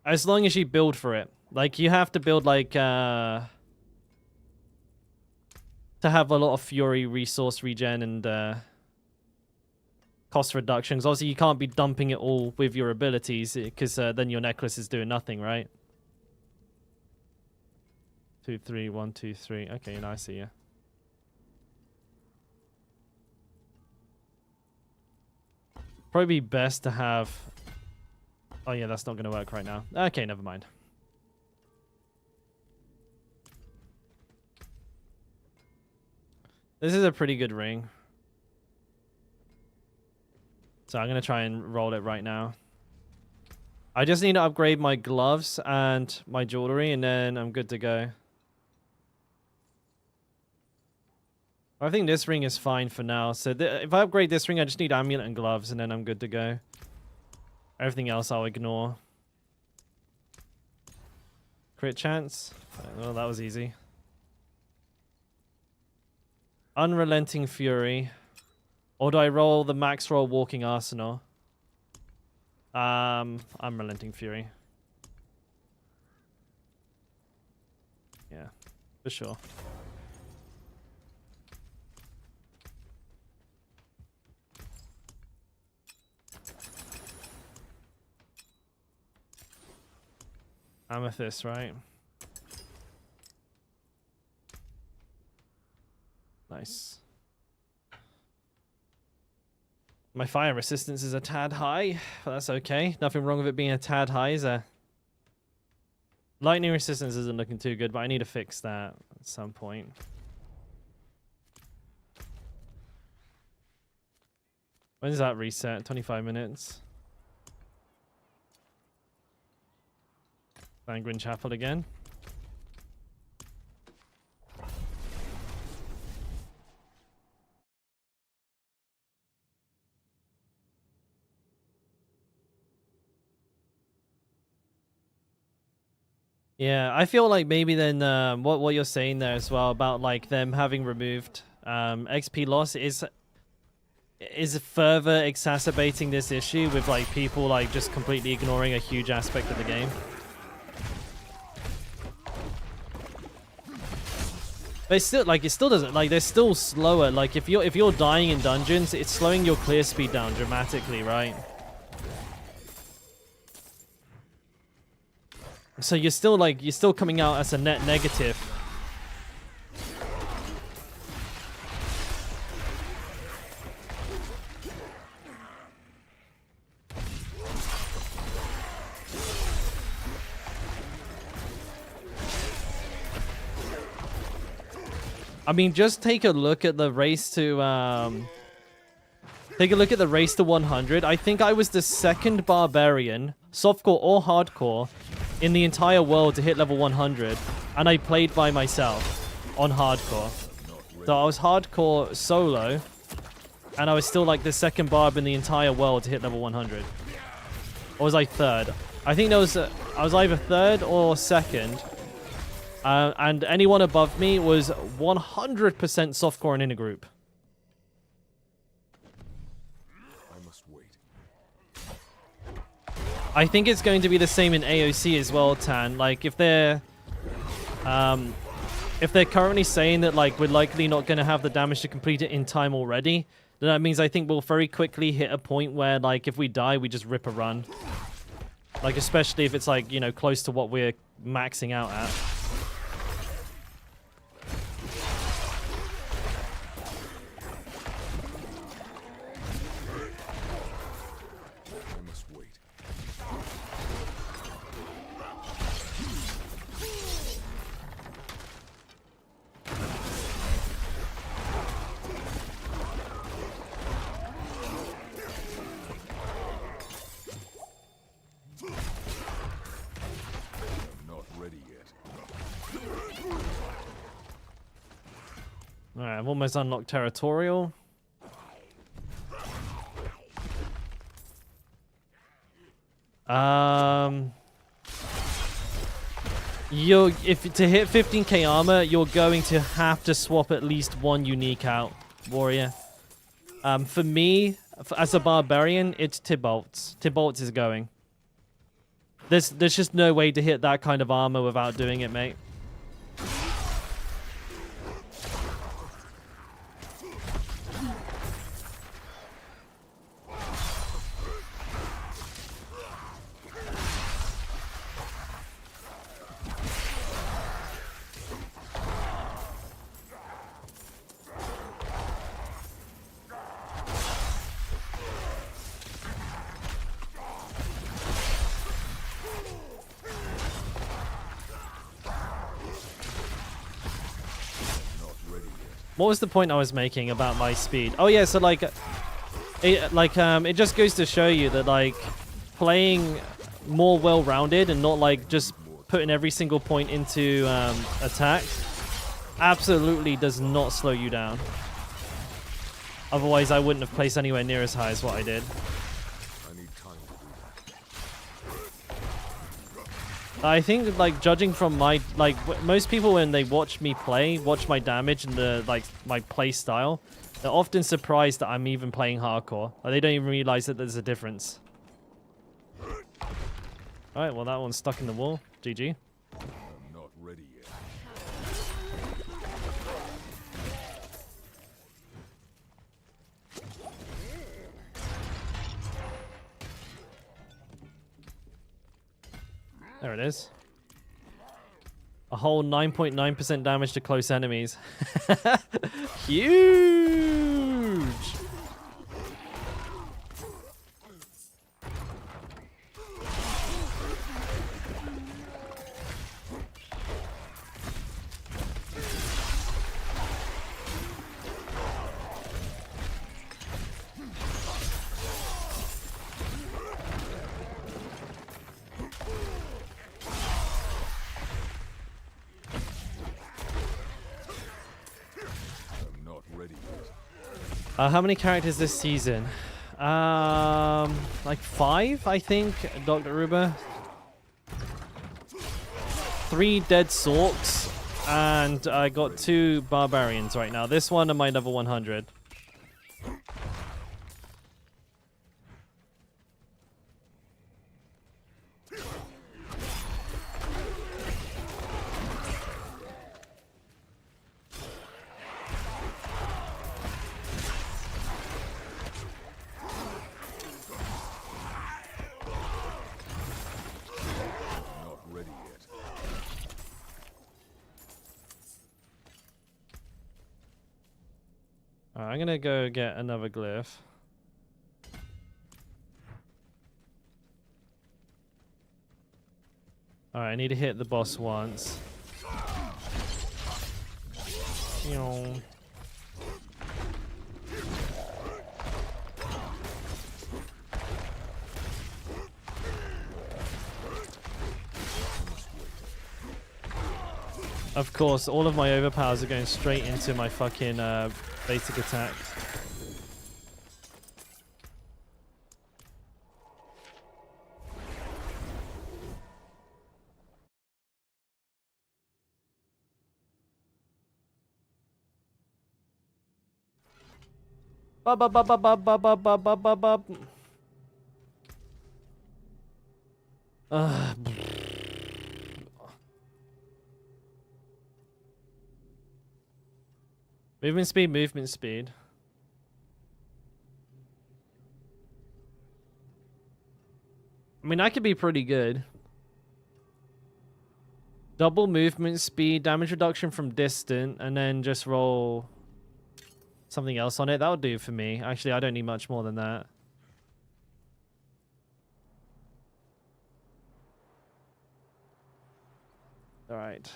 As long as you build for it. Like you have to build like to have a lot of fury, resource regen, and cost reductions. Obviously, you can't be dumping it all with your abilities, because then your necklace is doing nothing, right? 2, 3, 1, 2, 3. Okay, now I see you. Probably be best to have... Oh yeah, that's not going to work right now. Okay, never mind. This is a pretty good ring. So I'm going to try and roll it right now. I just need to upgrade my gloves and my jewelry, and then I'm good to go. I think this ring is fine for now. So if I upgrade this ring, I just need amulet and gloves, and then I'm good to go. Everything else I'll ignore. Crit chance. Well, that was easy. Unrelenting Fury. Or do I roll the max roll Walking Arsenal? Unrelenting Fury. Yeah, for sure. Amethyst, right? Nice. My fire resistance is a tad high, but that's okay. Nothing wrong with it being a tad high, is there? Lightning resistance isn't looking too good, but I need to fix that at some point. When does that reset? 25 minutes. Sanguine Chapel again. Yeah, I feel like maybe then what you're saying there as well about like them having removed XP loss is further exacerbating this issue with like people like just completely ignoring a huge aspect of the game. But it's still like it still doesn't like they're still slower. Like if you're dying in dungeons, it's slowing your clear speed down dramatically, right? So you're still coming out as a net negative. I mean, just take a look at the race to 100. I think I was the second barbarian, softcore or hardcore, in the entire world to hit level 100, and I played by myself on hardcore. So I was hardcore solo, and I was still like the second barb in the entire world to hit level 100. Or was I third? I think there was I was either third or second. And anyone above me was 100% softcore and in a group. I must wait. I think it's going to be the same in AOC as well, Tan. Like if they're currently saying that like we're likely not going to have the damage to complete it in time already, then that means I think we'll very quickly hit a point where like if we die, we just rip a run. Like especially if it's like, you know, close to what we're maxing out at. Alright, I've almost unlocked Territorial. If to hit 15k armor, you're going to have to swap at least one unique out, warrior. For me, as a barbarian, it's Tibolts. Tibolts is going. There's just no way to hit that kind of armor without doing it, mate. What was the point I was making about my speed? Oh yeah, so like, it just goes to show you that like playing more well-rounded and not like just putting every single point into attack absolutely does not slow you down. Otherwise, I wouldn't have placed anywhere near as high as what I did. I think, like, judging from my, like, most people when they watch me play, watch my damage and the, like, my play style, they're often surprised that I'm even playing hardcore. Like, they don't even realize that there's a difference. Alright, well, that one's stuck in the wall. GG. I'm not ready yet. There it is. A whole 9.9% damage to close enemies. Huge! How many characters this season? Like 5, I think. Dr. Ruba. 3 dead sorks, and I got 2 barbarians right now. This one and my level 100. Alright, I'm gonna go get another glyph. Alright, I need to hit the boss once. You know. Of course, all of my overpowers are going straight into my fucking basic attack. Movement speed, movement speed. I mean, I could be pretty good. Double movement speed, damage reduction from distant, and then just roll something else on it. That would do for me. Actually, I don't need much more than that. All right.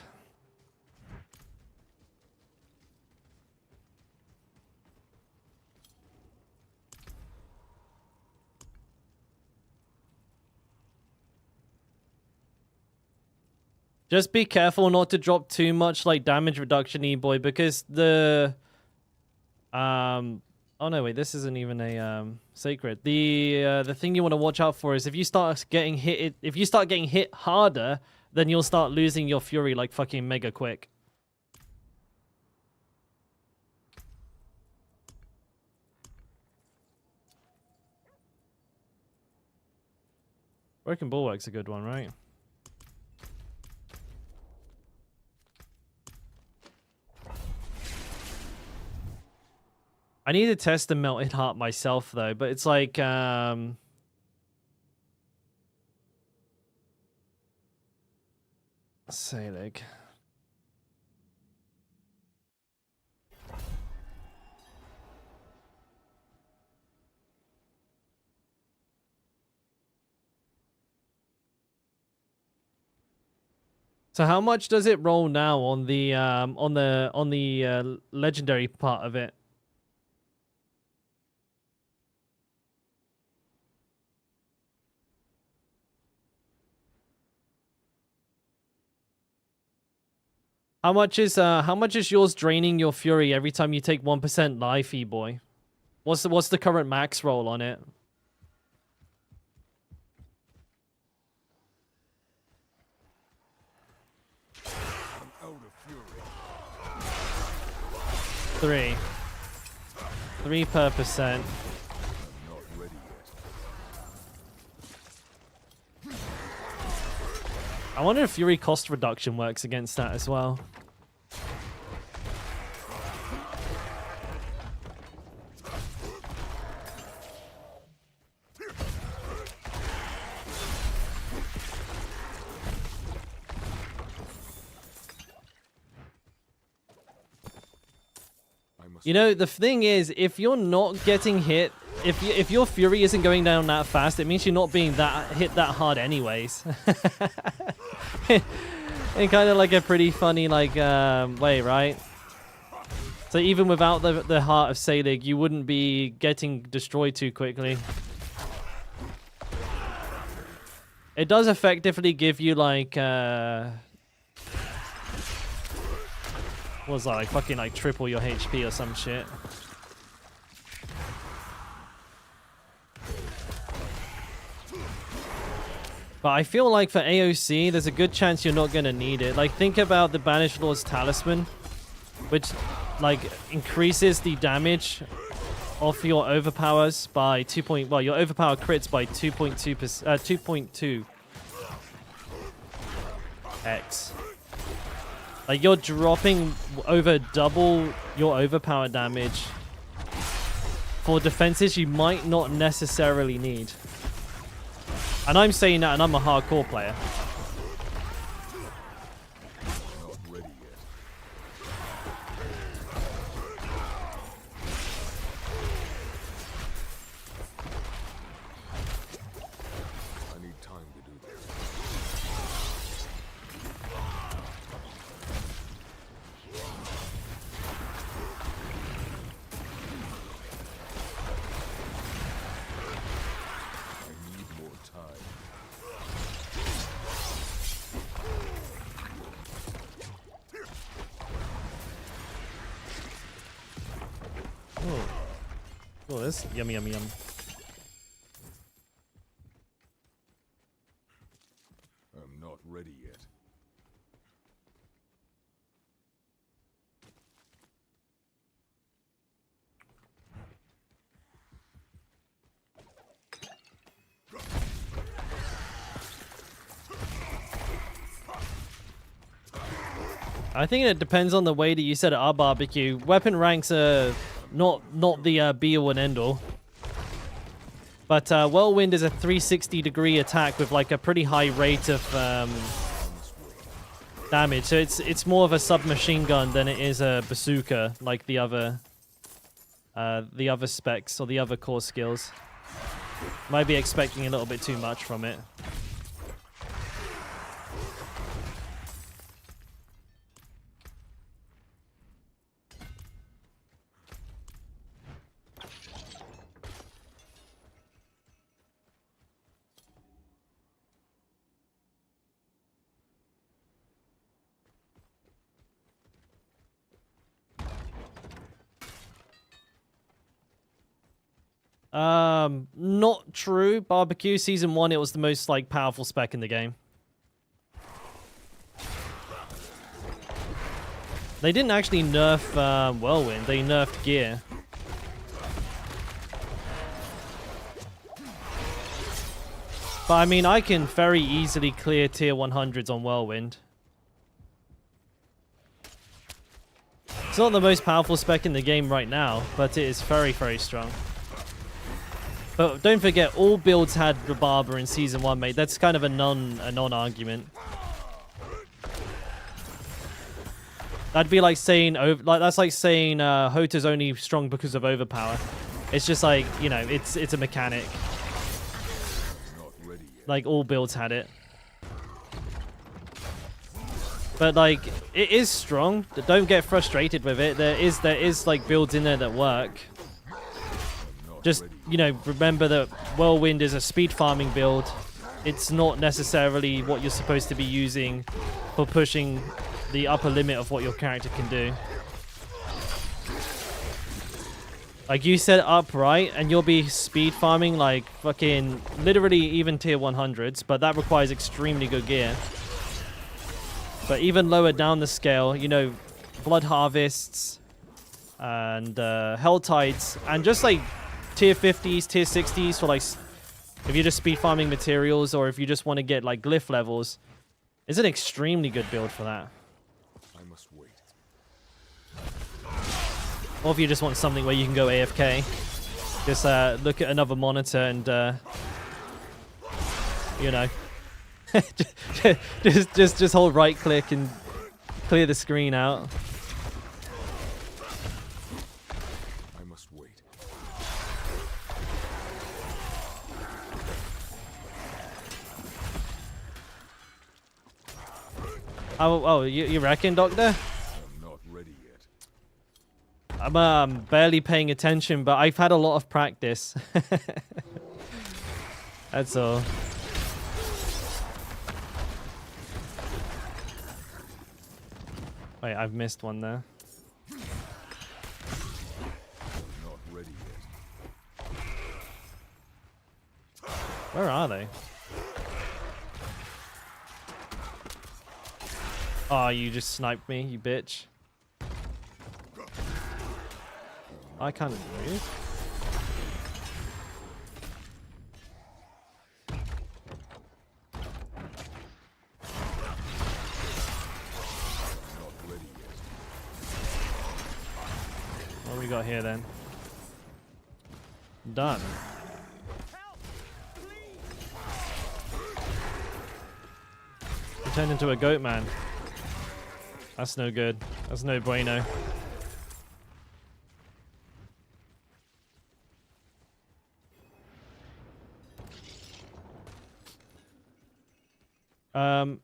Just be careful not to drop too much like damage reduction, E-boy, because the oh no, wait, this isn't even a sacred. The thing you want to watch out for is if you start getting hit harder, then you'll start losing your fury like fucking mega quick. Broken Bulwark's a good one, right? I need to test the Melted Heart myself, though, but it's like, Selig. So how much does it roll now on the legendary part of it? How much is yours draining your fury every time you take 1% life, E-boy? What's the current max roll on it? I'm out of fury. 3 per percent. I'm not ready yet. I wonder if fury cost reduction works against that as well. You know, the thing is, if you're not getting hit, if your fury isn't going down that fast, it means you're not being hit that hard anyways. In kind of like a pretty funny like way, right? So even without the Heart of Selig, you wouldn't be getting destroyed too quickly. It does effectively give you like what was that, like fucking like triple your HP or some shit. But I feel like for AOC, there's a good chance you're not gonna need it. Like, think about the Banished Lord's Talisman, which like increases the damage of your overpowers by 2. Well, your overpower crits by 2.2x. Like, you're dropping over double your overpower damage for defenses you might not necessarily need. And I'm saying that, and I'm a hardcore player. Not ready yet. Oh, this yummy, yummy, yum. I'm not ready yet. I think it depends on the way that you set it up, Barbecue. Weapon ranks are not the be-all and end-all. But Whirlwind is a 360-degree attack with like a pretty high rate of damage. So it's more of a submachine gun than it is a bazooka, like the other specs or the other core skills. Might be expecting a little bit too much from it. Not true. Barbecue Season 1, it was the most, like, powerful spec in the game. They didn't actually nerf Whirlwind. They nerfed gear. But, I mean, I can very easily clear tier 100s on Whirlwind. It's not the most powerful spec in the game right now, but it is very, very strong. But don't forget, all builds had Rhabarber in Season 1, mate. That's kind of a non-argument. That'd be like saying, that's like saying Hota's only strong because of overpower. It's just like, you know, it's a mechanic. Like, all builds had it. But, like, it is strong. Don't get frustrated with it. There is like, builds in there that work. Just, you know, remember that Whirlwind is a speed farming build. It's not necessarily what you're supposed to be using for pushing the upper limit of what your character can do. Like, you set it up right, and you'll be speed farming, like, fucking, literally even tier 100s, but that requires extremely good gear. But even lower down the scale, you know, Blood Harvests, and Hell Tides, and just, like, tier 50s, tier 60s for, like, if you're just speed farming materials, or if you just want to get, like, glyph levels, is an extremely good build for that. I must wait. Or if you just want something where you can go AFK, just look at another monitor and, you know, just hold right click and clear the screen out. I must wait. Oh, you reckon, Doctor? I'm not ready yet. I'm barely paying attention, but I've had a lot of practice. That's all. Wait, I've missed one there. I'm not ready yet. Where are they? Oh, you just sniped me, you bitch. I can't move. What do we got here then? Done. He turned into a goat man. That's no good. That's no bueno.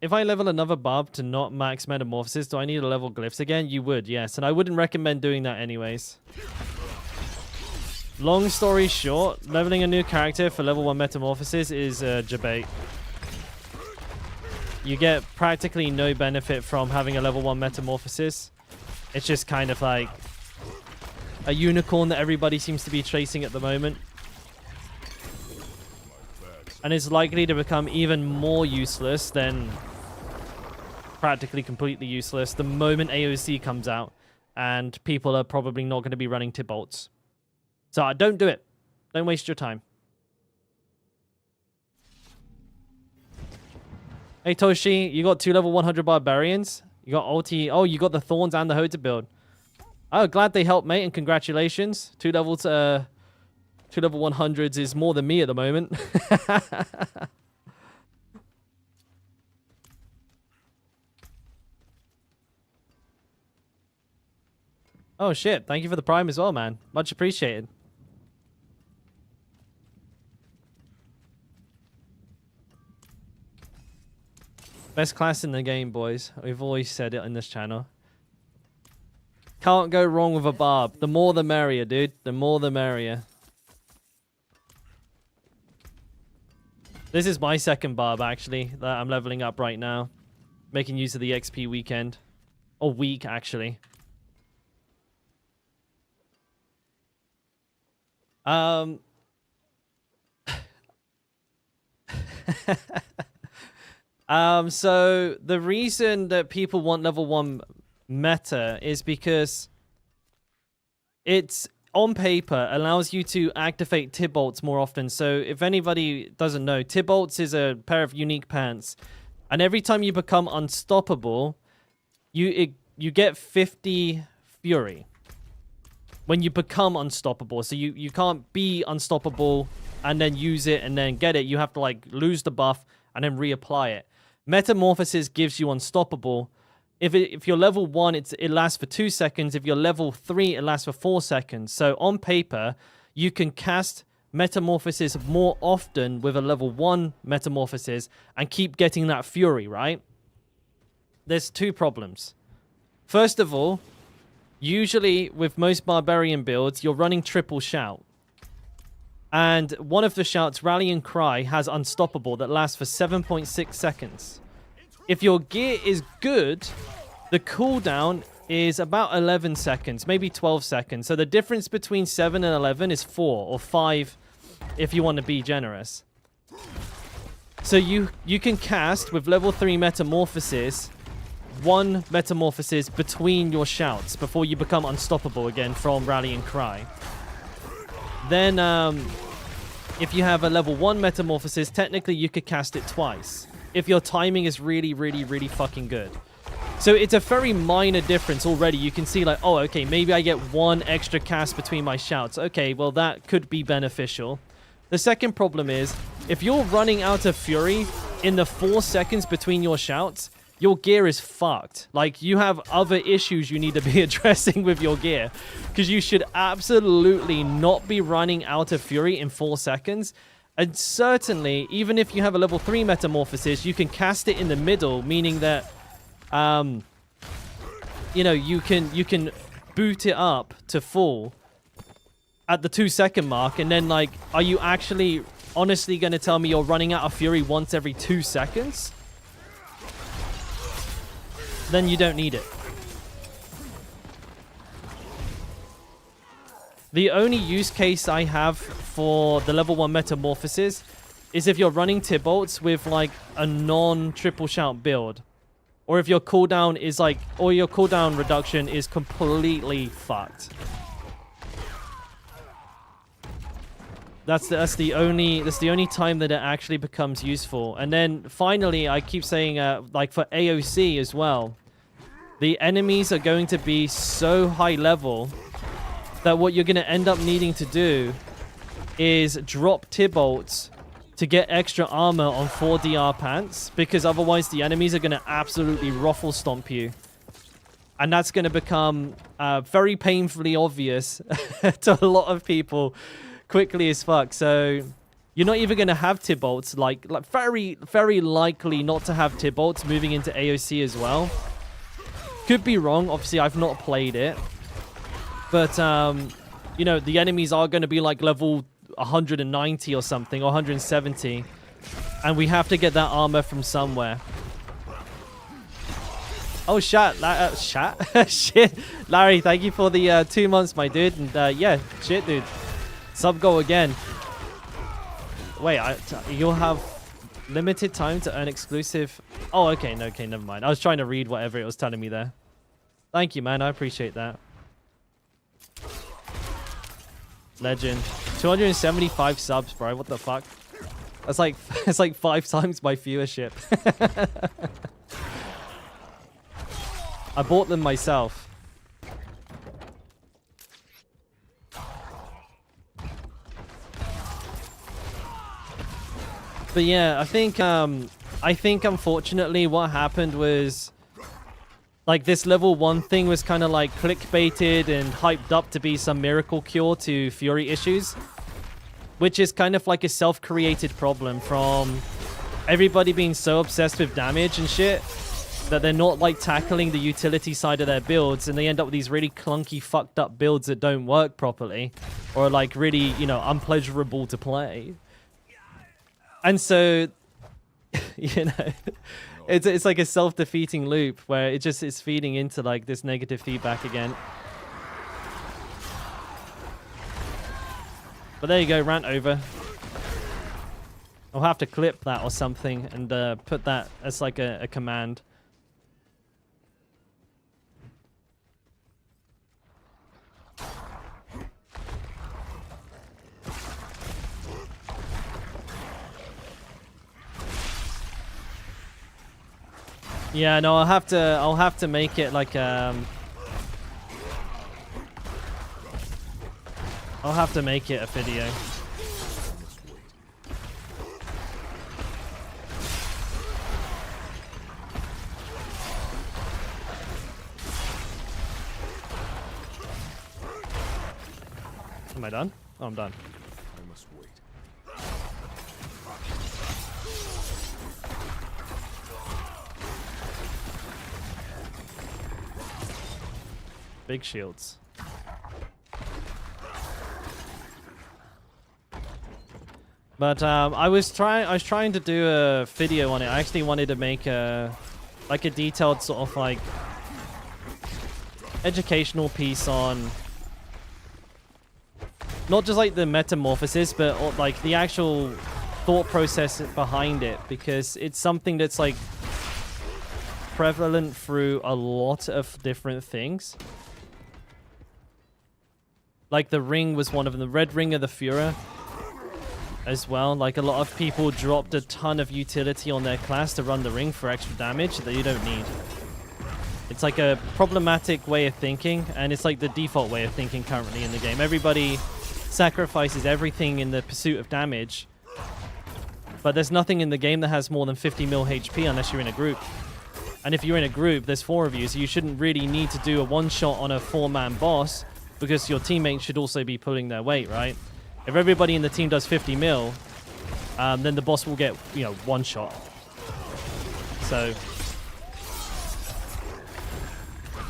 If I level another barb to not max metamorphosis, do I need to level glyphs again? You would, yes. And I wouldn't recommend doing that anyways. Long story short, leveling a new character for level 1 metamorphosis is debate. You get practically no benefit from having a level 1 metamorphosis. It's just kind of like a unicorn that everybody seems to be chasing at the moment. And is likely to become even more useless than practically completely useless the moment AOC comes out. And people are probably not going to be running Tibolts. So don't do it. Don't waste your time. Hey Toshi, you got 2 level 100 barbarians? You got ulti. Oh, you got the thorns and the hoe to build. Oh, glad they helped, mate, and congratulations. 2 level 100s is more than me at the moment. Oh shit, thank you for the prime as well, man. Much appreciated. Best class in the game, boys. We've always said it in this channel. Can't go wrong with a barb. The more the merrier, dude. The more the merrier. This is my second barb, actually, that I'm leveling up right now. Making use of the XP weekend. Or week, actually. So the reason that people want level 1 meta is because it's on paper allows you to activate Tibolts more often. So if anybody doesn't know, Tibolts is a pair of unique pants, and every time you become unstoppable, you get 50 fury when you become unstoppable. So you can't be unstoppable and then use it and then get it. You have to like lose the buff and then reapply it. Metamorphosis gives you unstoppable. If you're level 1, it lasts for 2 seconds. If you're level 3, it lasts for 4 seconds. So on paper, you can cast Metamorphosis more often with a level 1 Metamorphosis and keep getting that fury, right? There's 2 problems. First of all, usually with most barbarian builds, you're running triple shout. And one of the shouts, Rallying Cry, has Unstoppable that lasts for 7.6 seconds. If your gear is good, the cooldown is about 11 seconds, maybe 12 seconds. So the difference between 7 and 11 is 4 or 5 if you want to be generous. So you can cast with level 3 Metamorphosis 1 Metamorphosis between your shouts before you become unstoppable again from Rallying Cry. Then, if you have a level 1 Metamorphosis, technically you could cast it twice. If your timing is really, really, really fucking good. So it's a very minor difference already. You can see like, oh, okay, maybe I get 1 extra cast between my shouts. Okay, well, that could be beneficial. The second problem is, if you're running out of fury in the 4 seconds between your shouts, your gear is fucked. Like, you have other issues you need to be addressing with your gear. Because you should absolutely not be running out of fury in 4 seconds. And certainly, even if you have a level 3 Metamorphosis, you can cast it in the middle, meaning that, you know, you can boot it up to full at the 2-second mark. And then, like, are you actually honestly going to tell me you're running out of fury once every 2 seconds? Then you don't need it. The only use case I have for the level 1 Metamorphosis is if you're running Tibolts with like a non-triple shout build. Or if your cooldown is like, or your cooldown reduction is completely fucked. That's the only time that it actually becomes useful. And then finally, I keep saying like for AOC as well, the enemies are going to be so high level that what you're going to end up needing to do is drop Tibolts to get extra armor on 4DR pants, because otherwise the enemies are going to absolutely ruffle stomp you. And that's going to become very painfully obvious to a lot of people quickly as fuck. So you're not even going to have Tibolts, like very, very likely not to have Tibolts moving into AOC as well. Could be wrong. Obviously, I've not played it. But, you know, the enemies are going to be like level 190 or something, or 170. And we have to get that armor from somewhere. Oh, shit. Larry, thank you for the 2 months, my dude. And yeah, shit, dude. Sub goal again. Wait, you'll have limited time to earn exclusive. Oh, okay, no, okay, never mind. I was trying to read whatever it was telling me there. Thank you, man. I appreciate that. Legend. 275 subs, bro. What the fuck? That's like it's like 5 times my viewership. I bought them myself. But yeah, I think unfortunately what happened was like this level 1 thing was kind of like clickbaited and hyped up to be some miracle cure to Fury issues, which is kind of like a self-created problem from everybody being so obsessed with damage and shit that they're not like tackling the utility side of their builds, and they end up with these really clunky, fucked up builds that don't work properly or like really, you know, unpleasurable to play. And so, you know, it's like a self-defeating loop where it just is feeding into like this negative feedback again. But there you go, rant over. I'll have to clip that or something and put that as like a command. Yeah, no, I'll have to make it like I'll have to make it a video. Am I done? Oh, I'm done. I must wait. Big shields. But I was trying to do a video on it. I actually wanted to make a detailed sort of like educational piece on not just like the metamorphosis, but like the actual thought process behind it, because it's something that's like prevalent through a lot of different things. Like the ring was one of them, the red ring of the Führer as well. Like a lot of people dropped a ton of utility on their class to run the ring for extra damage that you don't need. It's like a problematic way of thinking, and it's like the default way of thinking currently in the game. Everybody sacrifices everything in the pursuit of damage, but there's nothing in the game that has more than 50 mil HP unless you're in a group. And if you're in a group, there's 4 of you, so you shouldn't really need to do a one-shot on a 4-man boss, because your teammates should also be pulling their weight, right? If everybody in the team does 50 mil, then the boss will get, you know, one shot. So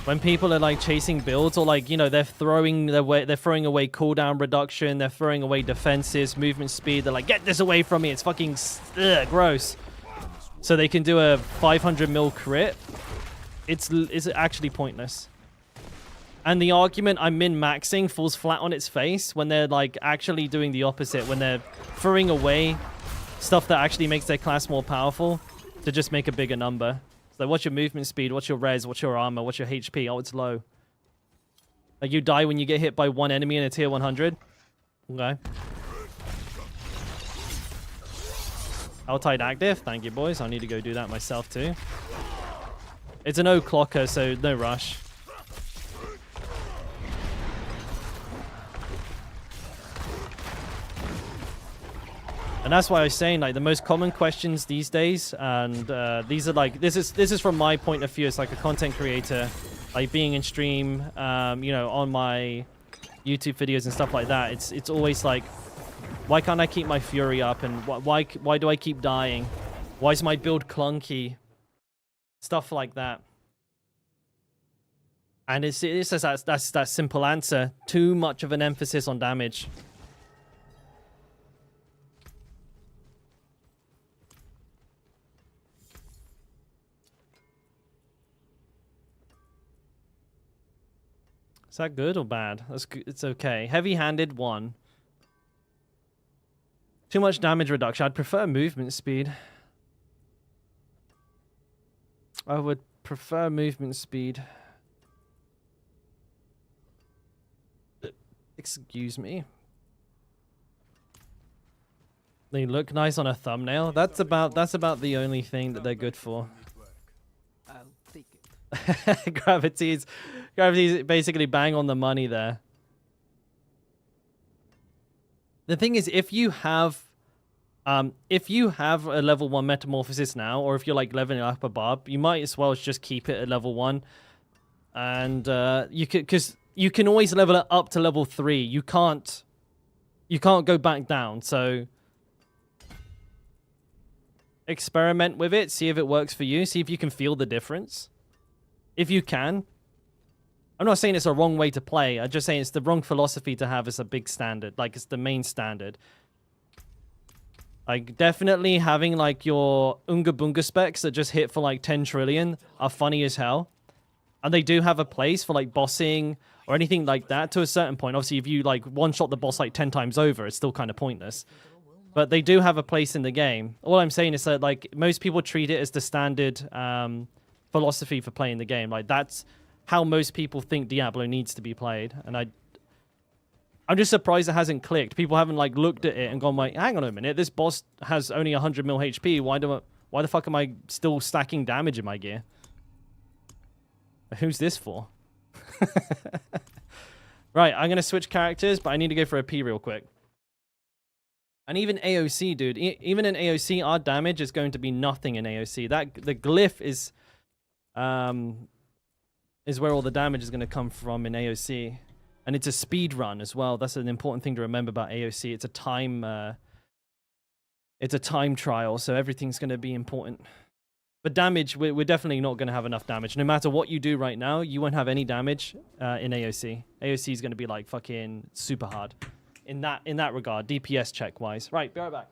when people are like chasing builds, or like, you know, they're throwing away cooldown reduction, they're throwing away defenses, movement speed, they're like, get this away from me, it's fucking gross. So they can do a 500 mil crit. It's actually pointless. And the argument I'm min-maxing falls flat on its face when they're like actually doing the opposite, when they're throwing away stuff that actually makes their class more powerful to just make a bigger number. So what's your movement speed? What's your res? What's your armor? What's your HP? Oh, it's low. Like you die when you get hit by one enemy in a tier 100? Okay. Outside active? Thank you, boys. I need to go do that myself too. It's an o'clocker, so no rush. And that's why I was saying, like, the most common questions these days, and these are like, this is from my point of view as like a content creator, like being in stream, you know, on my YouTube videos and stuff like that. It's always like, why can't I keep my Fury up, and why do I keep dying? Why is my build clunky? Stuff like that. And it's just that's that simple answer. Too much of an emphasis on damage. Is that good or bad? That's good. It's okay. Heavy-handed 1. Too much damage reduction. I'd prefer movement speed. I would prefer movement speed. Excuse me. They look nice on a thumbnail. That's about the only thing that they're good for. I'll take it. Gravity's basically bang on the money there. The thing is, if you have a level 1 metamorphosis now, or if you're like leveling up above, you might as well just keep it at level 1. And because you can always level it up to level 3. You can't go back down. So experiment with it, see if it works for you, see if you can feel the difference. If you can. I'm not saying it's a wrong way to play. I'm just saying it's the wrong philosophy to have as a big standard. Like, it's the main standard. Like, definitely having, like, your Unga Bunga specs that just hit for, like, 10 trillion are funny as hell. And they do have a place for, like, bossing or anything like that to a certain point. Obviously, if you, like, one-shot the boss, like, 10 times over, it's still kind of pointless. But they do have a place in the game. All I'm saying is that, like, most people treat it as the standard philosophy for playing the game. Like, that's how most people think Diablo needs to be played. And I'm just surprised it hasn't clicked. People haven't, like, looked at it and gone, like, hang on a minute, this boss has only 100 mil HP. Why the fuck am I still stacking damage in my gear? Who's this for? Right, I'm going to switch characters, but I need to go for a pee real quick. And even AOC, dude. Even in AOC, our damage is going to be nothing in AOC. The glyph is where all the damage is going to come from in AOC. And it's a speed run as well. That's an important thing to remember about AOC. It's a time trial, so everything's going to be important. But damage, we're definitely not going to have enough damage. No matter what you do right now, you won't have any damage in AOC. AOC is going to be like fucking super hard in that regard, DPS check wise. Right, be right back.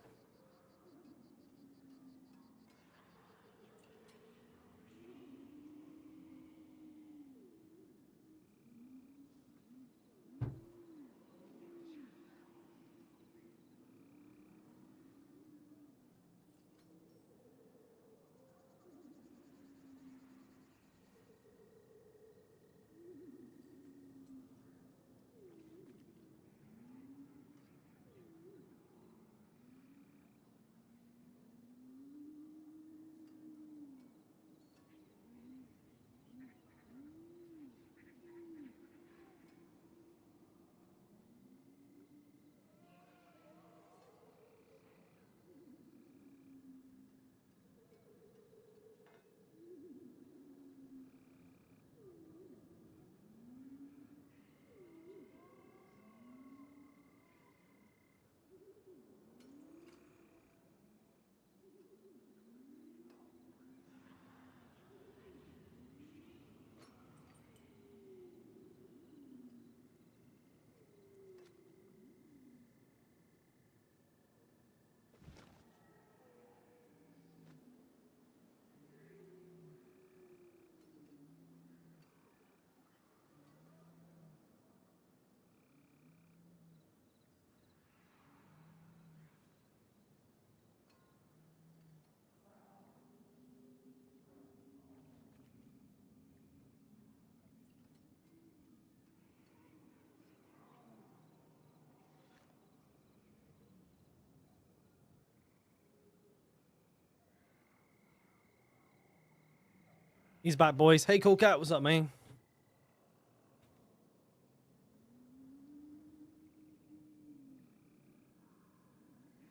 He's back, boys. Hey, Cool Cat, what's up, man?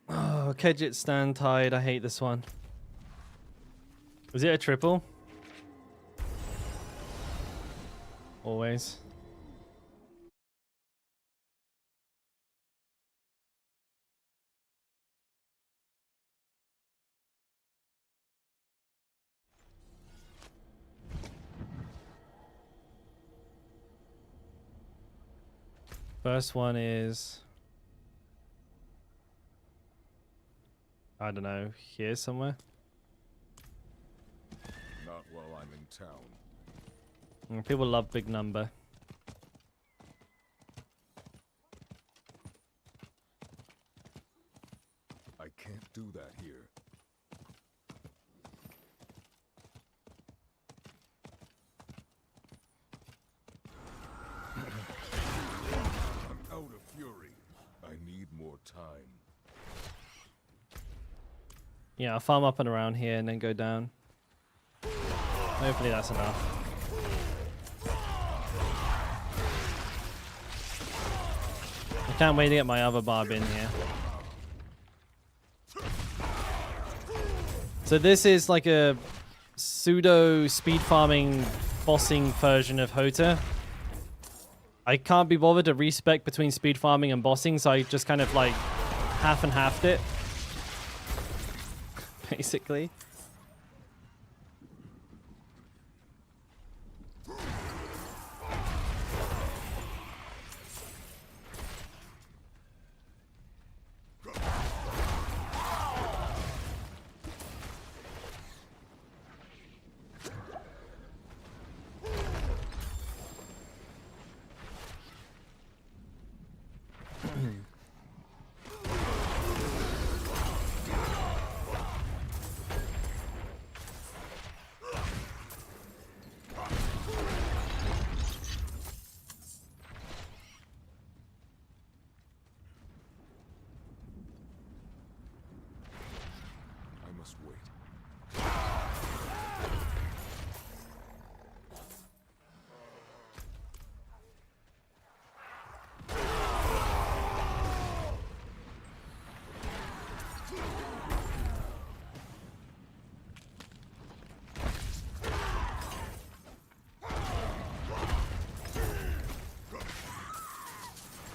Oh, Kedget stand tied. I hate this one. Was it a triple? Always. First one is, I don't know, here somewhere. Not while I'm in town. People love big number. do that here. I'm out of fury. I need more time. Yeah, I'll farm up and around here and then go down. Hopefully that's enough. I can't wait to get my other barb in here. So this is like a pseudo speed farming bossing version of Hota. I can't be bothered to respec between speed farming and bossing, so I just kind of like half and halved it. Basically. I must wait.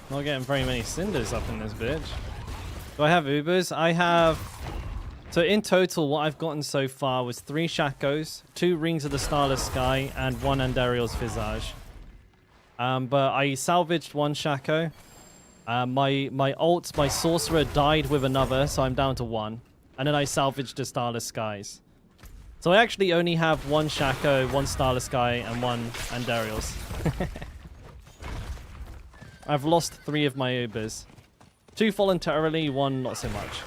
Not getting very many cinders up in this bitch. Do I have Ubers? I have... So in total, what I've gotten so far was 3 Shakos, 2 Rings of the Starless Sky, and 1 Andariel's Visage. But I salvaged 1 Shako. My ult, my Sorcerer died with another, so I'm down to 1. And then I salvaged the Starless Skies. So I actually only have 1 Shako, 1 Starless Sky, and 1 Andariel's. I've lost 3 of my Ubers. 2 voluntarily, 1 not so much.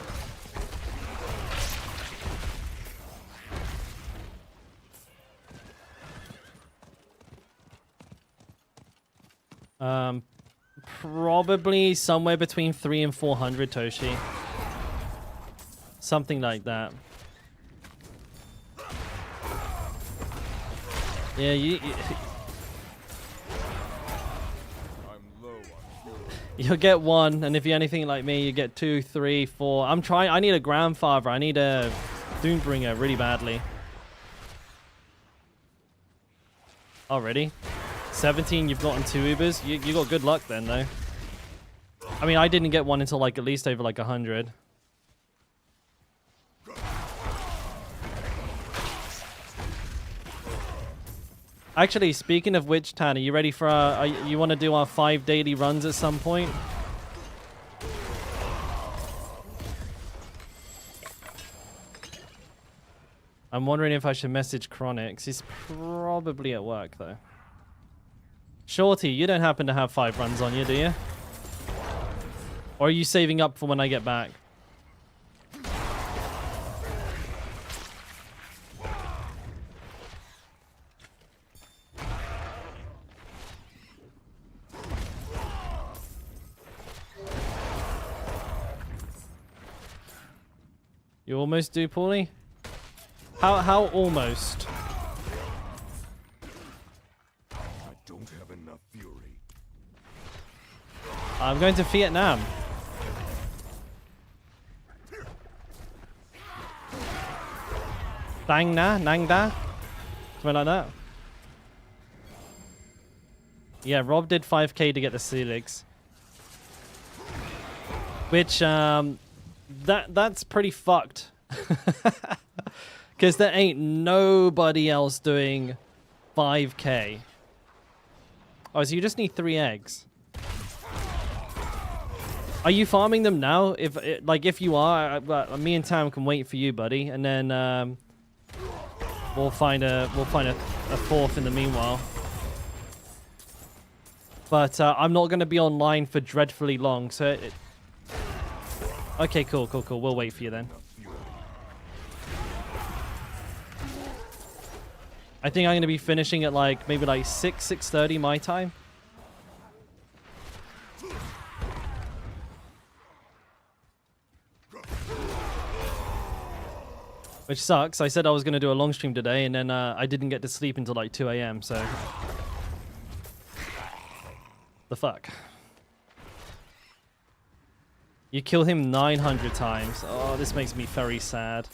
Probably somewhere between 300 and 400 Toshi. Something like that. Yeah, I'm low on fury. you'll get 1, and if you're anything like me, you get 2, 3, 4. I need a grandfather. I need a Doombringer really badly. Already? 17, you've gotten 2 Ubers. You got good luck then, though. I mean, I didn't get one until like at least over like 100. Actually, speaking of which, Tan, are you ready for our... you want to do our 5 daily runs at some point? I'm wondering if I should message Chronix. He's probably at work, though. Shorty, you don't happen to have 5 runs on you, do you? Or are you saving up for when I get back? You almost do, Paulie? How almost? I don't have enough fury. I'm going to Vietnam. Dang na, nang da? Something like that. Yeah, Rob did 5k to get the Celix. Which, that's pretty fucked. Because there ain't nobody else doing 5k. Oh, so you just need 3 eggs. Are you farming them now? If you are, me and Tam can wait for you, buddy, and then we'll find a 4th in the meanwhile. But I'm not going to be online for dreadfully long, so okay, cool. We'll wait for you then. I think I'm going to be finishing at like maybe like 6:30 my time. Which sucks. I said I was going to do a long stream today, and then I didn't get to sleep until like 2 a.m. So, the fuck. You kill him 900 times. Oh, this makes me very sad.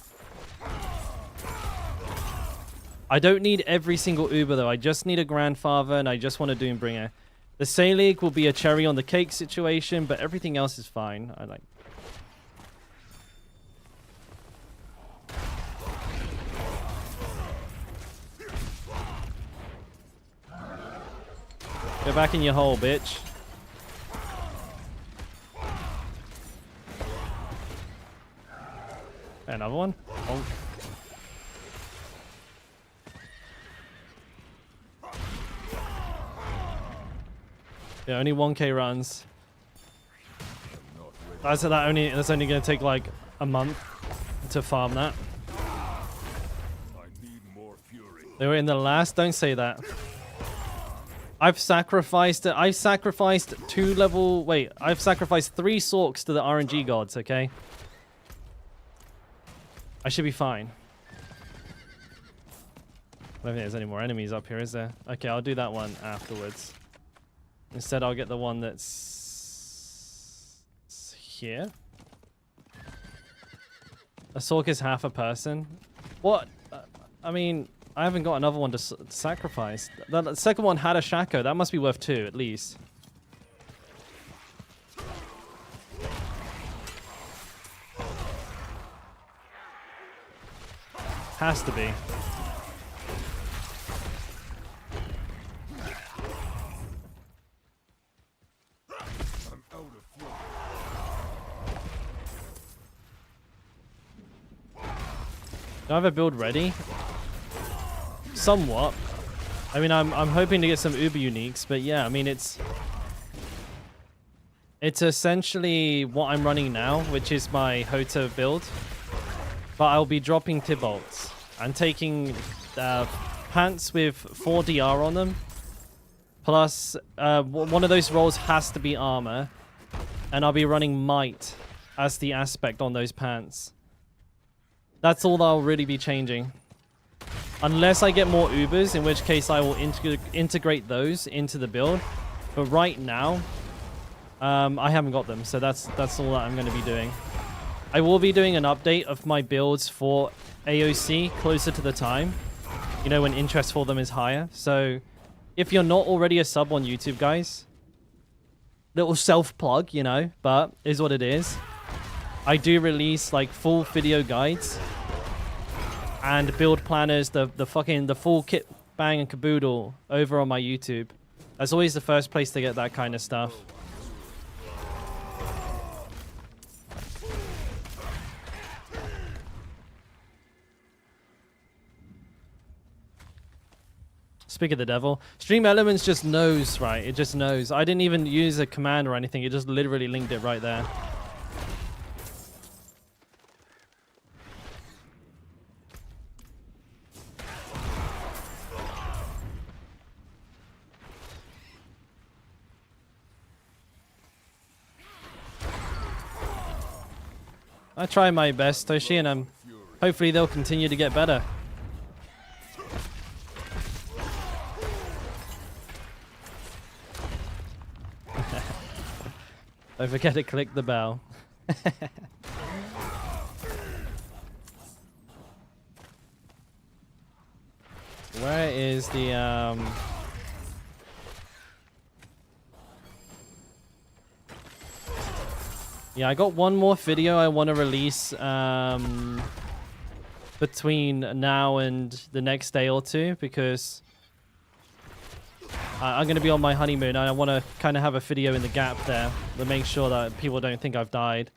I don't need every single Uber though. I just need a grandfather, and I just want to Doombringer. The Selig will be a cherry on the cake situation, but everything else is fine. I like. Go back in your hole, bitch. Another one? Oh. Yeah, only 1k runs. That's only gonna take like a month to farm that. I need more fury. They were in the last. Don't say that. I've sacrificed 3 Sorks to the RNG gods, okay? I should be fine. I don't think there's any more enemies up here, is there? Okay, I'll do that one afterwards. Instead, I'll get the one that's here. A Sork is half a person. What? I mean, I haven't got another one to sacrifice. The second one had a Shaco. That must be worth 2 at least. Has to be. I'm out of fury. Do I have a build ready? Somewhat. I mean, I'm hoping to get some Uber uniques, but yeah, I mean it's essentially what I'm running now, which is my Hota build. But I'll be dropping Tibolts and taking pants with 4 DR on them. Plus, one of those rolls has to be armor, and I'll be running Might as the aspect on those pants. That's all I'll really be changing. Unless I get more Ubers, in which case I will integrate those into the build. But right now, I haven't got them, so that's all that I'm going to be doing. I will be doing an update of my builds for AOC closer to the time. You know, when interest for them is higher. So, if you're not already a sub on YouTube, guys, little self-plug, you know, but is what it is. I do release, like, full video guides and build planners, the full kit bang and caboodle over on my YouTube. That's always the first place to get that kind of stuff. Speak of the devil. Stream Elements just knows, right? It just knows. I didn't even use a command or anything. It just literally linked it right there. I try my best, Toshi, and hopefully they'll continue to get better. Don't forget to click the bell. Where is the Yeah, I got one more video I want to release between now and the next day or two, because I'm going to be on my honeymoon and I want to kind of have a video in the gap there to make sure that people don't think I've died.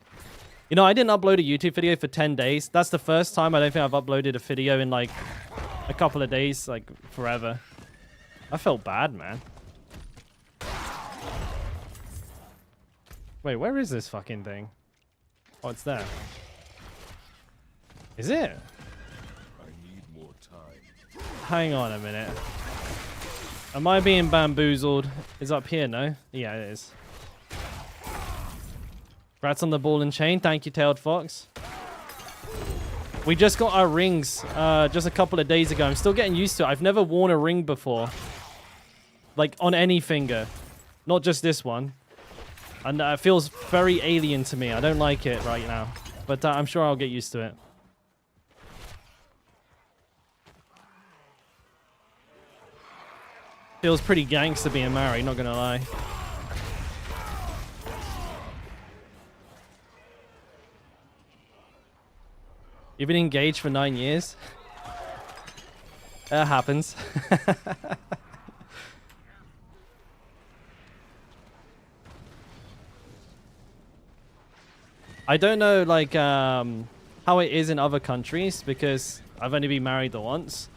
You know, I didn't upload a YouTube video for 10 days. That's the first time I don't think I've uploaded a video in like a couple of days, like forever. I felt bad, man. Wait, where is this fucking thing? Oh, it's there. Is it? I need more time. hang on a minute. Am I being bamboozled? Is up here, no? Yeah, it is. Rats on the ball and chain. Thank you, Tailed Fox. We just got our rings just a couple of days ago. I'm still getting used to it. I've never worn a ring before. Like, on any finger. Not just this one. And it feels very alien to me. I don't like it right now. But I'm sure I'll get used to it. Feels pretty gangster being married, not gonna lie. You've been engaged for 9 years? That happens. I don't know, like, how it is in other countries, because I've only been married the once.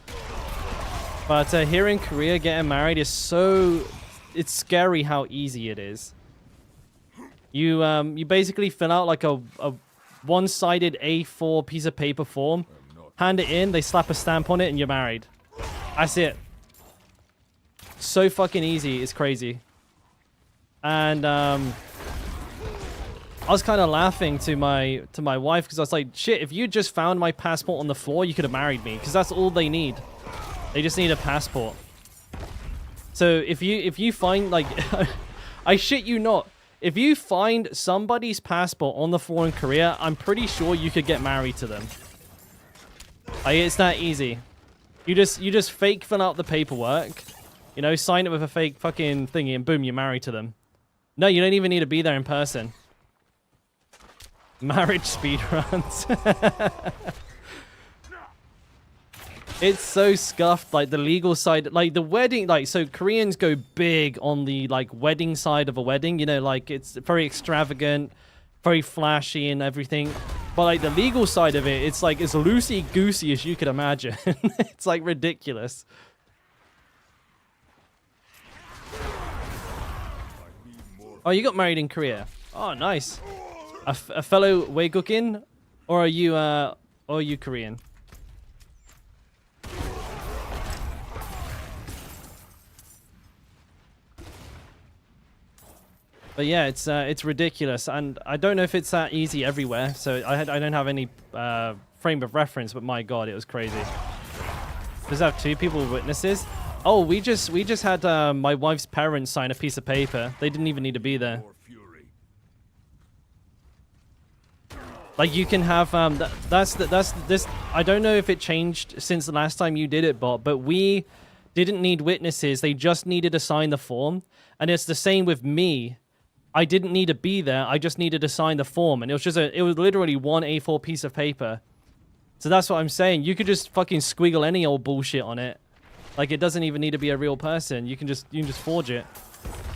But here in Korea, getting married is so... It's scary how easy it is. You basically fill out like a one-sided A4 piece of paper form, hand it in, they slap a stamp on it, and you're married. That's it. So fucking easy, it's crazy. And I was kind of laughing to my wife because I was like, shit, if you just found my passport on the floor, you could have married me, because that's all they need. They just need a passport. So if you find, like, I shit you not, if you find somebody's passport on the floor in Korea, I'm pretty sure you could get married to them. Like, it's that easy. You just fake fill out the paperwork, you know, sign it with a fake fucking thingy, and boom, you're married to them. No, you don't even need to be there in person. Marriage speedruns. It's so scuffed, like the legal side, like the wedding, like, so Koreans go big on the, like, wedding side of a wedding, you know, like, it's very extravagant, very flashy and everything. But, like, the legal side of it, it's like as loosey-goosey as you could imagine. It's, like, ridiculous. Oh, you got married in Korea. Oh, nice. A fellow Weigukin? Or are you Korean? But yeah, it's ridiculous, and I don't know if it's that easy everywhere. So I don't have any frame of reference, but my god, it was crazy. Does that have 2 people witnesses? Oh, we just had my wife's parents sign a piece of paper. They didn't even need to be there. Like, you can have that's this. I don't know if it changed since the last time you did it, Bob, but we didn't need witnesses. They just needed to sign the form, and it's the same with me. I didn't need to be there. I just needed to sign the form, and it was literally one A4 piece of paper. So that's what I'm saying. You could just fucking squiggle any old bullshit on it. Like, it doesn't even need to be a real person. You can just forge it.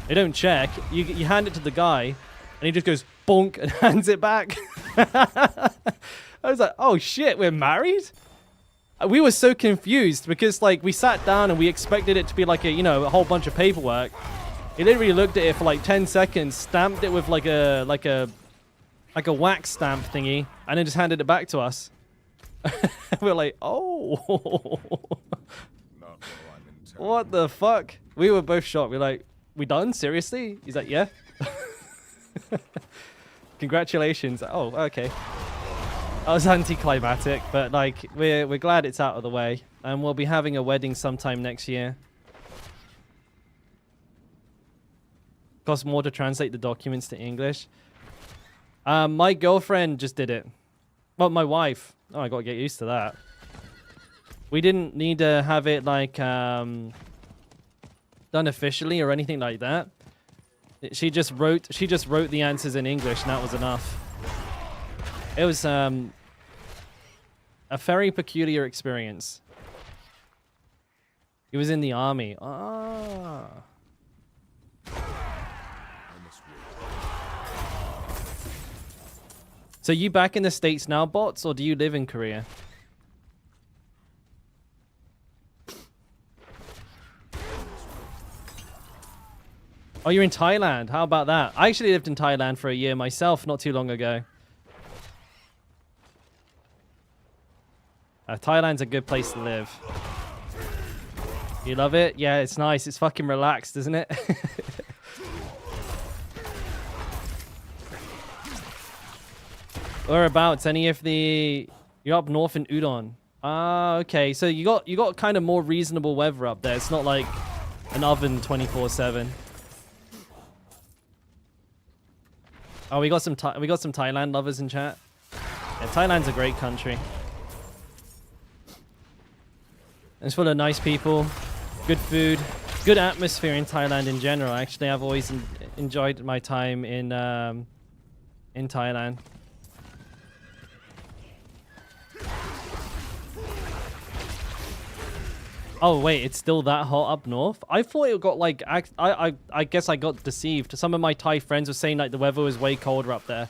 They don't check. You hand it to the guy, and he just goes bonk and hands it back. I was like, oh shit, we're married? We were so confused because, like, we sat down and we expected it to be like a whole bunch of paperwork. He literally looked at it for like 10 seconds, stamped it with like a wax stamp thingy, and then just handed it back to us. We're like, oh, what the fuck? We were both shocked. We're like, we done? Seriously? He's like, yeah. Congratulations. Oh, okay. That was anticlimactic, but like we're glad it's out of the way, and we'll be having a wedding sometime next year. Costs more to translate the documents to English. My girlfriend just did it. Well, my wife. Oh, I gotta get used to that. We didn't need to have it like done officially or anything like that. She just wrote the answers in English, and that was enough. It was a very peculiar experience. He was in the army. Ah. So you back in the States now, bots, or do you live in Korea? Oh, you're in Thailand. How about that? I actually lived in Thailand for a year myself not too long ago. Thailand's a good place to live. You love it? Yeah, it's nice. It's fucking relaxed, isn't it? Whereabouts? Any of the... You're up north in Udon. Ah, okay. So you got kind of more reasonable weather up there. It's not like an oven 24/7. Oh, we got some Thailand lovers in chat. Yeah, Thailand's a great country. It's full of nice people, good food, good atmosphere in Thailand in general. Actually, I've always enjoyed my time in Thailand. Oh wait, it's still that hot up north? I thought it got like I guess I got deceived. Some of my Thai friends were saying like the weather was way colder up there.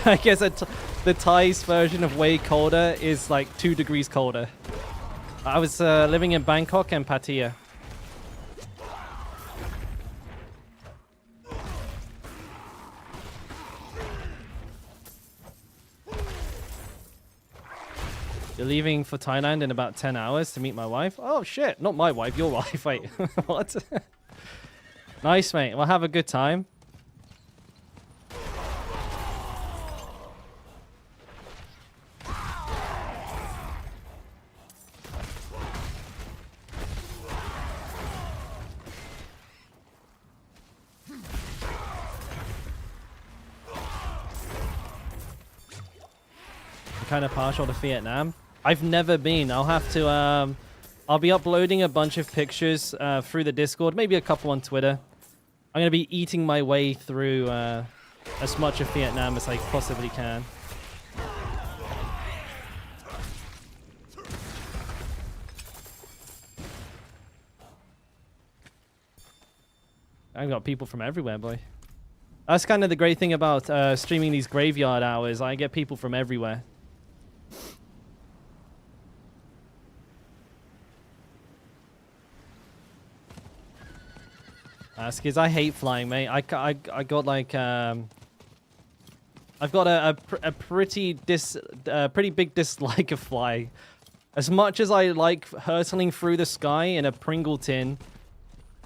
I guess the Thai's version of way colder is like 2 degrees colder. I was living in Bangkok and Pattaya. You're leaving for Thailand in about 10 hours to meet my wife? Oh shit, not my wife, your wife. Wait, what? Nice, mate. Well, have a good time. Kind of partial to Vietnam. I've never been. I'll have to I'll be uploading a bunch of pictures through the Discord, maybe a couple on Twitter. I'm going to be eating my way through as much of Vietnam as I possibly can. I've got people from everywhere, boy. That's kind of the great thing about streaming these graveyard hours. I get people from everywhere. Skizz, I hate flying, mate. I got like I've got a pretty big dislike of flying. As much as I like hurtling through the sky in a Pringle tin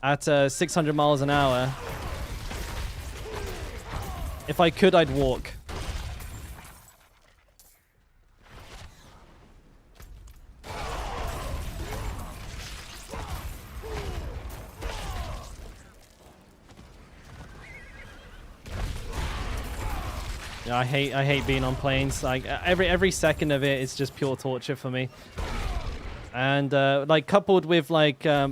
at 600 miles an hour, if I could, I'd walk. Yeah, I hate being on planes. Like every second of it is just pure torture for me. And like coupled with like I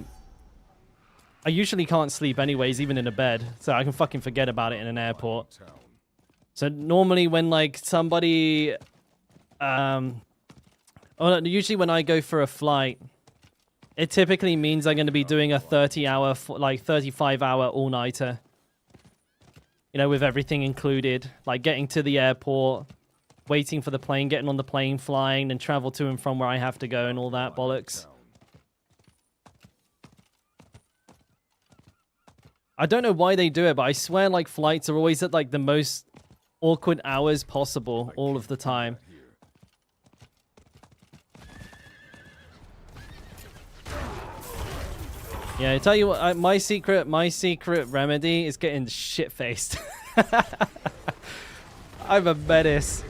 usually can't sleep anyways, even in a bed, so I can fucking forget about it in an airport. So normally when like somebody usually when I go for a flight, it typically means I'm going to be doing a 30-hour, like 35-hour all-nighter. You know, with everything included, like getting to the airport, waiting for the plane, getting on the plane, flying, and travel to and from where I have to go and all that bollocks. I don't know why they do it, but I swear like flights are always at like the most awkward hours possible all of the time. Yeah, I tell you what, my secret remedy is getting shit-faced. I'm a menace.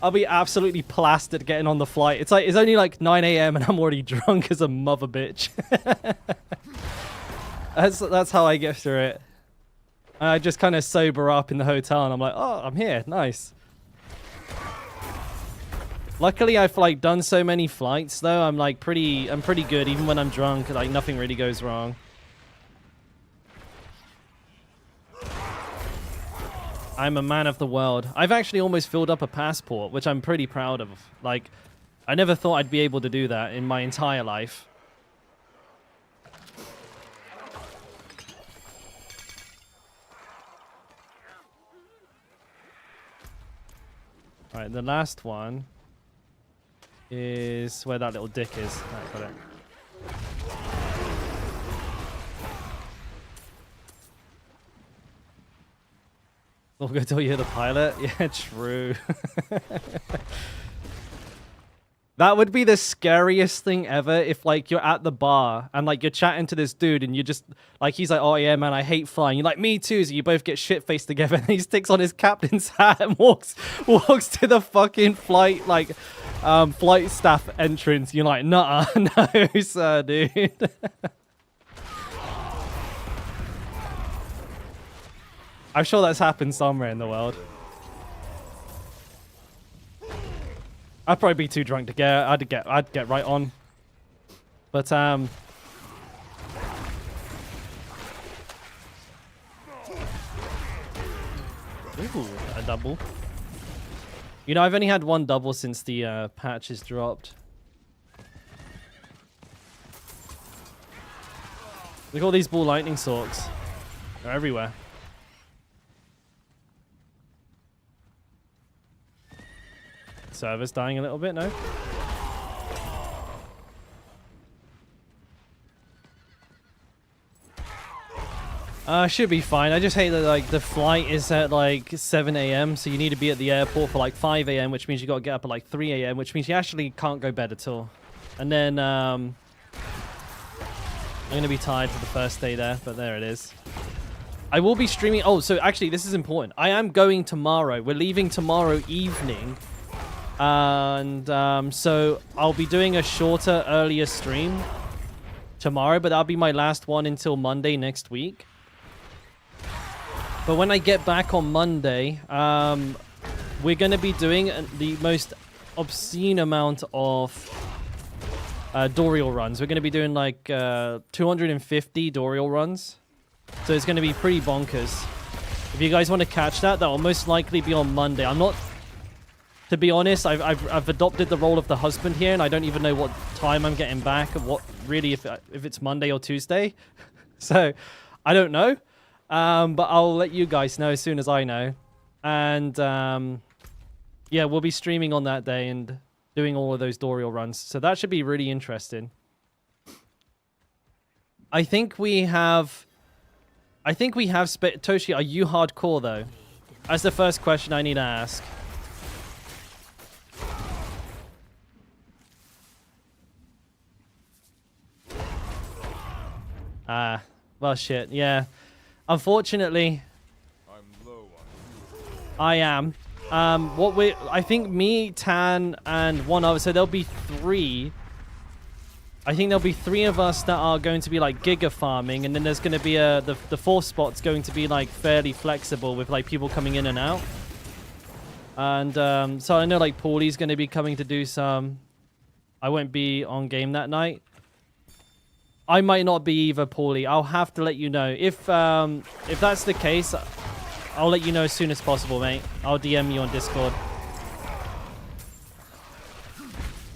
I'll be absolutely plastered getting on the flight. It's only like 9 AM and I'm already drunk as a mother bitch. That's how I get through it. I just kind of sober up in the hotel and I'm like, oh, I'm here, nice. Luckily, I've like done so many flights though. I'm pretty good even when I'm drunk. Like nothing really goes wrong. I'm a man of the world. I've actually almost filled up a passport, which I'm pretty proud of. Like, I never thought I'd be able to do that in my entire life. All right, the last one is where that little dick is. Right, got it. All good till you hear the pilot? Yeah, true. That would be the scariest thing ever if, like, you're at the bar and, like, you're chatting to this dude and you just, like, he's like, oh, yeah, man, I hate flying. You're like, me too. So you both get shit-faced together and he sticks on his captain's hat and walks to the fucking flight, like, flight staff entrance. You're like, nah, no, sir, dude. I'm sure that's happened somewhere in the world. I'd probably be too drunk to get. I'd get right on. But ooh, a double. You know, I've only had one double since the patch has dropped. Look at all these ball lightning sorks. They're everywhere. Server's dying a little bit, no? Should be fine. I just hate that, like, the flight is at like 7 a.m. so you need to be at the airport for like 5 a.m. which means you got to get up at like 3 a.m. which means you actually can't go bed at all. And then I'm gonna be tired for the first day there, but there it is. I will be streaming. Oh, so actually this is important. I am going tomorrow. We're leaving tomorrow evening. And so I'll be doing a shorter, earlier stream tomorrow, but that'll be my last one until Monday next week. But when I get back on Monday, we're going to be doing the most obscene amount of Dorial runs. We're going to be doing like 250 Dorial runs. So it's going to be pretty bonkers. If you guys want to catch that, that will most likely be on Monday. I'm not... To be honest, I've adopted the role of the husband here, and I don't even know what time I'm getting back, and what really if it's Monday or Tuesday. So I don't know, but I'll let you guys know as soon as I know. And yeah, we'll be streaming on that day and doing all of those Dorial runs. So that should be really interesting. I think we have Toshi, are you hardcore though? That's the first question I need to ask. Well, shit, yeah. Unfortunately, I'm low on fuel. I am. I think me, Tan, and one other, so there'll be 3. I think there'll be 3 of us that are going to be, like, giga farming, and then there's going to be the 4th spot's going to be, like, fairly flexible with, like, people coming in and out. And, so I know, like, Paulie's going to be coming to do some... I won't be on game that night. I might not be either, Paulie. I'll have to let you know. If that's the case, I'll let you know as soon as possible, mate. I'll DM you on Discord.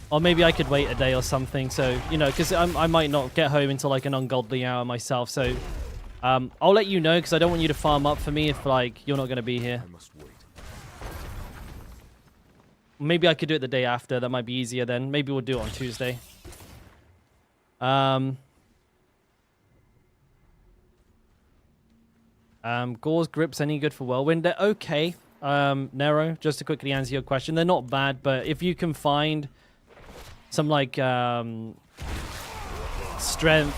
Or maybe I could wait a day or something. So, you know, because I might not get home until like an ungodly hour myself. So, I'll let you know because I don't want you to farm up for me if, like, you're not going to be here. I must wait. Maybe I could do it the day after. That might be easier then. Maybe we'll do it on Tuesday. Gore's grips any good for Whirlwind? They're okay. Nero, just to quickly answer your question, they're not bad, but if you can find some like strength,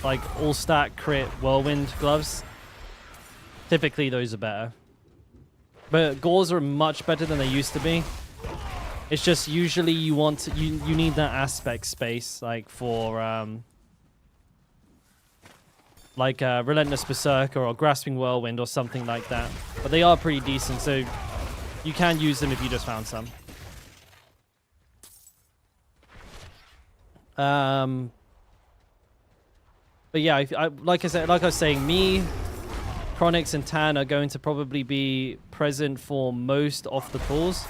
like all stat crit Whirlwind gloves, typically those are better. But Gores are much better than they used to be. It's just usually you need that aspect space like for like Relentless Berserker or Grasping Whirlwind or something like that. But they are pretty decent, so you can use them if you just found some. But yeah, like I was saying, me, Chronix, and Tan are going to probably be present for most of the pools.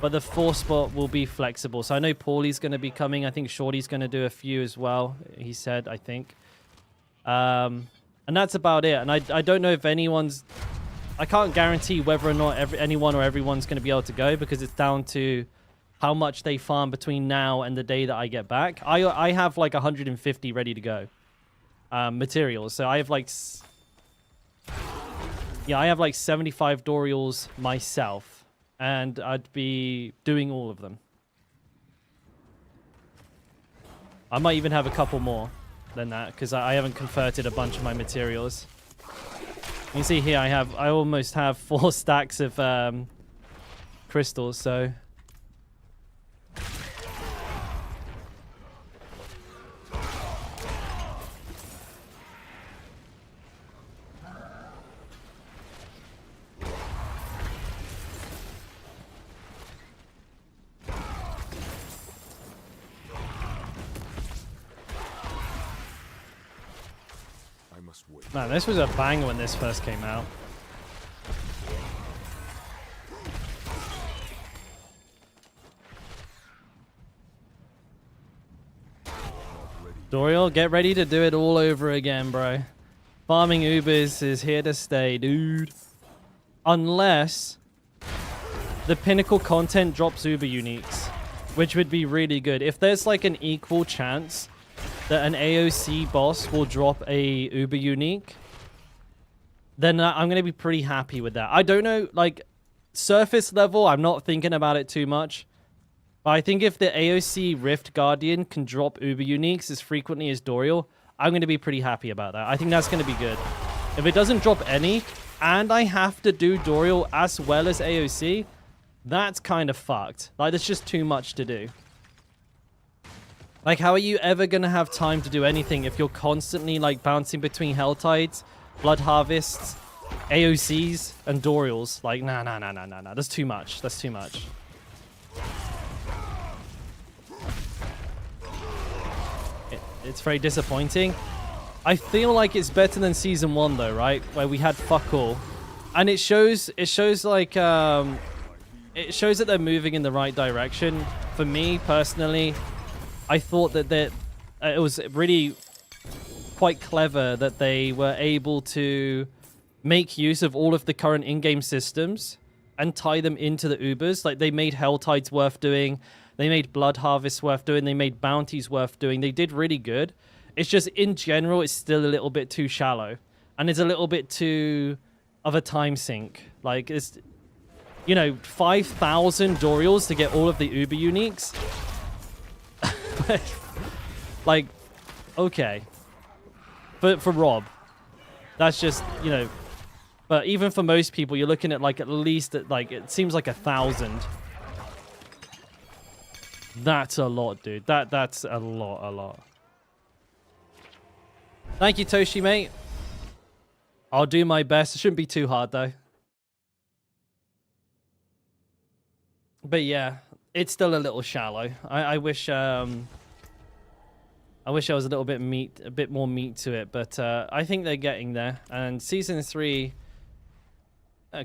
But the 4th spot will be flexible. So I know Paulie's going to be coming. I think Shorty's going to do a few as well, he said, I think. And that's about it. And I don't know if anyone's... I can't guarantee whether or not anyone or everyone's going to be able to go because it's down to how much they farm between now and the day that I get back. I have like 150 ready to go. Materials. So I have like... Yeah, I have like 75 Dorials myself. And I'd be doing all of them. I might even have a couple more than that because I haven't converted a bunch of my materials. You can see here I almost have 4 stacks of crystals, so I must wait. man, this was a banger when this first came out. Doriel, get ready to do it all over again, bro. Farming Ubers is here to stay, dude. Unless the pinnacle content drops Uber uniques, which would be really good. If there's like an equal chance that an AOC boss will drop a Uber unique, then I'm going to be pretty happy with that. I don't know, like, surface level, I'm not thinking about it too much. But I think if the AOC Rift Guardian can drop Uber uniques as frequently as Doriel, I'm going to be pretty happy about that. I think that's going to be good. If it doesn't drop any, and I have to do Doriel as well as AOC, that's kind of fucked. Like, there's just too much to do. Like, how are you ever going to have time to do anything if you're constantly, like, bouncing between Helltides, Blood Harvests, AOCs, and Doriels? Like, nah. That's too much. That's too much. It's very disappointing. I feel like it's better than Season 1, though, right? Where we had fuck all. And it shows like, it shows that they're moving in the right direction. For me, personally, I thought that it was really quite clever that they were able to make use of all of the current in-game systems and tie them into the Ubers. Like, they made Helltides worth doing. They made Blood Harvests worth doing. They made Bounties worth doing. They did really good. It's just, in general, it's still a little bit too shallow. And it's a little bit too of a time sink. Like, it's, you know, 5,000 Doriels to get all of the Uber uniques. Like, okay. But for Rob, that's just, you know... But even for most people, you're looking at, like, at least, like, it seems like 1,000. That's a lot, dude. That's a lot. Thank you, Toshi, mate. I'll do my best. It shouldn't be too hard, though. But yeah, it's still a little shallow. I wish I wish there was a little bit more meat to it, but I think they're getting there. And Season 3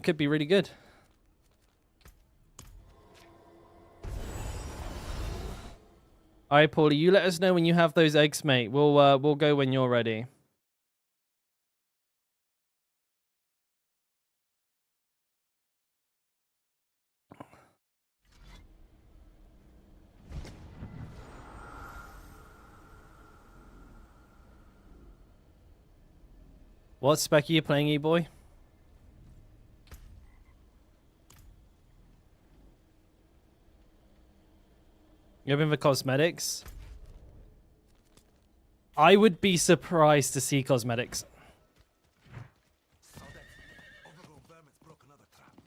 could be really good. All right, Paulie, you let us know when you have those eggs, mate. We'll go when you're ready. What spec are you playing, E-boy? You open for cosmetics? I would be surprised to see cosmetics.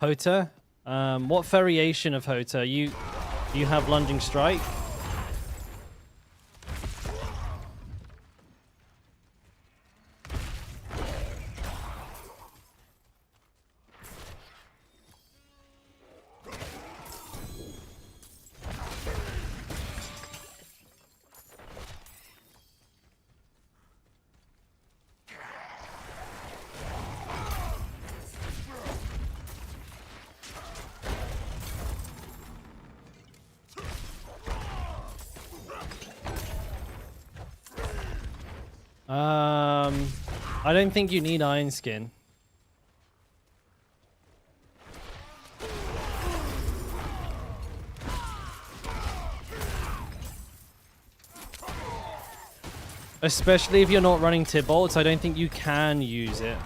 Hota? What variation of Hota? You have Lunging Strike? I don't think you need Iron Skin. Especially if you're not running Tibolts, I don't think you can use it.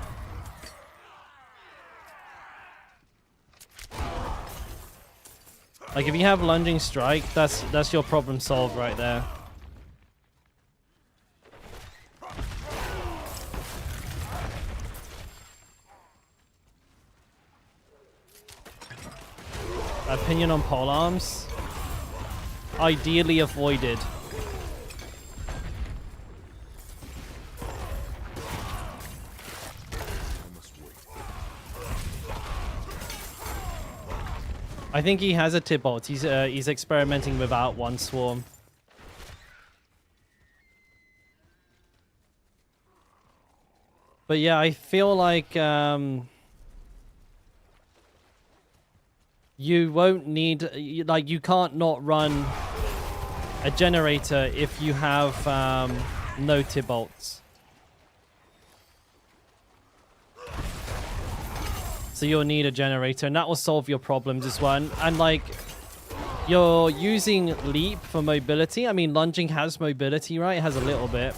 Like, if you have Lunging Strike, that's your problem solved right there. Opinion on polearms? Ideally avoided. I think he has a Tibalt. He's experimenting without one swarm. But yeah, I feel like you won't need, like, you can't not run a generator if you have no Tibalts. So you'll need a generator, and that will solve your problems as well. And like, you're using leap for mobility. I mean, lunging has mobility, right? It has a little bit.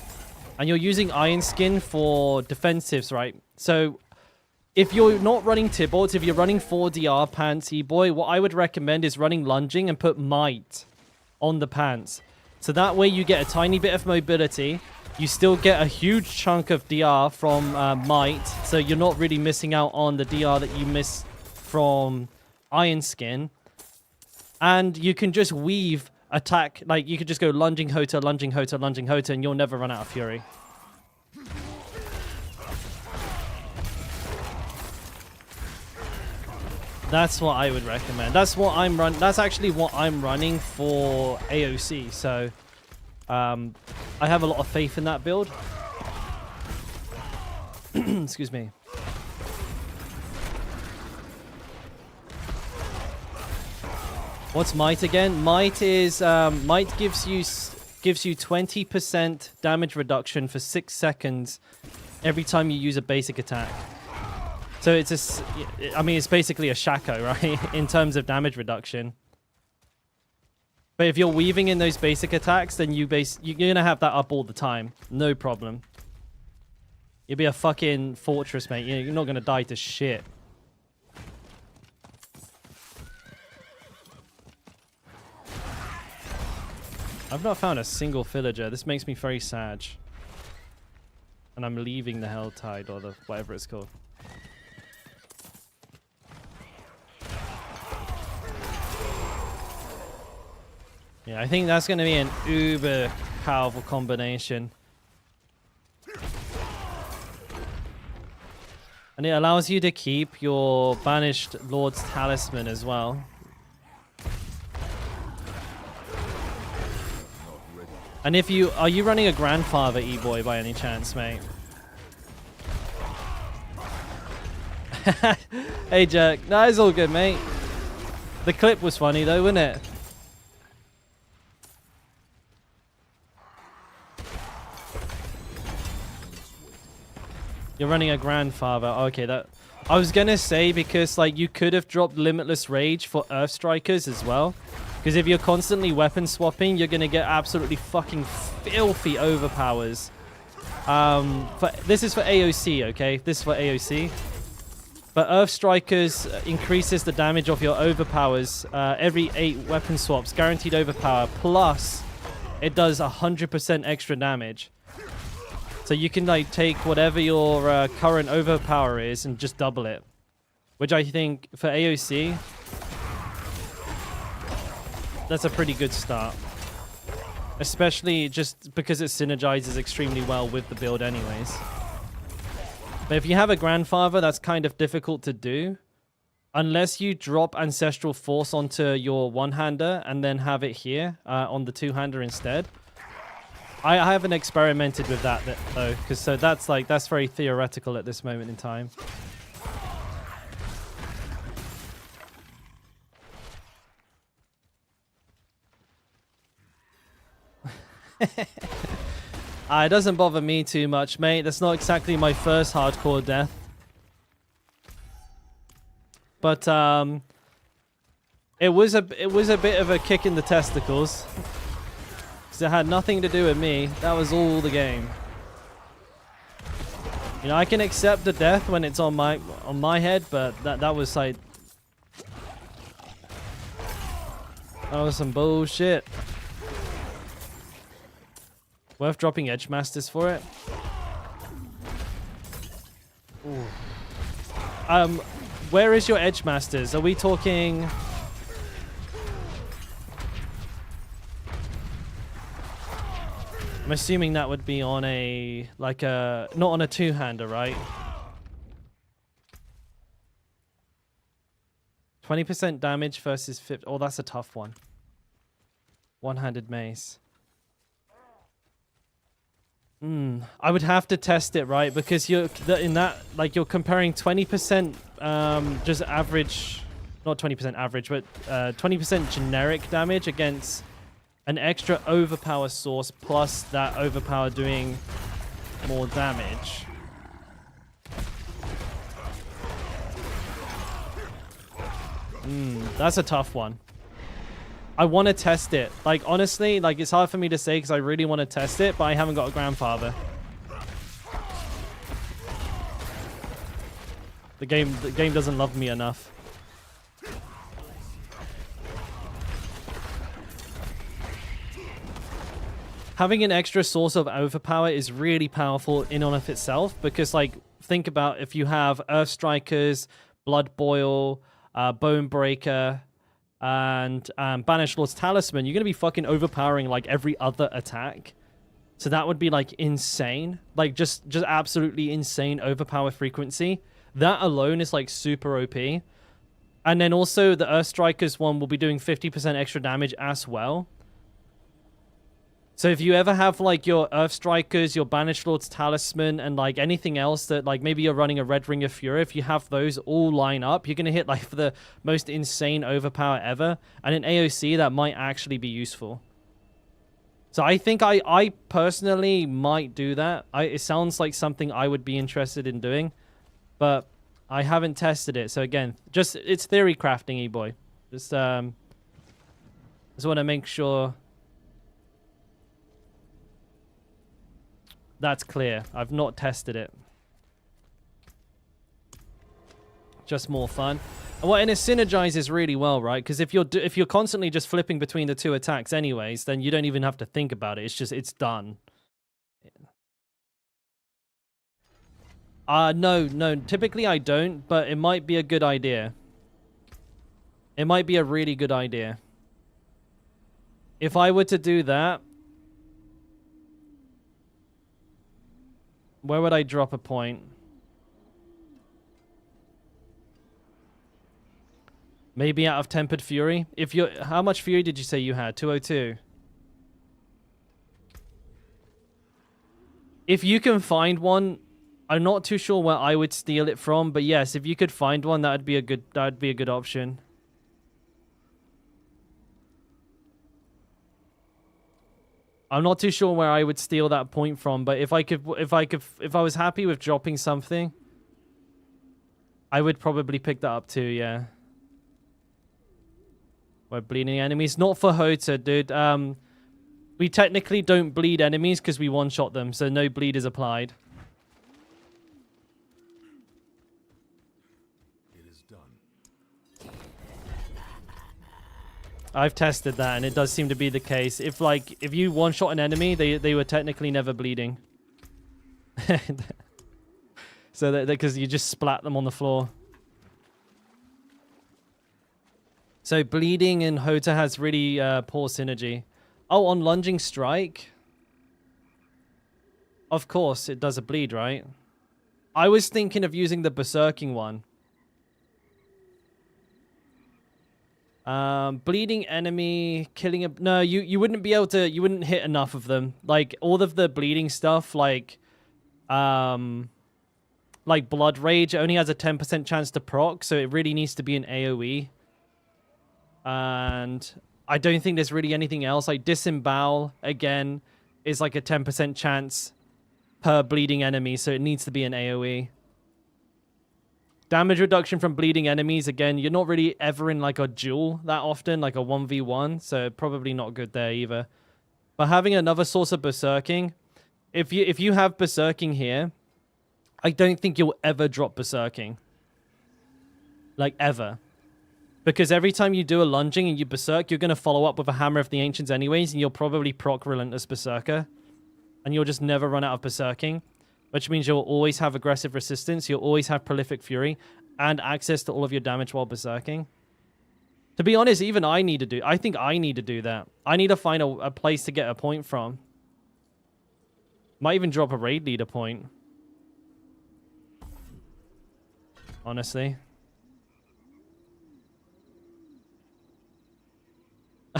And you're using Iron Skin for defensives, right? So if you're not running Tibalts, if you're running 4DR pants, boy, what I would recommend is running lunging and put might on the pants. So that way you get a tiny bit of mobility. You still get a huge chunk of DR from might, so you're not really missing out on the DR that you miss from Iron Skin. And you can just weave attack, like you could just go lunging Hota, lunging Hota, lunging Hota, and you'll never run out of fury. That's what I would recommend. That's what I'm run. That's actually what I'm running for AOC. So I have a lot of faith in that build. Excuse me. What's might again? Might is might gives you 20% damage reduction for 6 seconds every time you use a basic attack. So it's I mean, it's basically a Shaco, right? In terms of damage reduction. But if you're weaving in those basic attacks, then you're gonna have that up all the time. No problem. You'll be a fucking fortress, mate. You're not gonna die to shit. I've not found a single villager. This makes me very sad. And I'm leaving the Helltide, or the whatever it's called. Yeah, I think that's going to be an uber powerful combination. And it allows you to keep your Banished Lord's Talisman as well. And if you... Are you running a Grandfather, E-Boy, by any chance, mate? Hey, Jerk. No, it's all good, mate. The clip was funny, though, wasn't it? You're running a Grandfather. Okay, that... I was gonna say, because, like, you could have dropped Limitless Rage for Earth Strikers as well. Because if you're constantly weapon swapping, you're gonna get absolutely fucking filthy overpowers. This is for AOC, okay? This is for AOC. But Earth Strikers increases the damage of your overpowers every 8 weapon swaps. Guaranteed overpower. Plus, it does 100% extra damage. So you can like take whatever your current overpower is and just double it. Which I think for AOC, that's a pretty good start. Especially just because it synergizes extremely well with the build anyways. But if you have a Grandfather, that's kind of difficult to do. Unless you drop Ancestral Force onto your one-hander and then have it here on the two-hander instead. I haven't experimented with that though, because so that's very theoretical at this moment in time. It doesn't bother me too much, mate. That's not exactly my first hardcore death. But it was a bit of a kick in the testicles. Because it had nothing to do with me. That was all the game. You know, I can accept the death when it's on my head, but that was like, that was some bullshit. Worth dropping Edge Masters for it. Ooh. Where is your Edge Masters? Are we talking I'm assuming that would be on a, like a, not on a two-hander, right? 20% damage versus 50. Oh, that's a tough one. One-handed mace. I would have to test it, right? Because you're in that, like, you're comparing 20% just average, not 20% average, but 20% generic damage against an extra overpower source plus that overpower doing more damage. That's a tough one. I want to test it. Like, honestly, like, it's hard for me to say because I really want to test it, but I haven't got a grandfather. The game doesn't love me enough. Having an extra source of overpower is really powerful in and of itself because, like, think about if you have Earth Strikers, Blood Boil, Bone Breaker, and Banished Lord's Talisman, you're going to be fucking overpowering, like, every other attack. So that would be, like, insane. Like, just absolutely insane overpower frequency. That alone is, like, super OP. And then also the Earth Strikers one will be doing 50% extra damage as well. So if you ever have, like, your Earth Strikers, your Banished Lord's Talisman, and, like, anything else that, like, maybe you're running a Red Ring of Fury, if you have those all line up, you're going to hit, like, for the most insane overpower ever. And in AOC, that might actually be useful. So I think I personally might do that. It sounds like something I would be interested in doing. But I haven't tested it. So, again, just, it's theory crafting, E-boy. Just want to make sure that's clear. I've not tested it. Just more fun. Well, and it synergizes really well, right? Because if you're constantly just flipping between the two attacks anyways, then you don't even have to think about it. It's done. No. Typically I don't, but it might be a good idea. It might be a really good idea. If I were to do that, where would I drop a point? Maybe out of Tempered Fury? If you, how much Fury did you say you had? 202. If you can find one, I'm not too sure where I would steal it from, but yes, if you could find one, that'd be a good option. I'm not too sure where I would steal that point from, but if I was happy with dropping something, I would probably pick that up too, yeah. We're bleeding enemies. Not for Hota, dude. We technically don't bleed enemies because we one-shot them, so no bleed is applied. It is done. I've tested that, and it does seem to be the case. If you one-shot an enemy, they were technically never bleeding. So that because you just splat them on the floor. So bleeding in Hota has really poor synergy. Oh, on lunging strike? Of course, it does a bleed, right? I was thinking of using the berserking one. Bleeding enemy, killing a... No, you wouldn't be able to... You wouldn't hit enough of them. Like, all of the bleeding stuff, like Blood Rage only has a 10% chance to proc, so it really needs to be an AoE. And I don't think there's really anything else. Like, Disembowel, again, is like a 10% chance per bleeding enemy, so it needs to be an AoE. Damage reduction from bleeding enemies, again, you're not really ever in like a duel that often, like a 1v1, so probably not good there either. But having another source of berserking, if you have berserking here, I don't think you'll ever drop berserking. Like, ever. Because every time you do a lunging and you berserk, you're going to follow up with a Hammer of the Ancients anyways, and you'll probably proc Relentless Berserker. And you'll just never run out of berserking. Which means you'll always have aggressive resistance, you'll always have Prolific Fury, and access to all of your damage while berserking. To be honest, even I think I need to do that. I need to find a place to get a point from. Might even drop a raid leader point. Honestly.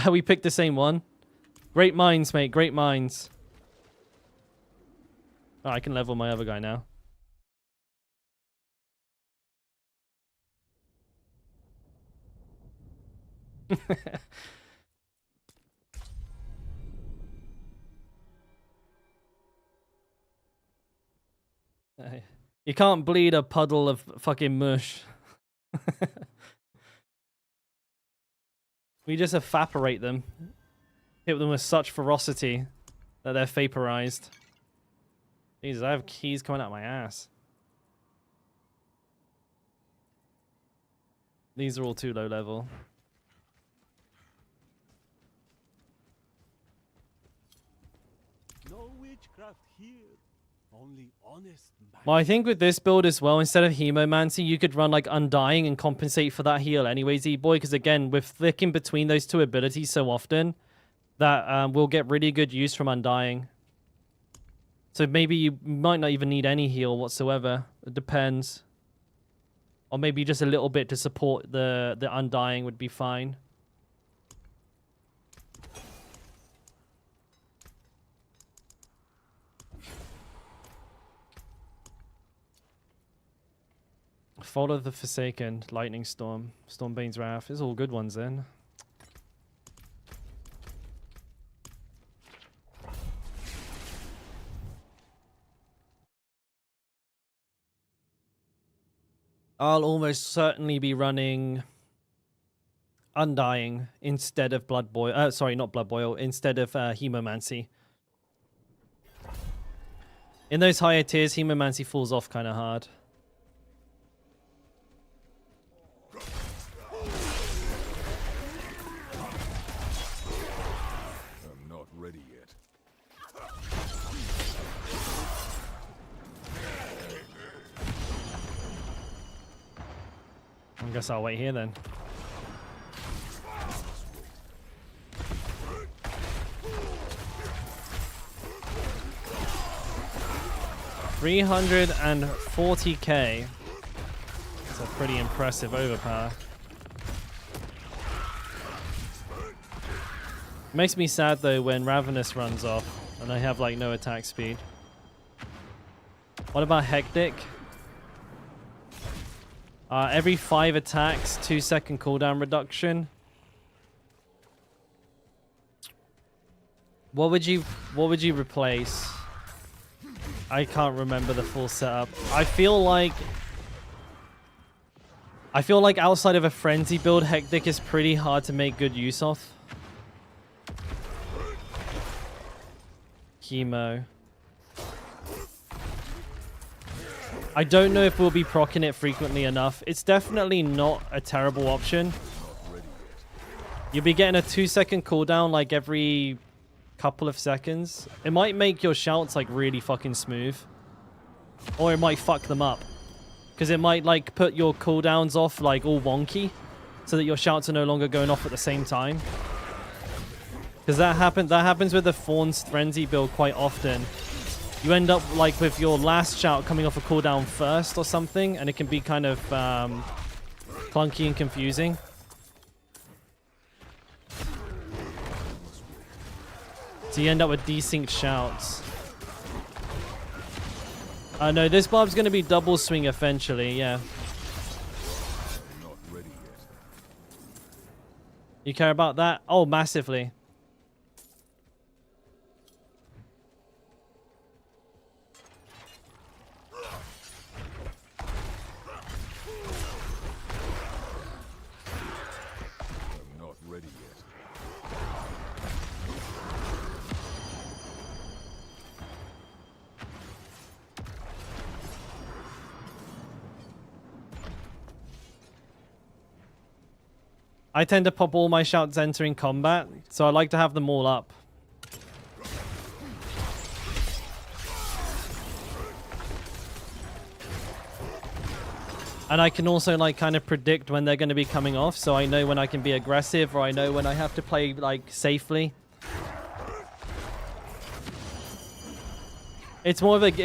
We picked the same one. Great minds, mate. Great minds. Oh, I can level my other guy now. You can't bleed a puddle of fucking mush. We just evaporate them. Hit them with such ferocity that they're vaporized. Jesus, I have keys coming out my ass. These are all too low level. No witchcraft here. Only honest magic. Well, I think with this build as well, instead of Hemomancy, you could run like Undying and compensate for that heal anyways, E-Boy, because again, we're flicking between those two abilities so often that we'll get really good use from Undying. So maybe you might not even need any heal whatsoever. It depends. Or maybe just a little bit to support the Undying would be fine. Follow the Forsaken, Lightning Storm, Stormbane's Wrath. There's all good ones then. I'll almost certainly be running Undying instead of Blood Boil. Sorry, not Blood Boil. Instead of Hemomancy. In those higher tiers, Hemomancy falls off kind of hard. I'm not ready yet. I guess I'll wait here then. $340k. That's a pretty impressive overpower. Makes me sad though when Ravenous runs off and I have like no attack speed. What about Hectic? Every 5 attacks, 2-second cooldown reduction. What would you replace? I can't remember the full setup. I feel like outside of a frenzy build, Hectic is pretty hard to make good use of. Chemo. I don't know if we'll be proccing it frequently enough. It's definitely not a terrible option. You'll be getting a 2-second cooldown like every couple of seconds. It might make your shouts like really fucking smooth. Or it might fuck them up. Because it might like put your cooldowns off like all wonky. So that your shouts are no longer going off at the same time. Because that happens with the Fawn's Frenzy build quite often. You end up like with your last shout coming off a cooldown first or something, and it can be kind of clunky and confusing. So you end up with desynced shouts. No, this barb's going to be double swing eventually, yeah. I'm not ready yet. You care about that? Oh, massively. I'm not ready yet. I tend to pop all my shouts entering combat, so I like to have them all up. And I can also like kind of predict when they're going to be coming off, so I know when I can be aggressive or I know when I have to play like safely. It's more of like a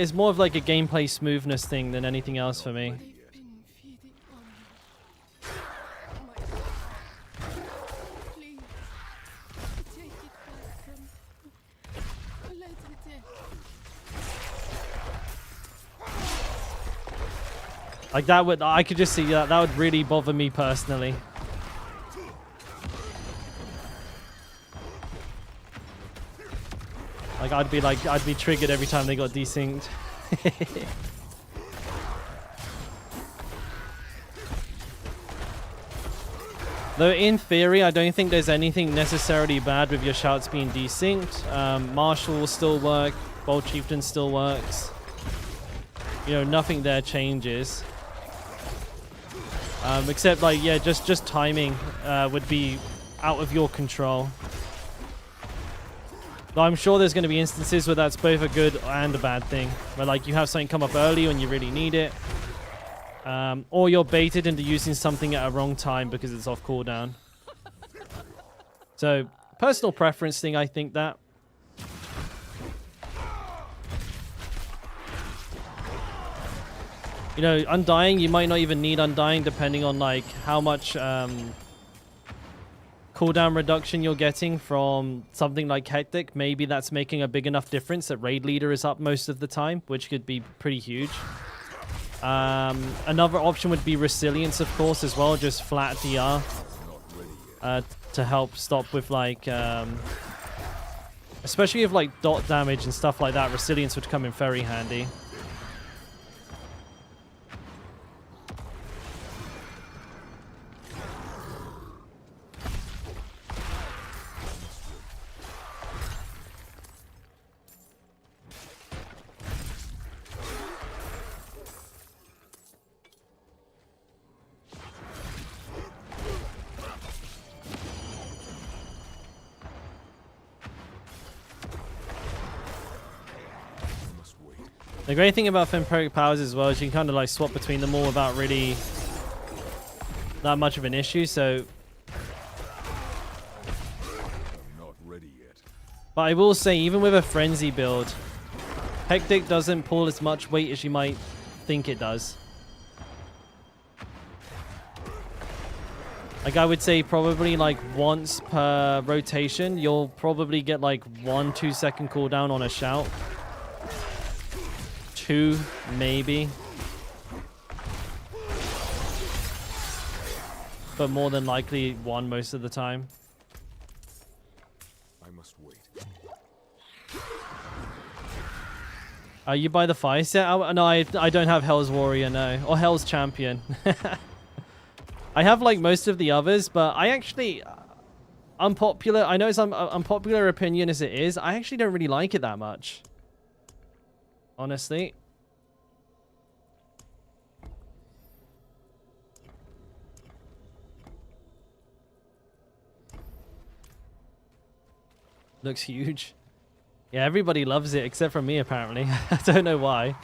gameplay smoothness thing than anything else for me. They've been feeding on me. My please take it back from me. Let it end. Like that would, I could just see that. That would really bother me personally. Like I'd be triggered every time they got desynced. Though in theory, I don't think there's anything necessarily bad with your shouts being desynced. Marshal will still work. Bold Chieftain still works. You know, nothing there changes. Except like, yeah, just timing would be out of your control. Though I'm sure there's going to be instances where that's both a good and a bad thing. Where like you have something come up early when you really need it. Or you're baited into using something at a wrong time because it's off cooldown. So, personal preference thing, I think that. You know, Undying, you might not even need Undying depending on like how much cooldown reduction you're getting from something like Hectic. Maybe that's making a big enough difference that Raid Leader is up most of the time, which could be pretty huge. Another option would be Resilience, of course, as well, just flat DR to help stop with like, especially with like dot damage and stuff like that. Resilience would come in very handy. The great thing about Femperk powers as well is you can kind of like swap between them all without really that much of an issue. So, I'm not ready yet. but I will say, even with a frenzy build, Hectic doesn't pull as much weight as you might think it does. Like I would say, probably like once per rotation, you'll probably get like 1-2 second cooldown on a shout. 2, maybe. But more than likely 1 most of the time. I must wait. You buy the fire set? No, I don't have Hell's Warrior, no. Or Hell's Champion. I have like most of the others, but I actually... unpopular... I know it's unpopular opinion as it is. I actually don't really like it that much. Honestly. Looks huge. Yeah, everybody loves it except for me apparently. I don't know why.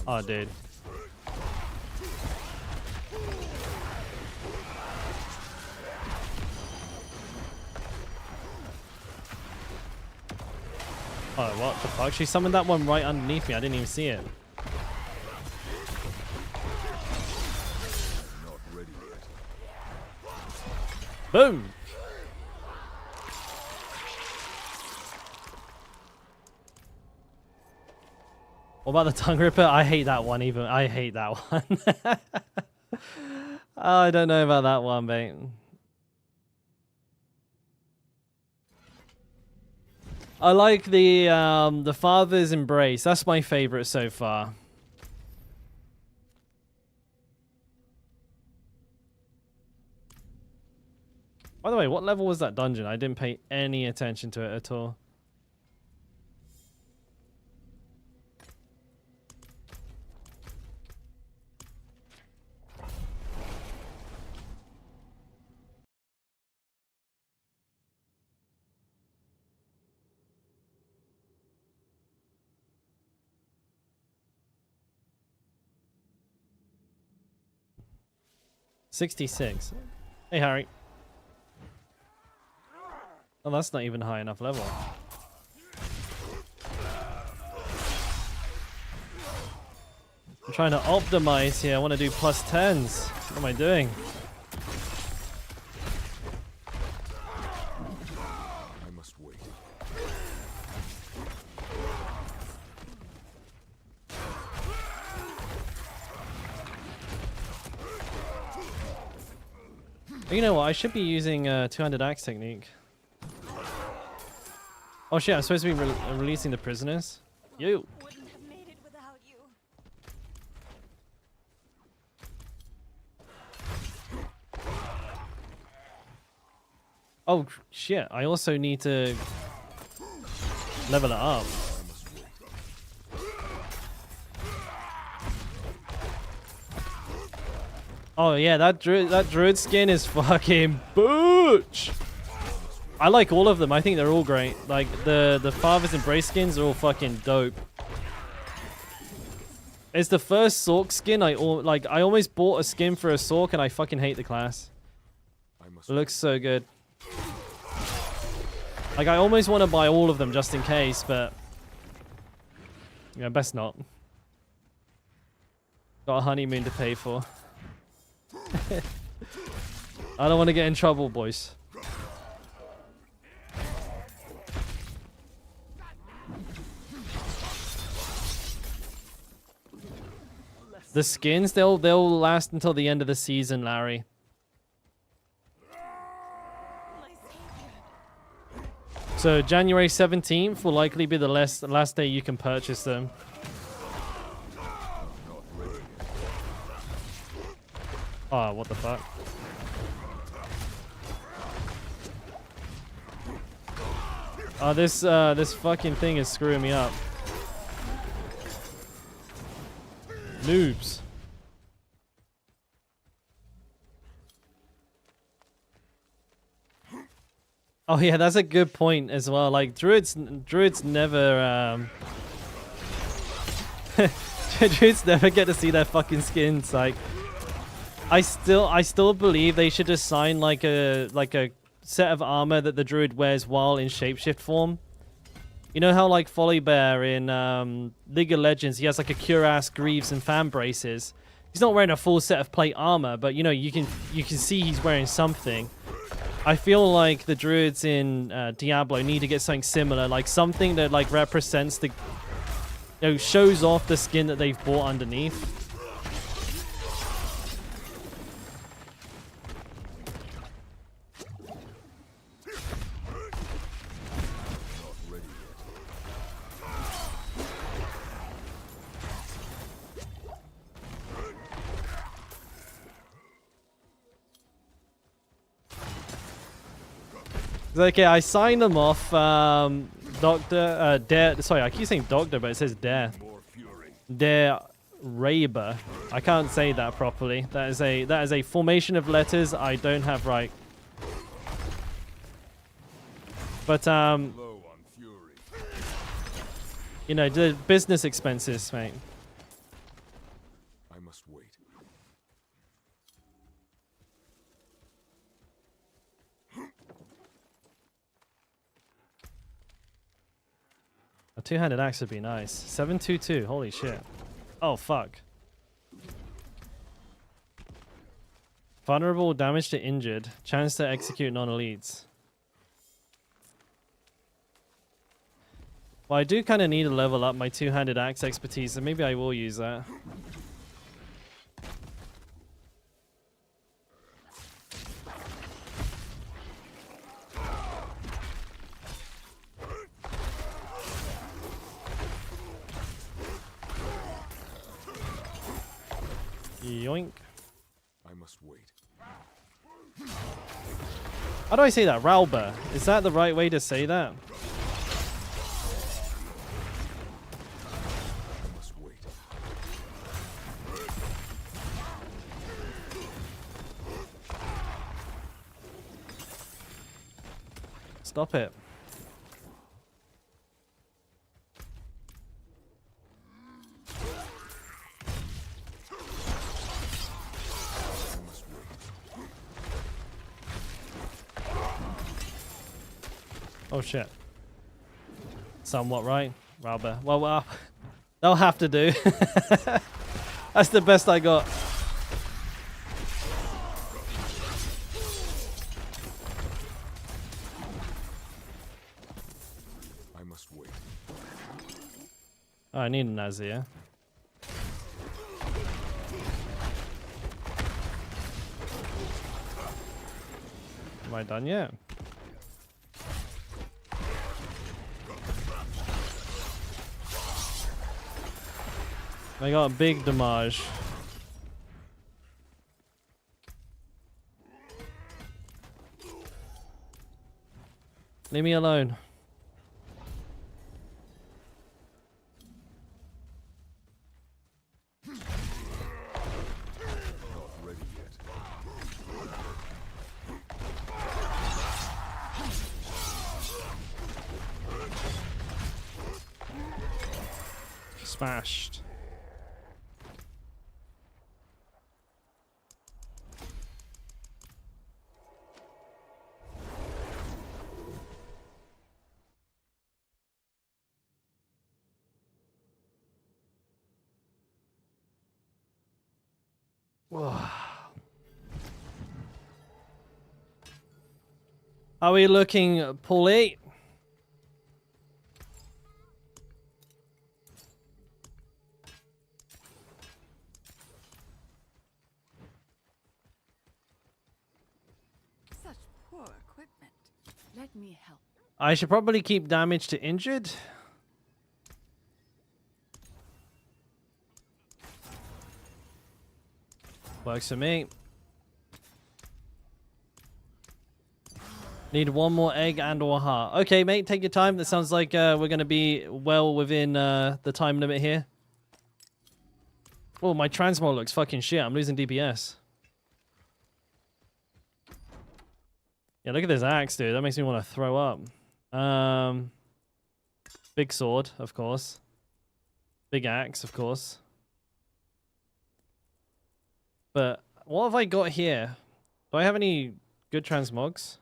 Oh, dude. Oh, what the fuck? She summoned that one right underneath me. I didn't even see it. Not ready yet. Boom! What about the tongue ripper? I hate that one even. I hate that one. Oh, I don't know about that one, mate. I like the Father's Embrace. That's my favorite so far. By the way, what level was that dungeon? I didn't pay any attention to it at all. $66. Hey, Harry. Oh, that's not even high enough level. I'm trying to optimize here. I want to do plus 10s. What am I doing? I must wait. You know what? I should be using two-handed axe technique. Oh shit! I'm supposed to be releasing the prisoners. You. Wouldn't have made it without you. Oh shit! I also need to level it up. Oh yeah, that druid skin is fucking butch. I like all of them. I think they're all great. Like the Father's Embrace skins are all fucking dope. It's the first Sork skin I almost bought a skin for a Sork and I fucking hate the class. It looks so good. Like I almost want to buy all of them just in case, but yeah, best not. Got a honeymoon to pay for. I don't want to get in trouble, boys. The skins, they'll last until the end of the season, Larry. So January 17th will likely be the last day you can purchase them. Oh, what the fuck? Oh, this fucking thing is screwing me up. Noobs. Oh yeah, that's a good point as well. Like druids never druids never get to see their fucking skins. Like I still believe they should assign like a set of armor that the druid wears while in shapeshift form. You know how like Folly Bear in League of Legends, he has like a cuirass, greaves, and fan braces. He's not wearing a full set of plate armor, but you know you can see he's wearing something. I feel like the druids in Diablo need to get something similar, like something that like represents the, shows off the skin that they've bought underneath. Okay, I signed them off. Doctor, sorry, I keep saying Doctor, but it says Dare. Dare Raber. I can't say that properly. That is a formation of letters I don't have right. But you know, the business expenses, mate. I must wait. A two-handed axe would be nice. 722. Holy shit. Oh fuck. Vulnerable, damage to injured. Chance to execute non-elites. Well, I do kind of need to level up my two-handed axe expertise, so maybe I will use that. Yoink. I must wait. How do I say that? Rauber. Is that the right way to say that? I must wait. Stop it. Oh shit. Somewhat right, Rauber. Well, they'll have to do. That's the best I got. I must wait. Oh, I need an Azir. Am I done yet? I got a big damage. Leave me alone. Not ready yet. Smashed. Are we looking Paulie? Such poor equipment. Let me help. I should probably keep damage to injured. Works for me. Need one more egg and or heart. Okay, mate, take your time. That sounds like we're going to be well within the time limit here. Oh, my transmog looks fucking shit. I'm losing DPS. Yeah, look at this axe, dude. That makes me want to throw up. Big sword, of course. Big axe, of course. But what have I got here? Do I have any good transmogs?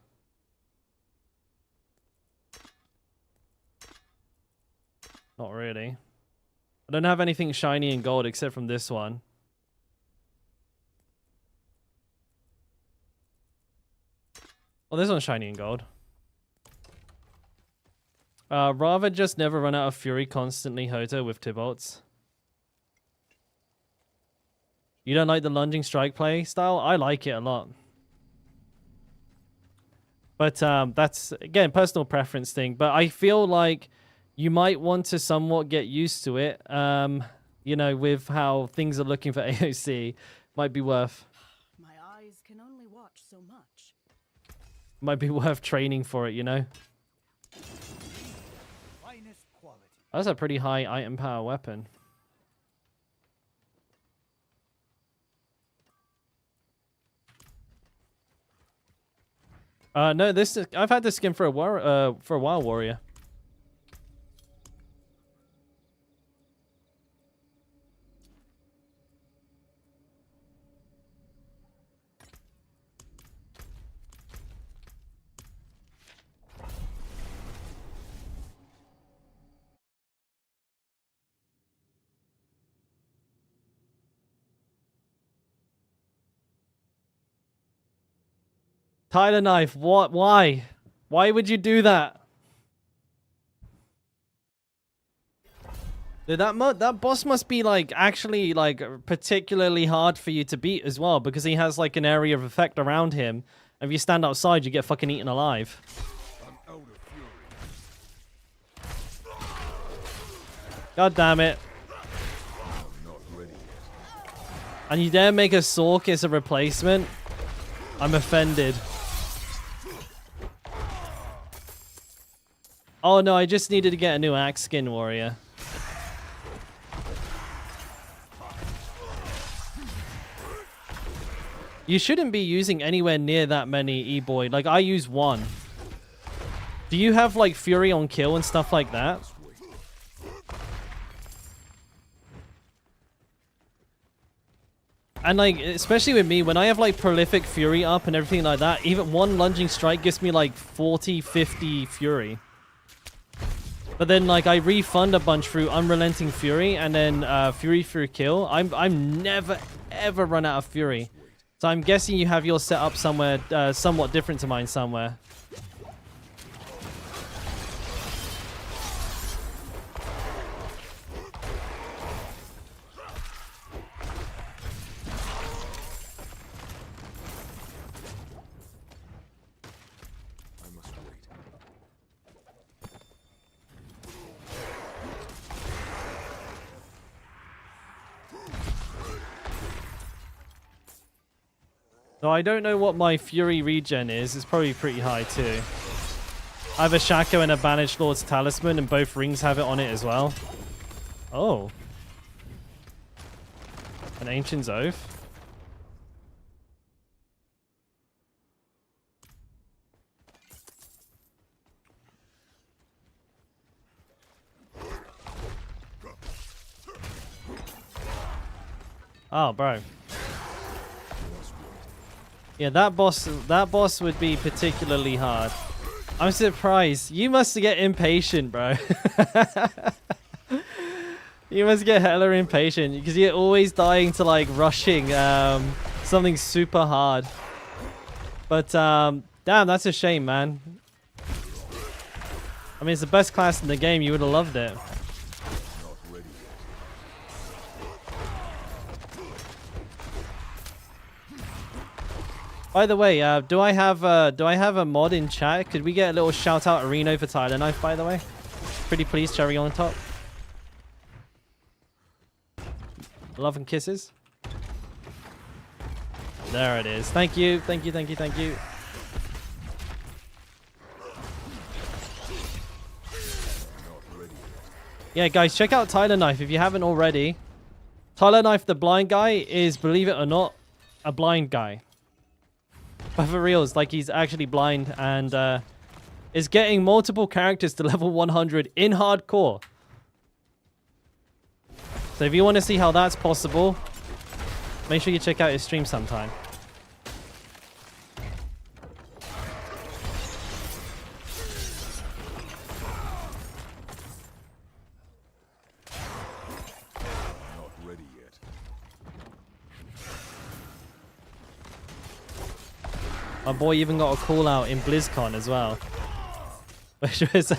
Not really. I don't have anything shiny and gold except from this one. Oh, this one's shiny and gold. Rather just never run out of fury constantly, Hoto, with Tibolts. You don't like the lunging strike play style? I like it a lot. But that's, again, personal preference thing. But I feel like you might want to somewhat get used to it. You know, with how things are looking for AOC. Might be worth. My eyes can only watch so much. Might be worth training for it, you know? Finest quality. That's a pretty high item power weapon. No, this is, I've had this skin for a while, Warrior. Tyler knife, what? Why? Why would you do that? Dude, that boss must be like actually like particularly hard for you to beat as well, because he has like an area of effect around him. And if you stand outside, you get fucking eaten alive. I'm out of fury. God damn it. I'm not ready yet. And you dare make a Sork as a replacement? I'm offended. Oh no, I just needed to get a new axe skin, Warrior. You shouldn't be using anywhere near that many E-Boy. Like, I use one. Do you have, like, Fury on kill and stuff like that? And, like, especially with me, when I have, like, Prolific Fury up and everything like that, even one lunging strike gives me, like, 40, 50 Fury. But then like I refund a bunch through Unrelenting Fury and then Fury through Kill. I'm never ever run out of Fury. So I'm guessing you have yours set up somewhere somewhat different to mine somewhere. I must wait. So I don't know what my Fury regen is. It's probably pretty high too. I have a Shaco and a Banished Lord's Talisman, and both rings have it on it as well. Oh. An Ancient's Oath. Oh, bro. Yeah, that boss would be particularly hard. I'm surprised. You must get impatient, bro. You must get hella impatient because you're always dying to like rushing something super hard. But damn, that's a shame, man. I mean, it's the best class in the game. You would have loved it. By the way, do I have a mod in chat? Could we get a little shout out Areno for Tyler Knife, by the way? Pretty please, cherry on top. Love and kisses. There it is. Thank you, thank you, thank you, thank you. Yeah, guys, check out Tyler Knife if you haven't already. Tyler Knife, the blind guy, is, believe it or not, a blind guy. But for reals, like he's actually blind and is getting multiple characters to level 100 in hardcore. So if you want to see how that's possible, make sure you check out his stream sometime. Not ready yet. My boy even got a call out in BlizzCon as well, which was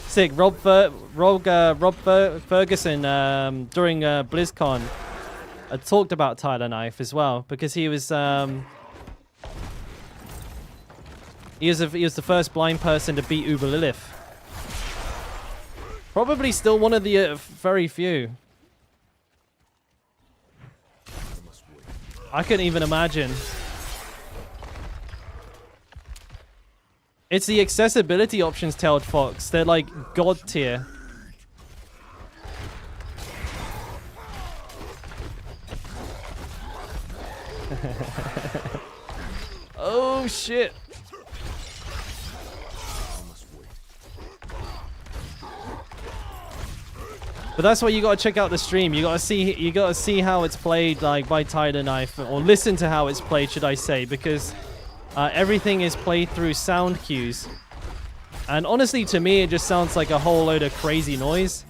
sick. Rob Ferguson during BlizzCon talked about Tyler Knife as well because he was the first blind person to beat Uber Lilith. Probably still one of the very few. I couldn't even imagine. It's the accessibility options, Tailed Fox. They're like god tier. Oh shit. But that's why you gotta check out the stream. You gotta see how it's played, like by Tyler Knife, or listen to how it's played, should I say, because everything is played through sound cues. And honestly, to me, it just sounds like a whole load of crazy noise.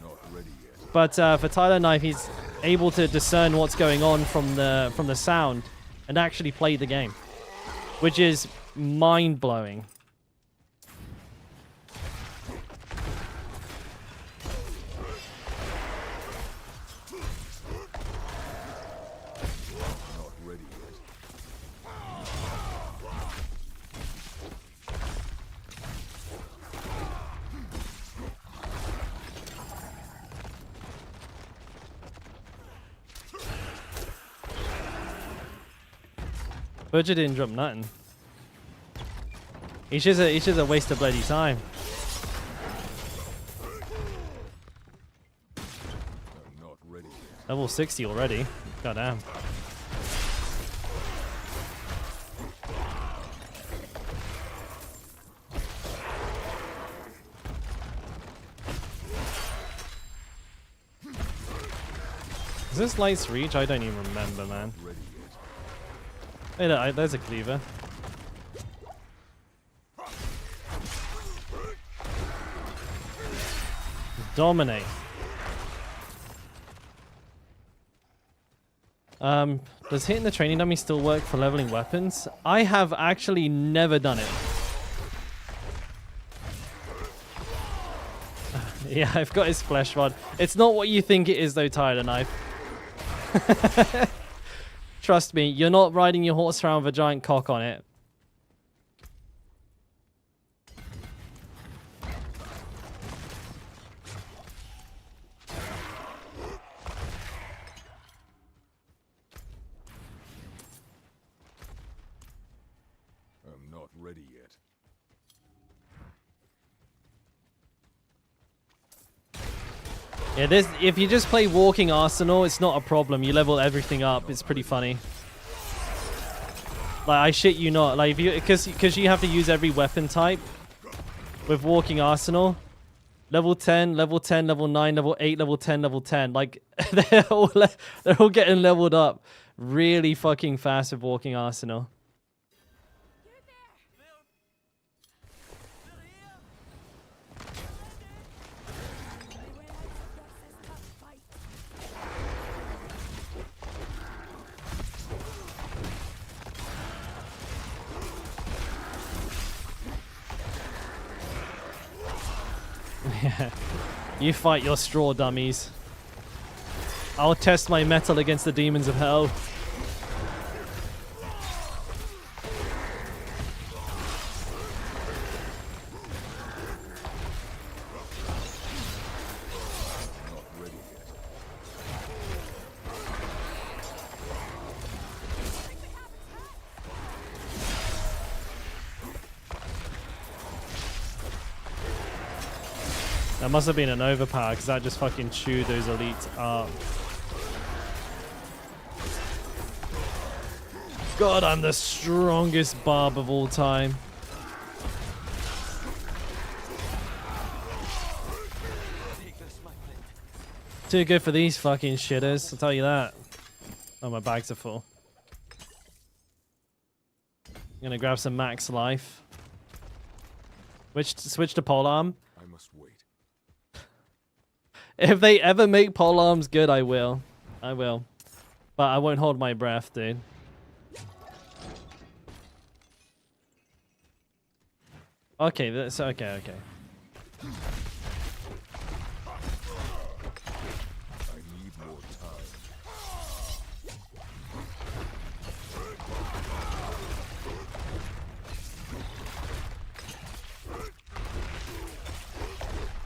But for Tyler Knife, he's able to discern what's going on from the sound and actually play the game, which is mind-blowing. Butcher didn't drop nothing. He's just a waste of bloody time. Not ready yet. Level 60 already. Goddamn. Is this Light's Reach? I don't even remember, man. Hey, there's a cleaver. Dominate. Does hitting the training dummy still work for leveling weapons? I have actually never done it. Yeah, I've got his flesh rod. It's not what you think it is though, Tyler Knife. Trust me, you're not riding your horse around with a giant cock on it. I'm not ready yet. Yeah, if you just play Walking Arsenal, it's not a problem. You level everything up. It's pretty funny. Like, I shit you not. Like, if you, because you have to use every weapon type with Walking Arsenal. Level 10, level 10, level 9, level 8, level 10, level 10. Like, they're all getting leveled up really fucking fast with Walking Arsenal. Yeah. You fight your straw dummies. I'll test my metal against the demons of hell. That must have been an overpower because that just fucking chewed those elites up. God, I'm the strongest barb of all time. Too good for these fucking shitters, I'll tell you that. Oh, my bags are full. I'm gonna grab some max life. Switch to polearm. I must wait. If they ever make polearms good, I will. I will. But I won't hold my breath, dude. Okay, that's okay. I need more time.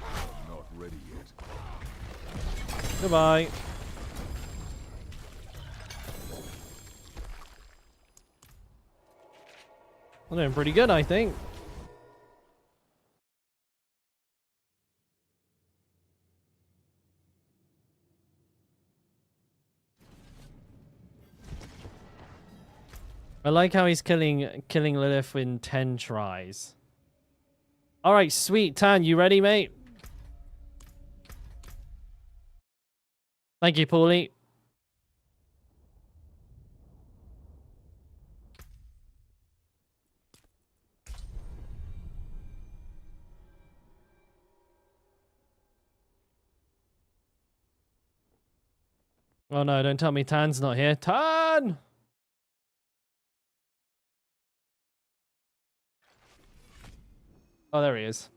I'm not ready yet. Goodbye. I'm doing pretty good, I think. I like how he's killing Lilith in 10 tries. All right, sweet. Tan, you ready, mate? Thank you, Paulie. Oh no, don't tell me Tan's not here. Tan! Oh, there he is.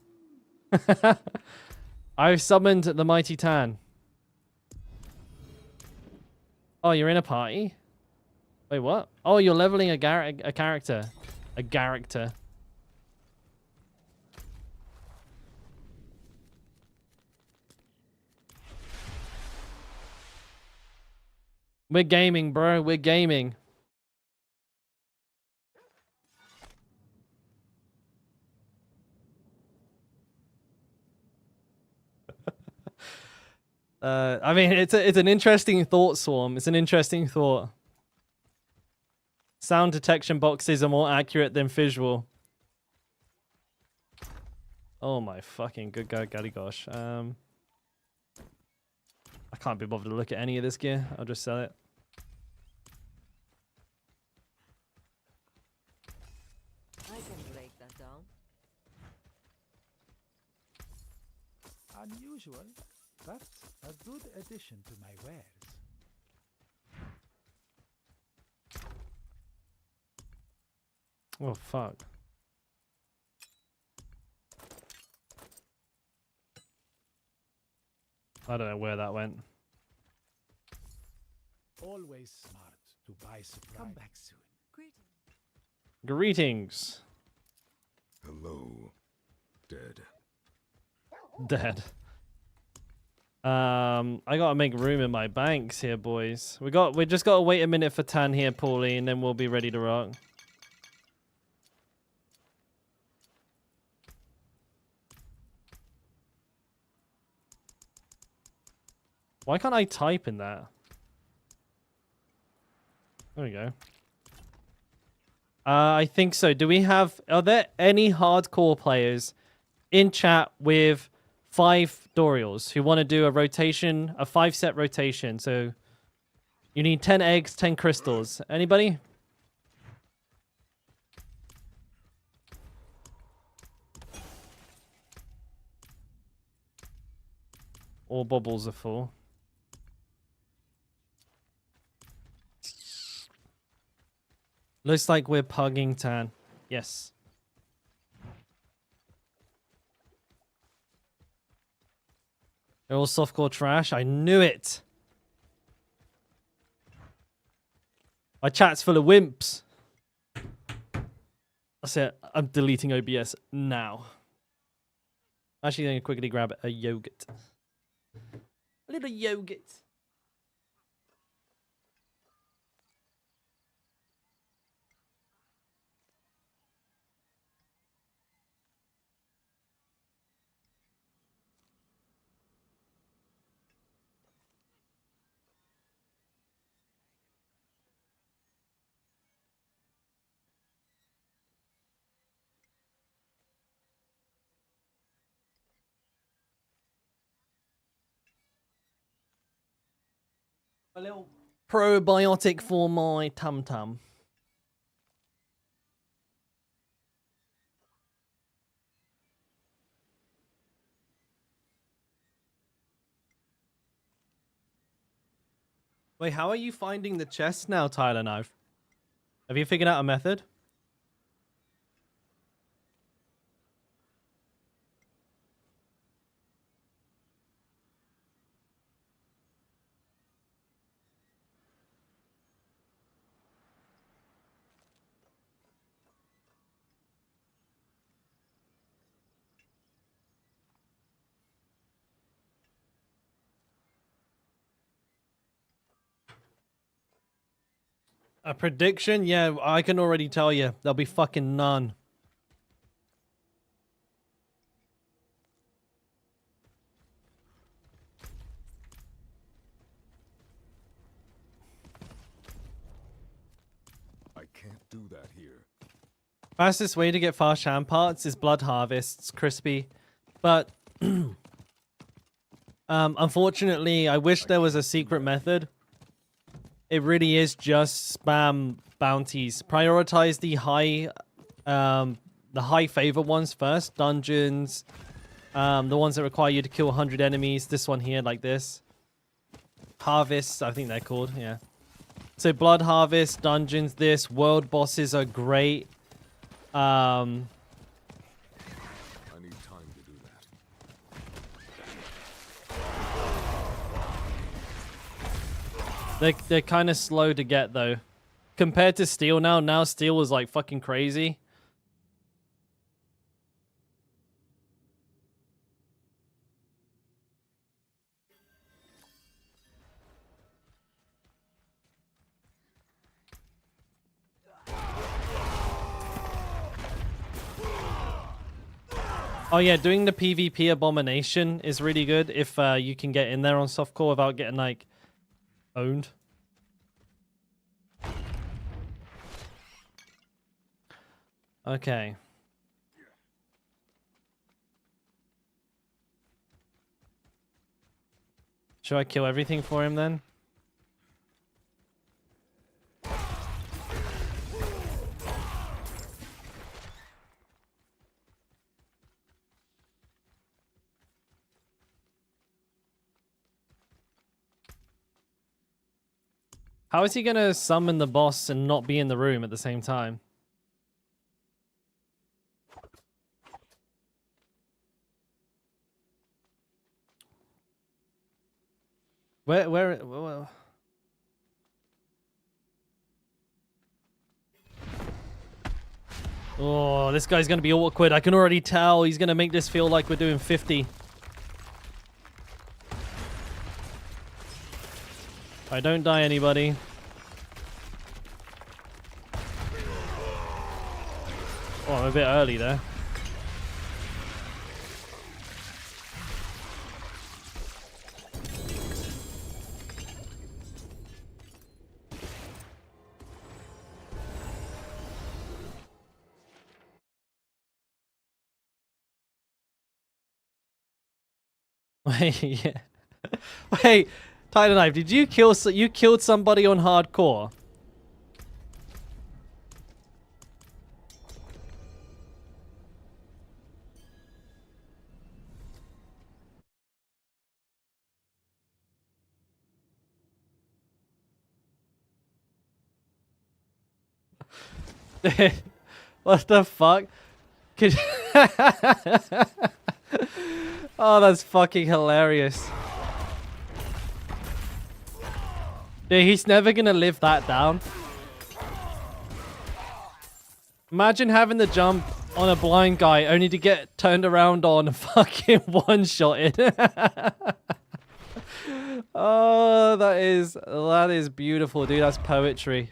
I've summoned the mighty Tan. Oh, you're in a party? Wait, what? Oh, you're leveling a character. A character. We're gaming, bro. We're gaming. I mean, it's an interesting thought, Swarm. It's an interesting thought. Sound detection boxes are more accurate than visual. Oh my fucking good god, golly gosh. I can't be bothered to look at any of this gear. I'll just sell it. I can break that down. Unusual, but a good addition to my wares. Oh, fuck. I don't know where that went. Always smart to buy supplies. Come back soon. Greetings. Hello, dead. Dead. I gotta make room in my banks here, boys. We just gotta wait a minute for Tan here, Paulie, and then we'll be ready to rock. Why can't I type in that? There we go. I think so. Are there any hardcore players in chat with 5 Dorials who want to do a rotation, a 5-set rotation? So you need 10 eggs, 10 crystals. Anybody? All bubbles are full. Looks like we're pugging Tan. Yes. They're all softcore trash. I knew it. My chat's full of wimps. That's it. I'm deleting OBS now. Actually, going to quickly grab a yogurt. A little yogurt. A little probiotic for my tum-tum. Wait, how are you finding the chest now, Tyler Knife? Have you figured out a method? A prediction? Yeah, I can already tell you. There'll be fucking none. I can't do that here. Fastest way to get fast sham parts is blood harvests, crispy. But unfortunately, I wish there was a secret method. It really is just spam bounties. Prioritize the high favor ones first. Dungeons, the ones that require you to kill 100 enemies. This one here, like this. Harvests, I think they're called, yeah. So blood harvest, dungeons, this. World bosses are great. I need time to do that. They're kind of slow to get though. Compared to steel now steel is like fucking crazy. Oh yeah, doing the PvP abomination is really good if you can get in there on softcore without getting like owned. Okay. Should I kill everything for him then? How is he gonna summon the boss and not be in the room at the same time? Where? Oh, this guy's gonna be awkward. I can already tell. He's gonna make this feel like we're doing 50. I don't die, anybody. Oh, I'm a bit early there. Wait, yeah. Wait, Titan Knife, did you killed somebody on hardcore? What the fuck? Could Oh, that's fucking hilarious. Dude, he's never gonna live that down. Imagine having the jump on a blind guy only to get turned around on and fucking one-shotted. Oh, that is beautiful, dude. That's poetry.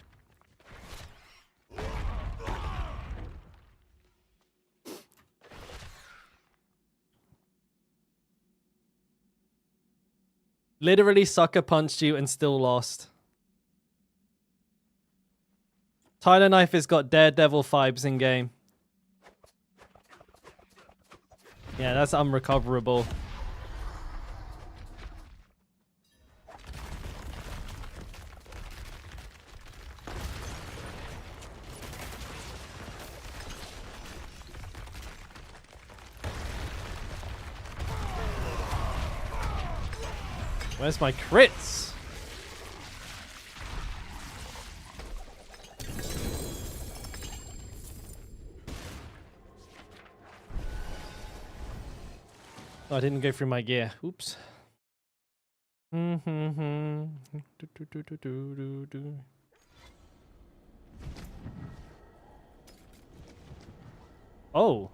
Literally sucker punched you and still lost. Tyler Knife has got Daredevil vibes in game. Yeah, that's unrecoverable. Where's my crits? Oh, I didn't go through my gear. Oops. Oh.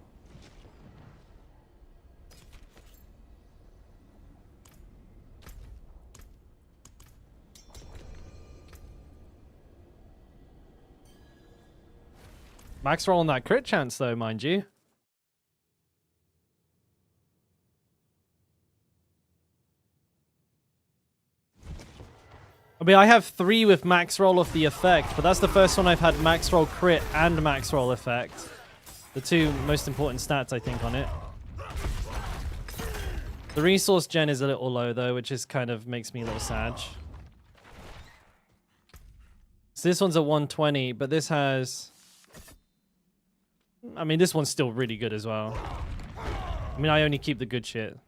Max roll on that crit chance though, mind you. I mean, I have 3 with max roll of the effect, but that's the first one I've had max roll crit and max roll effect. The 2 most important stats, I think, on it. The resource gen is a little low though, which is kind of makes me a little sad. So this one's a 120, but this has... I mean, this one's still really good as well. I mean, I only keep the good shit.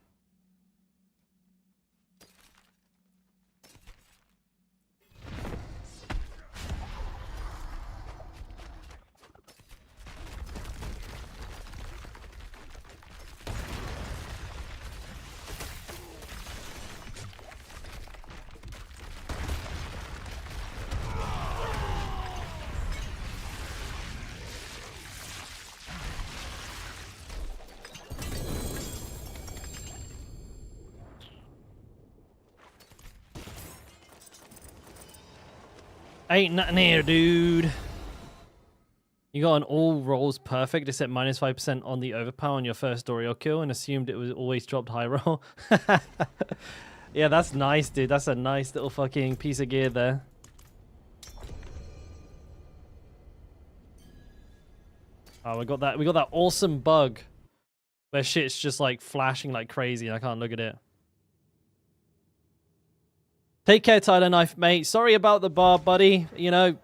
Ain't nothing here, dude. You got an all rolls perfect, except minus 5% on the overpower on your first Doriel kill, and assumed it was always dropped high roll. Yeah, that's nice, dude. That's a nice little fucking piece of gear there. Oh, we got that awesome bug where shit's just like flashing like crazy and I can't look at it. Take care, Tyler Knife, mate. Sorry about the bar, buddy. You know,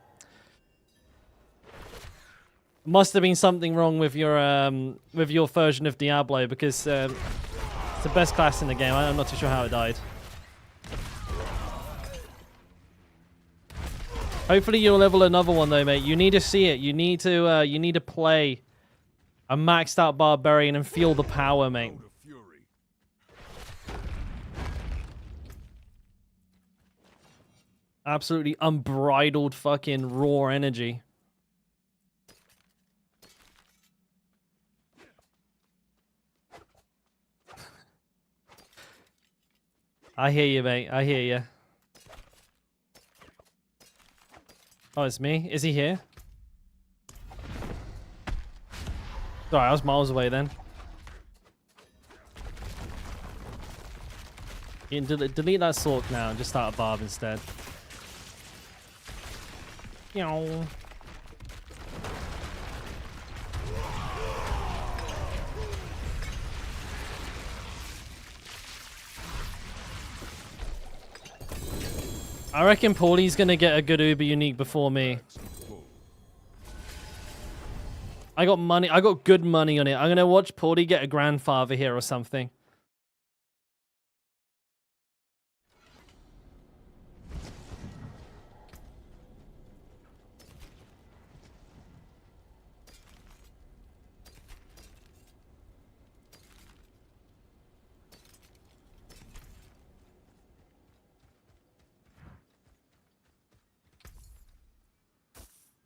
must have been something wrong with your version of Diablo, because it's the best class in the game. I'm not too sure how it died. Hopefully you'll level another one though, mate. You need to see it. You need to play a maxed out barbarian and feel the power, mate. Out of fury. Absolutely unbridled fucking raw energy. I hear you, mate. I hear you. Oh, it's me. Is he here? Sorry, I was miles away then. You can delete that Sork now and just start a Barb instead. Yow. I reckon Paulie's gonna get a good Uber unique before me. I got money. I got good money on it. I'm gonna watch Paulie get a grandfather here or something.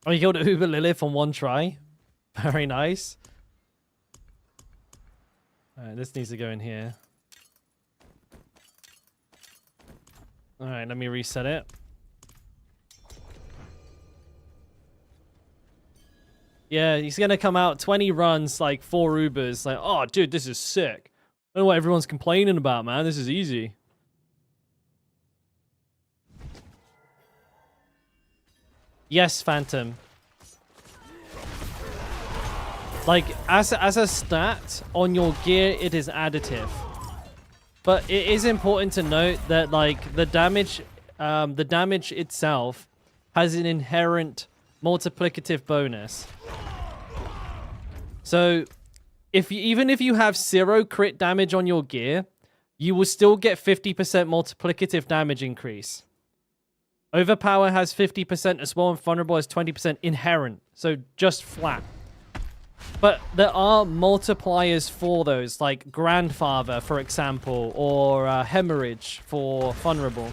Oh, you killed Uber Lilith on one try. Very nice. Alright, this needs to go in here. Alright, let me reset it. Yeah, he's gonna come out 20 runs, like 4 Ubers. Like, oh, dude, this is sick. I don't know what everyone's complaining about, man. This is easy. Yes, Phantom. Like, as a stat on your gear, it is additive. But it is important to note that, like, the damage itself has an inherent multiplicative bonus. So, even if you have 0 crit damage on your gear, you will still get 50% multiplicative damage increase. Overpower has 50% as well, and Vulnerable has 20% inherent. So, just flat. But there are multipliers for those, like Grandfather, for example, or Hemorrhage for Vulnerable.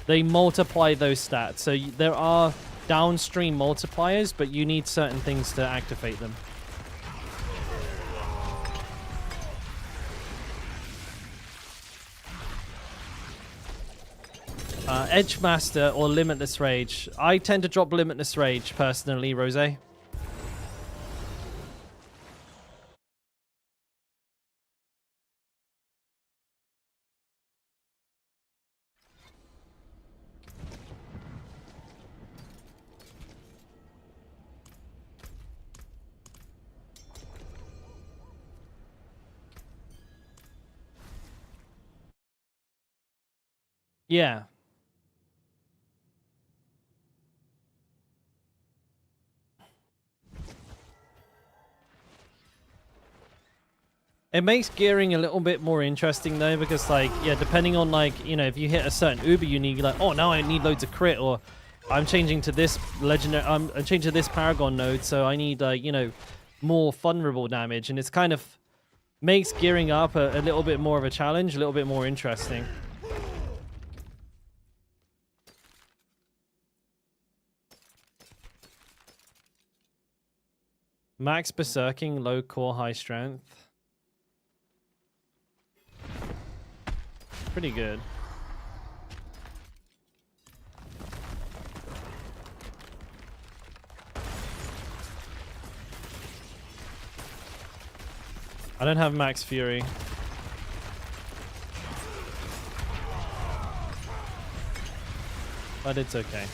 They multiply those stats. So there are downstream multipliers, but you need certain things to activate them. Edgemaster or Limitless Rage. I tend to drop Limitless Rage, personally, Rose. Yeah. It makes gearing a little bit more interesting though, because like, yeah, depending on like, you know, if you hit a certain Uber unique, you're like, oh, now I need loads of crit, or I'm changing to this legendary, I'm changing to this Paragon node, so I need you know, more vulnerable damage, and it's kind of makes gearing up a little bit more of a challenge, a little bit more interesting. Max Berserking, low core, high strength. Pretty good. I don't have Max Fury. But it's okay.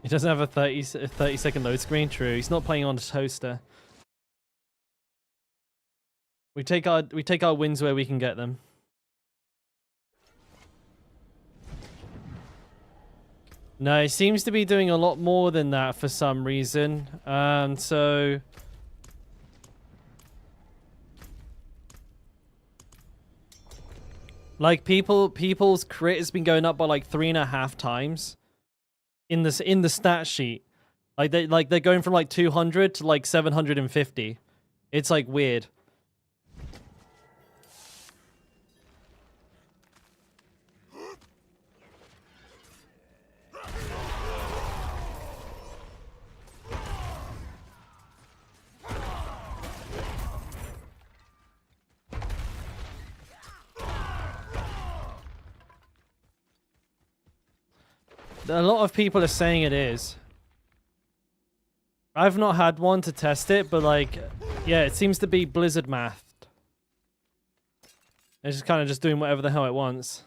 He doesn't have a 30-second load screen. True. He's not playing on a toaster. We take our wins where we can get them. No, he seems to be doing a lot more than that for some reason. So Like people's crit has been going up by like 3.5 times in the stat sheet. Like they're going from like 200 to like 750. It's like weird. A lot of people are saying it is. I've not had one to test it, but like, yeah, it seems to be Blizzard mathed. It's just kind of just doing whatever the hell it wants.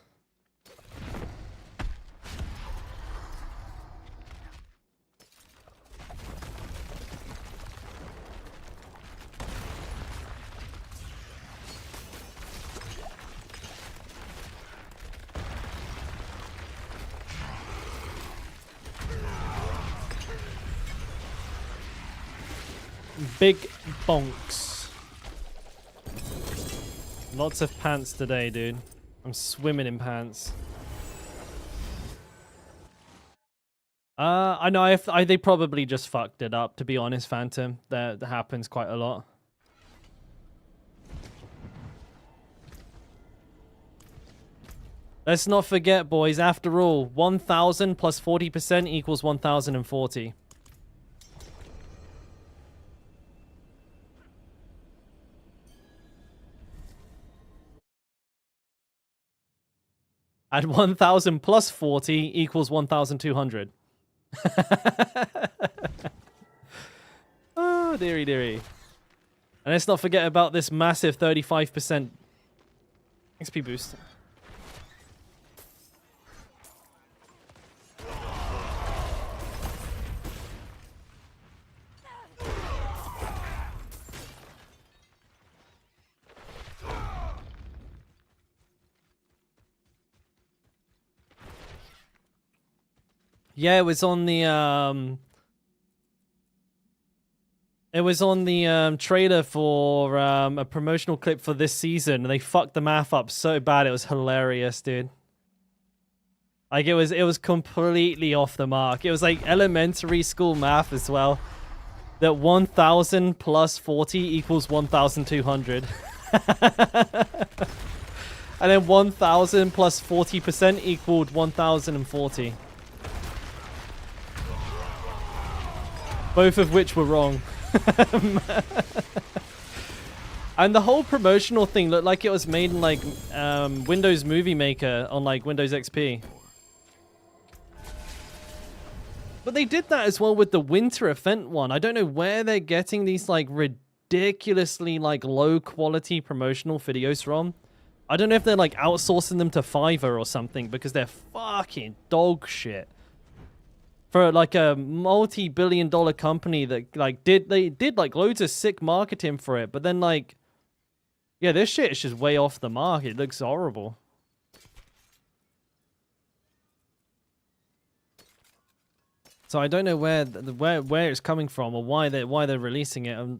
Big bonks. Lots of pants today, dude. I'm swimming in pants. I know they probably just fucked it up, to be honest, Phantom. That happens quite a lot. Let's not forget, boys, after all, 1,000 plus 40% equals 1,040. At 1,000 plus 40 equals 1,200. Oh, dearie, dearie. And let's not forget about this massive 35% XP boost. Yeah, it was on the trailer for a promotional clip for this season, and they fucked the math up so bad it was hilarious, dude. Like it was completely off the mark. It was like elementary school math as well. That 1,000 plus 40 equals 1,200. And then 1,000 plus 40% equaled 1,040. Both of which were wrong. And the whole promotional thing looked like it was made in like Windows Movie Maker on like Windows XP. But they did that as well with the winter event one. I don't know where they're getting these like ridiculously like low quality promotional videos from. I don't know if they're like outsourcing them to Fiverr or something, because they're fucking dog shit. For like a multi-billion-dollar company that like did like loads of sick marketing for it, but then like, yeah, this shit is just way off the mark. It looks horrible. So I don't know where it's coming from or why they're releasing it.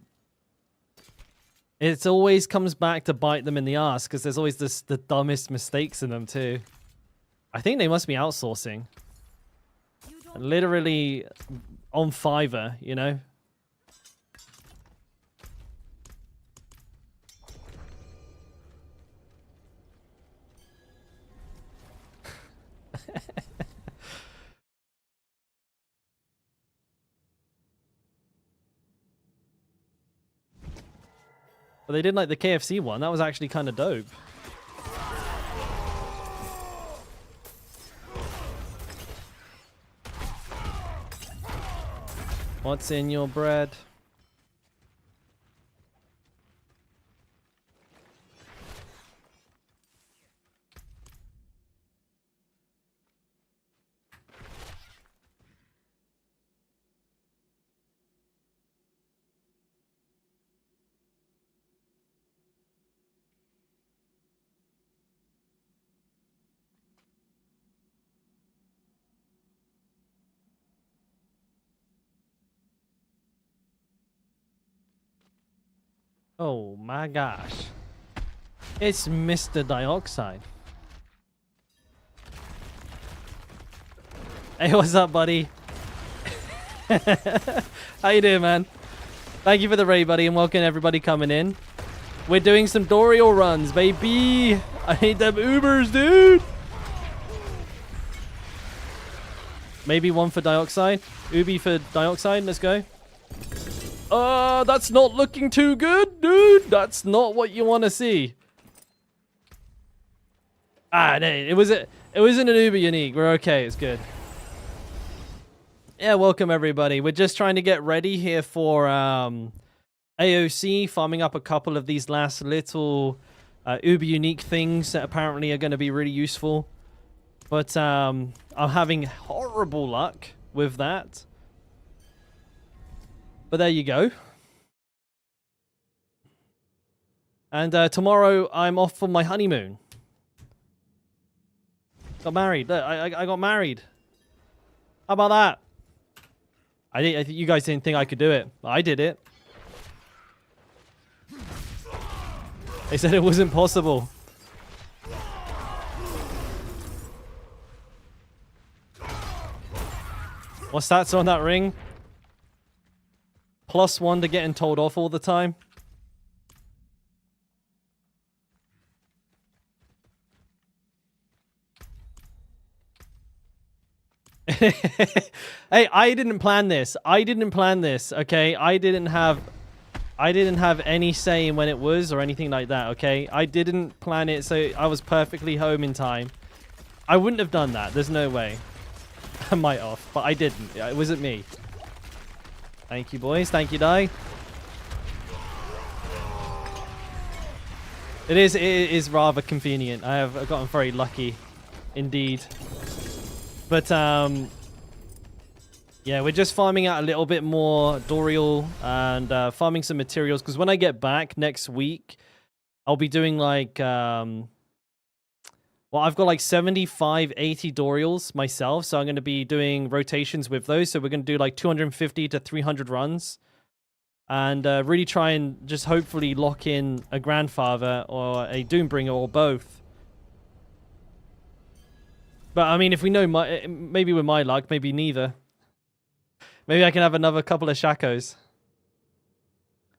It always comes back to bite them in the ass, because there's always the dumbest mistakes in them too. I think they must be outsourcing. Literally on Fiverr, you know? But they did like the KFC one. That was actually kind of dope. What's in your bread? Oh my gosh. It's Mr. Dioxide. Hey, what's up, buddy? How you doing, man? Thank you for the raid, buddy, and welcome everybody coming in. We're doing some Dorial runs, baby. I need them Ubers, dude. Maybe one for dioxide. Ubi for dioxide. Let's go. That's not looking too good, dude. That's not what you want to see. Ah, no, it wasn't an Uber unique. We're okay. It's good. Yeah, welcome everybody. We're just trying to get ready here for AOC, farming up a couple of these last little Uber unique things that apparently are going to be really useful. But I'm having horrible luck with that. But there you go. And tomorrow I'm off for my honeymoon. Got married. Look, I got married. How about that? I think you guys didn't think I could do it. I did it. They said it wasn't possible. What stats on that ring? +1 to getting told off all the time. Hey, I didn't plan this. Okay? I didn't have any say in when it was or anything like that, okay? I didn't plan it, so I was perfectly home in time. I wouldn't have done that. There's no way. I might have, but I didn't. It wasn't me. Thank you, boys. Thank you, Dai. It is rather convenient. I've gotten very lucky, indeed. But yeah, we're just farming out a little bit more Dorial and farming some materials, because when I get back next week, I'll be doing like well, I've got like 75, 80 Dorials myself, so I'm going to be doing rotations with those. So we're going to do like 250 to 300 runs. And really try and just hopefully lock in a Grandfather or a Doombringer or both. But I mean, if we know, maybe with my luck, maybe neither. Maybe I can have another couple of Shakos.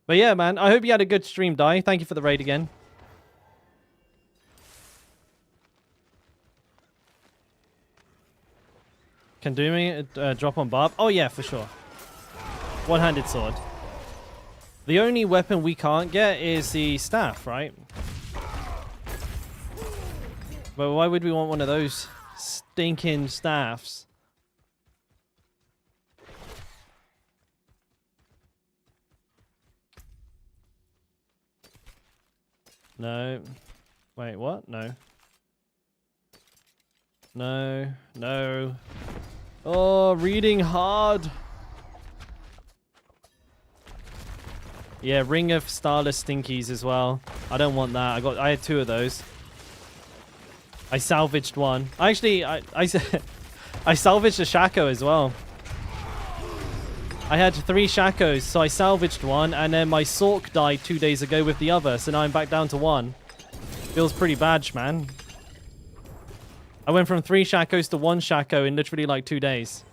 But yeah, man, I hope you had a good stream, Dai. Thank you for the raid again. Can Dooming drop on Barb? Oh yeah, for sure. One-handed sword. The only weapon we can't get is the staff, right? But why would we want one of those stinking staffs? No. Wait, what? No. No. No. Oh, reading hard. Yeah, Ring of Starless Stinkies as well. I don't want that. I had 2 of those. I salvaged one. Actually, I salvaged a Shaco as well. I had 3 Shacos, so I salvaged one, and then my Sork died 2 days ago with the other, so now I'm back down to 1. Feels pretty bad, man. I went from 3 Shacos to 1 Shaco in literally like 2 days.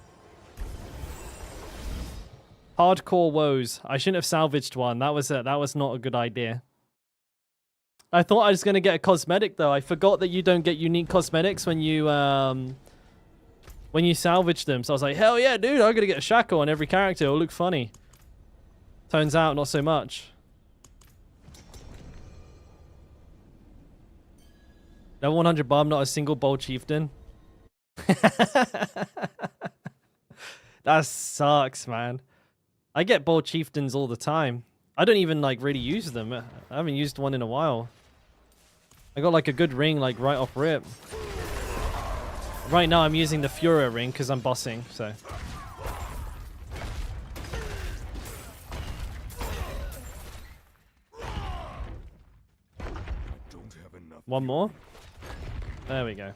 Hardcore woes. I shouldn't have salvaged one. That was not a good idea. I thought I was going to get a cosmetic, though. I forgot that you don't get unique cosmetics when you salvage them. So I was like, hell yeah, dude, I'm going to get a Shaco on every character. It'll look funny. Turns out, not so much. Level 100 bomb, not a single bold chieftain. That sucks, man. I get bold chieftains all the time. I don't even like really use them. I haven't used one in a while. I got like a good ring like right off rip. Right now I'm using the Fura ring because I'm bossing, so. One more? There we go.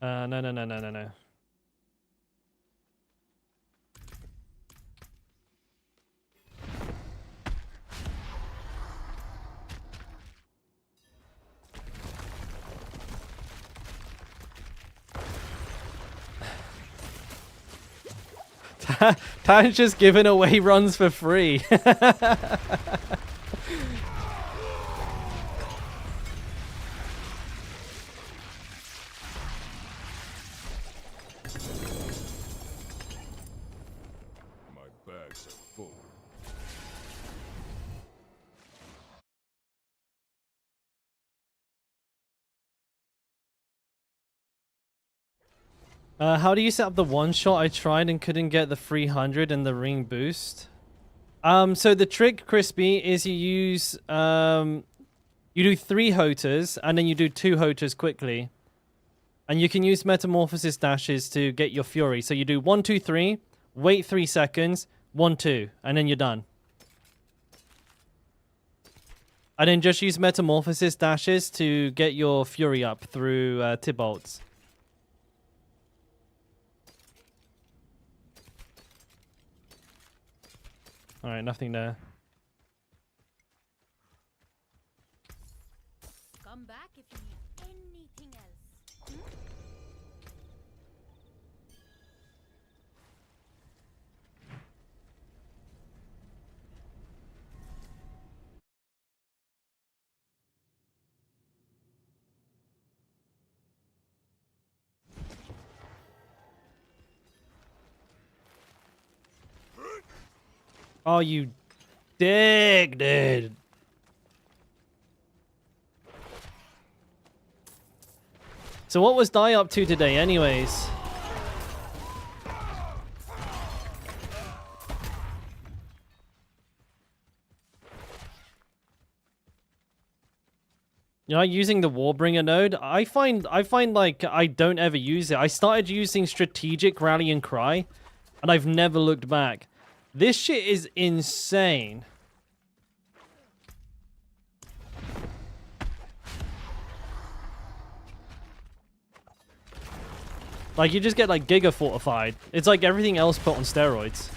No. Tan's just giving away runs for free. My bags are full. How do you set up the one shot? I tried and couldn't get the 300 and the ring boost. So the trick, Crispy, is you use you do 3 hoters and then you do 2 hoters quickly. And you can use metamorphosis dashes to get your fury. So you do 1, 2, 3, wait 3 seconds, 1, 2, and then you're done. And then just use metamorphosis dashes to get your fury up through Tibolts. Alright, nothing there. Come back if you need anything else. Hmm? Oh, you dick, dude. So what was Dai up to today anyways? You know, using the Warbringer node, I find like I don't ever use it. I started using strategic rally and cry, and I've never looked back. This shit is insane. Like, you just get, like, Giga Fortified. It's like everything else put on steroids.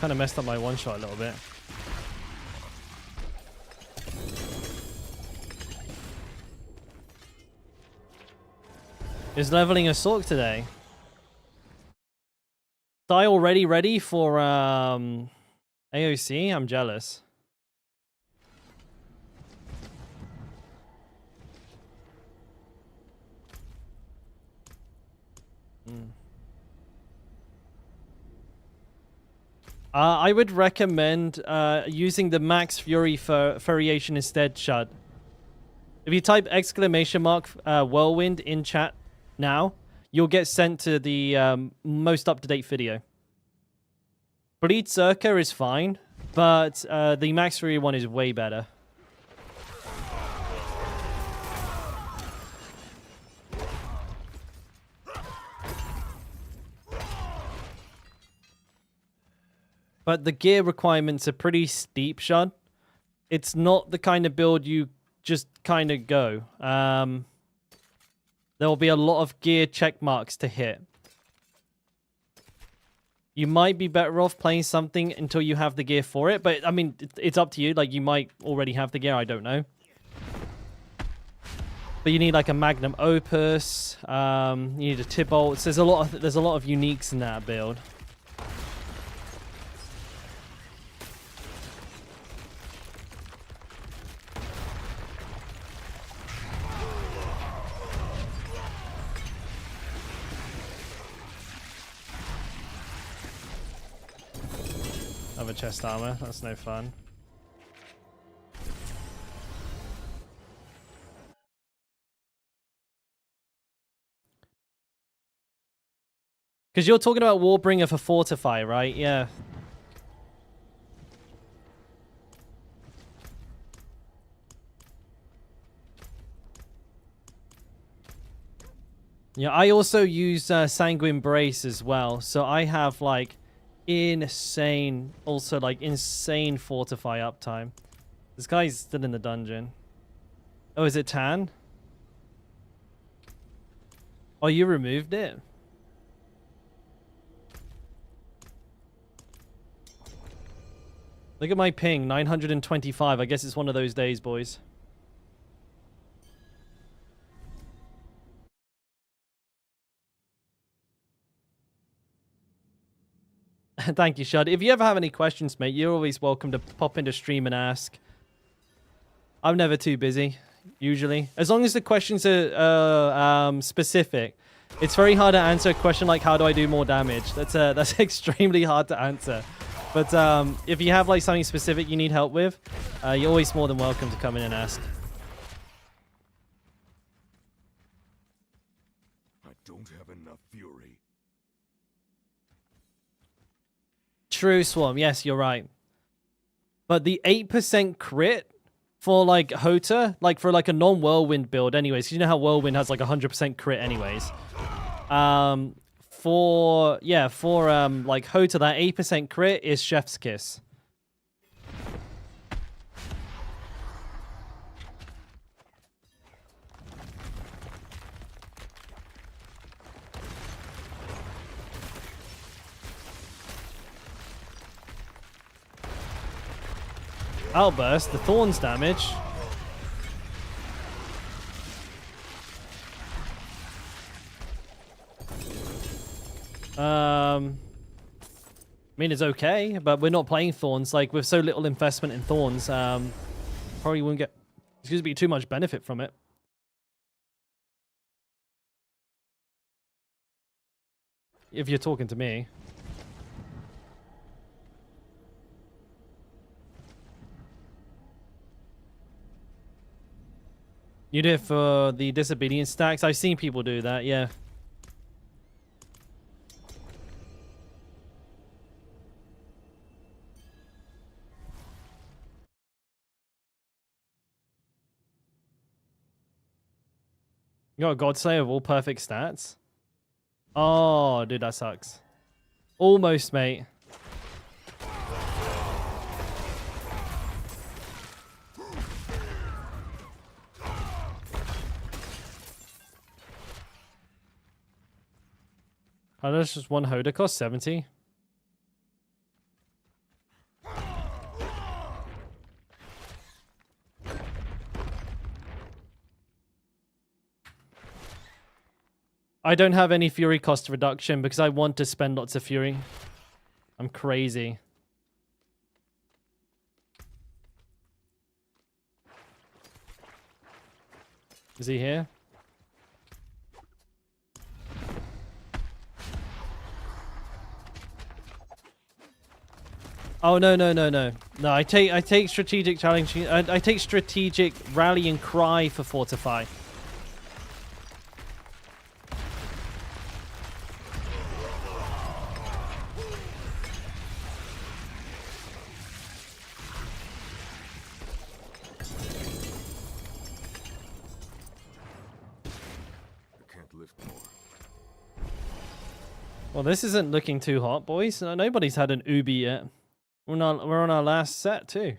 Kind of messed up my one-shot a little bit. Is leveling a Sork today? Die already ready for AOC? I'm jealous. I would recommend using the Max Fury variation instead, Shud. If you type exclamation mark whirlwind in chat now, you'll get sent to the most up-to-date video. Bleed Circa is fine, but the Max Fury one is way better. But the gear requirements are pretty steep, Shud. It's not the kind of build you just kind of go. There will be a lot of gear check marks to hit. You might be better off playing something until you have the gear for it. But, I mean, it's up to you. Like, you might already have the gear. I don't know. But you need, like, a Magnum Opus. You need a Tibolts. There's a lot of uniques in that build. Other chest armor, that's no fun. Because you're talking about Warbringer for Fortify, right? Yeah. Yeah, I also use Sanguine Brace as well. So I have, like, insane Fortify uptime. This guy's still in the dungeon. Oh, is it Tan? Oh, you removed it? Look at my ping, 925. I guess it's one of those days, boys. Thank you, Shud. If you ever have any questions, mate, you're always welcome to pop into stream and ask. I'm never too busy, usually. As long as the questions are specific. It's very hard to answer a question like, how do I do more damage? That's extremely hard to answer. But if you have like something specific you need help with, you're always more than welcome to come in and ask. I don't have enough fury. True, Swarm. Yes, you're right. But the 8% crit for like Hota, like for like a non-whirlwind build anyways, you know how whirlwind has like 100% crit anyways. For like Hota, that 8% crit is Chef's Kiss. Outburst, the thorns damage. I mean, it's okay, but we're not playing thorns. Like, with so little investment in thorns, probably wouldn't get, too much benefit from it. If you're talking to me. You do it for the disobedience stacks? I've seen people do that, yeah. You got a God Slayer of all perfect stats? Oh, dude, that sucks. Almost, mate. How does just one Hoda cost? 70? I don't have any Fury cost reduction because I want to spend lots of Fury. I'm crazy. Is he here? Oh no. No, I take strategic challenge. I take strategic rally and cry for fortify. Well, this isn't looking too hot, boys. Nobody's had an Ubi yet. We're on our last set, too.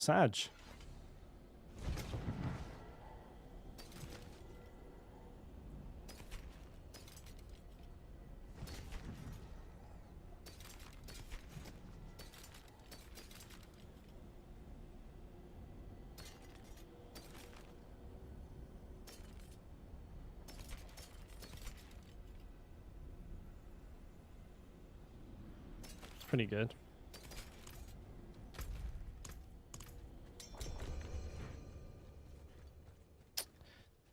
Sag. Pretty good.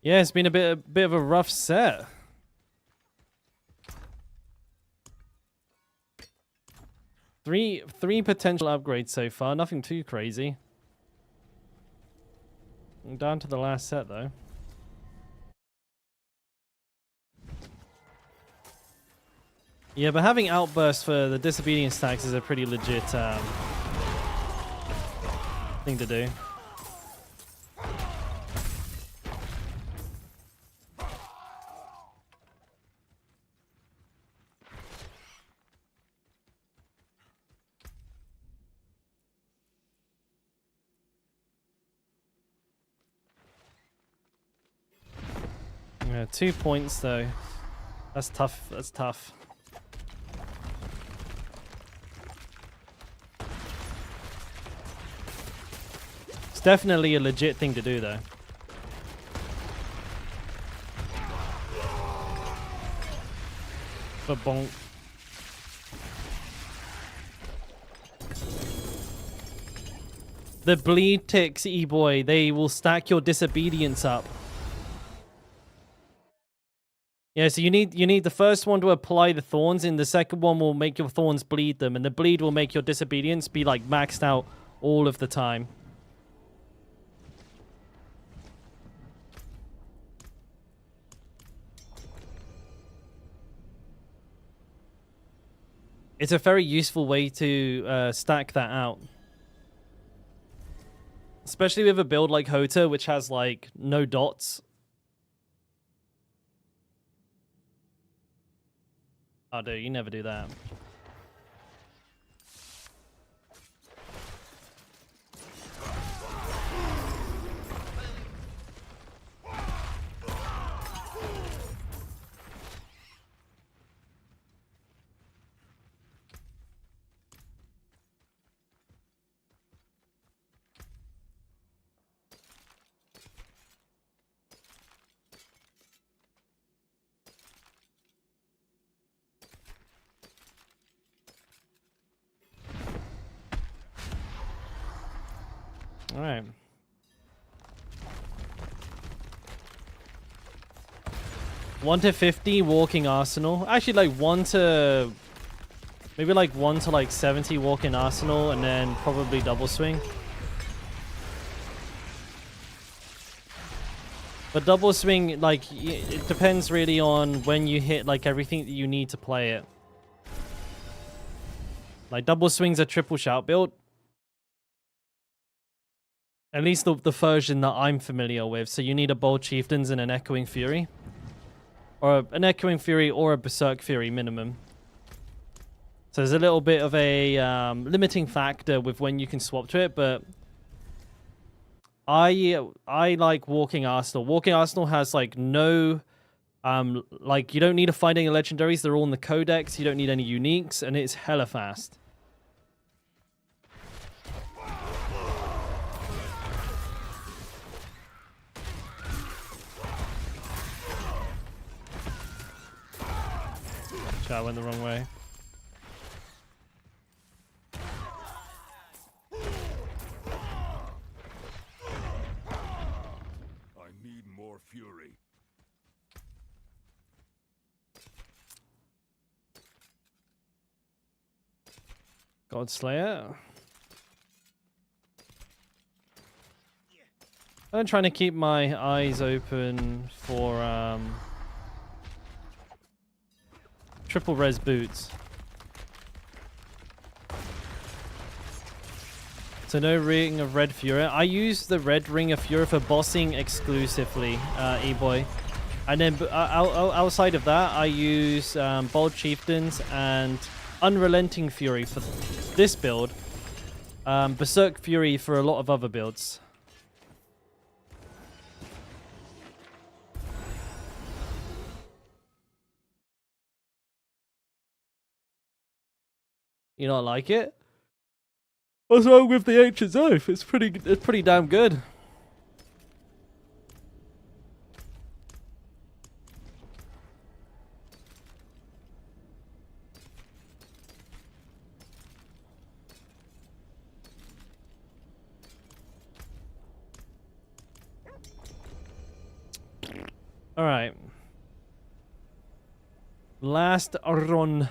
Yeah, it's been a bit of a rough set. Three potential upgrades so far, nothing too crazy. I'm down to the last set though. Yeah, but having outburst for the disobedience stacks is a pretty legit thing to do. Yeah, 2 points though. That's tough. That's tough. definitely a legit thing to do, though. But bonk. The bleed ticks, E-boy, they will stack your disobedience up. Yeah, so you need the first one to apply the thorns, and the second one will make your thorns bleed them, and the bleed will make your disobedience be like maxed out all of the time. It's a very useful way to stack that out. Especially with a build like Hota, which has like no dots. Oh, dude, you never do that. All right. One to 50 walking arsenal. Actually, like maybe like 1 to like 70 walking arsenal, and then probably double swing. But double swing, like, it depends really on when you hit like everything that you need to play it. Like double swing's a triple shout build. At least the version that I'm familiar with. So you need a Bold Chieftains and an Echoing Fury. Or an Echoing Fury or a Berserk Fury minimum. So there's a little bit of a limiting factor with when you can swap to it, but I like Walking Arsenal. Walking Arsenal has like no like you don't need to find any legendaries, they're all in the codex, you don't need any uniques, and it's hella fast. I went the wrong way. I need more fury. Godslayer. I'm trying to keep my eyes open for triple res boots. So no Ring of Red Fury. I use the Red Ring of Fury for bossing exclusively, E-boy. And then outside of that, I use Bold Chieftains and Unrelenting Fury for this build. Berserk Fury for a lot of other builds. You not like it? What's wrong with the Ancient Oath? It's pretty damn good. All right. Last run.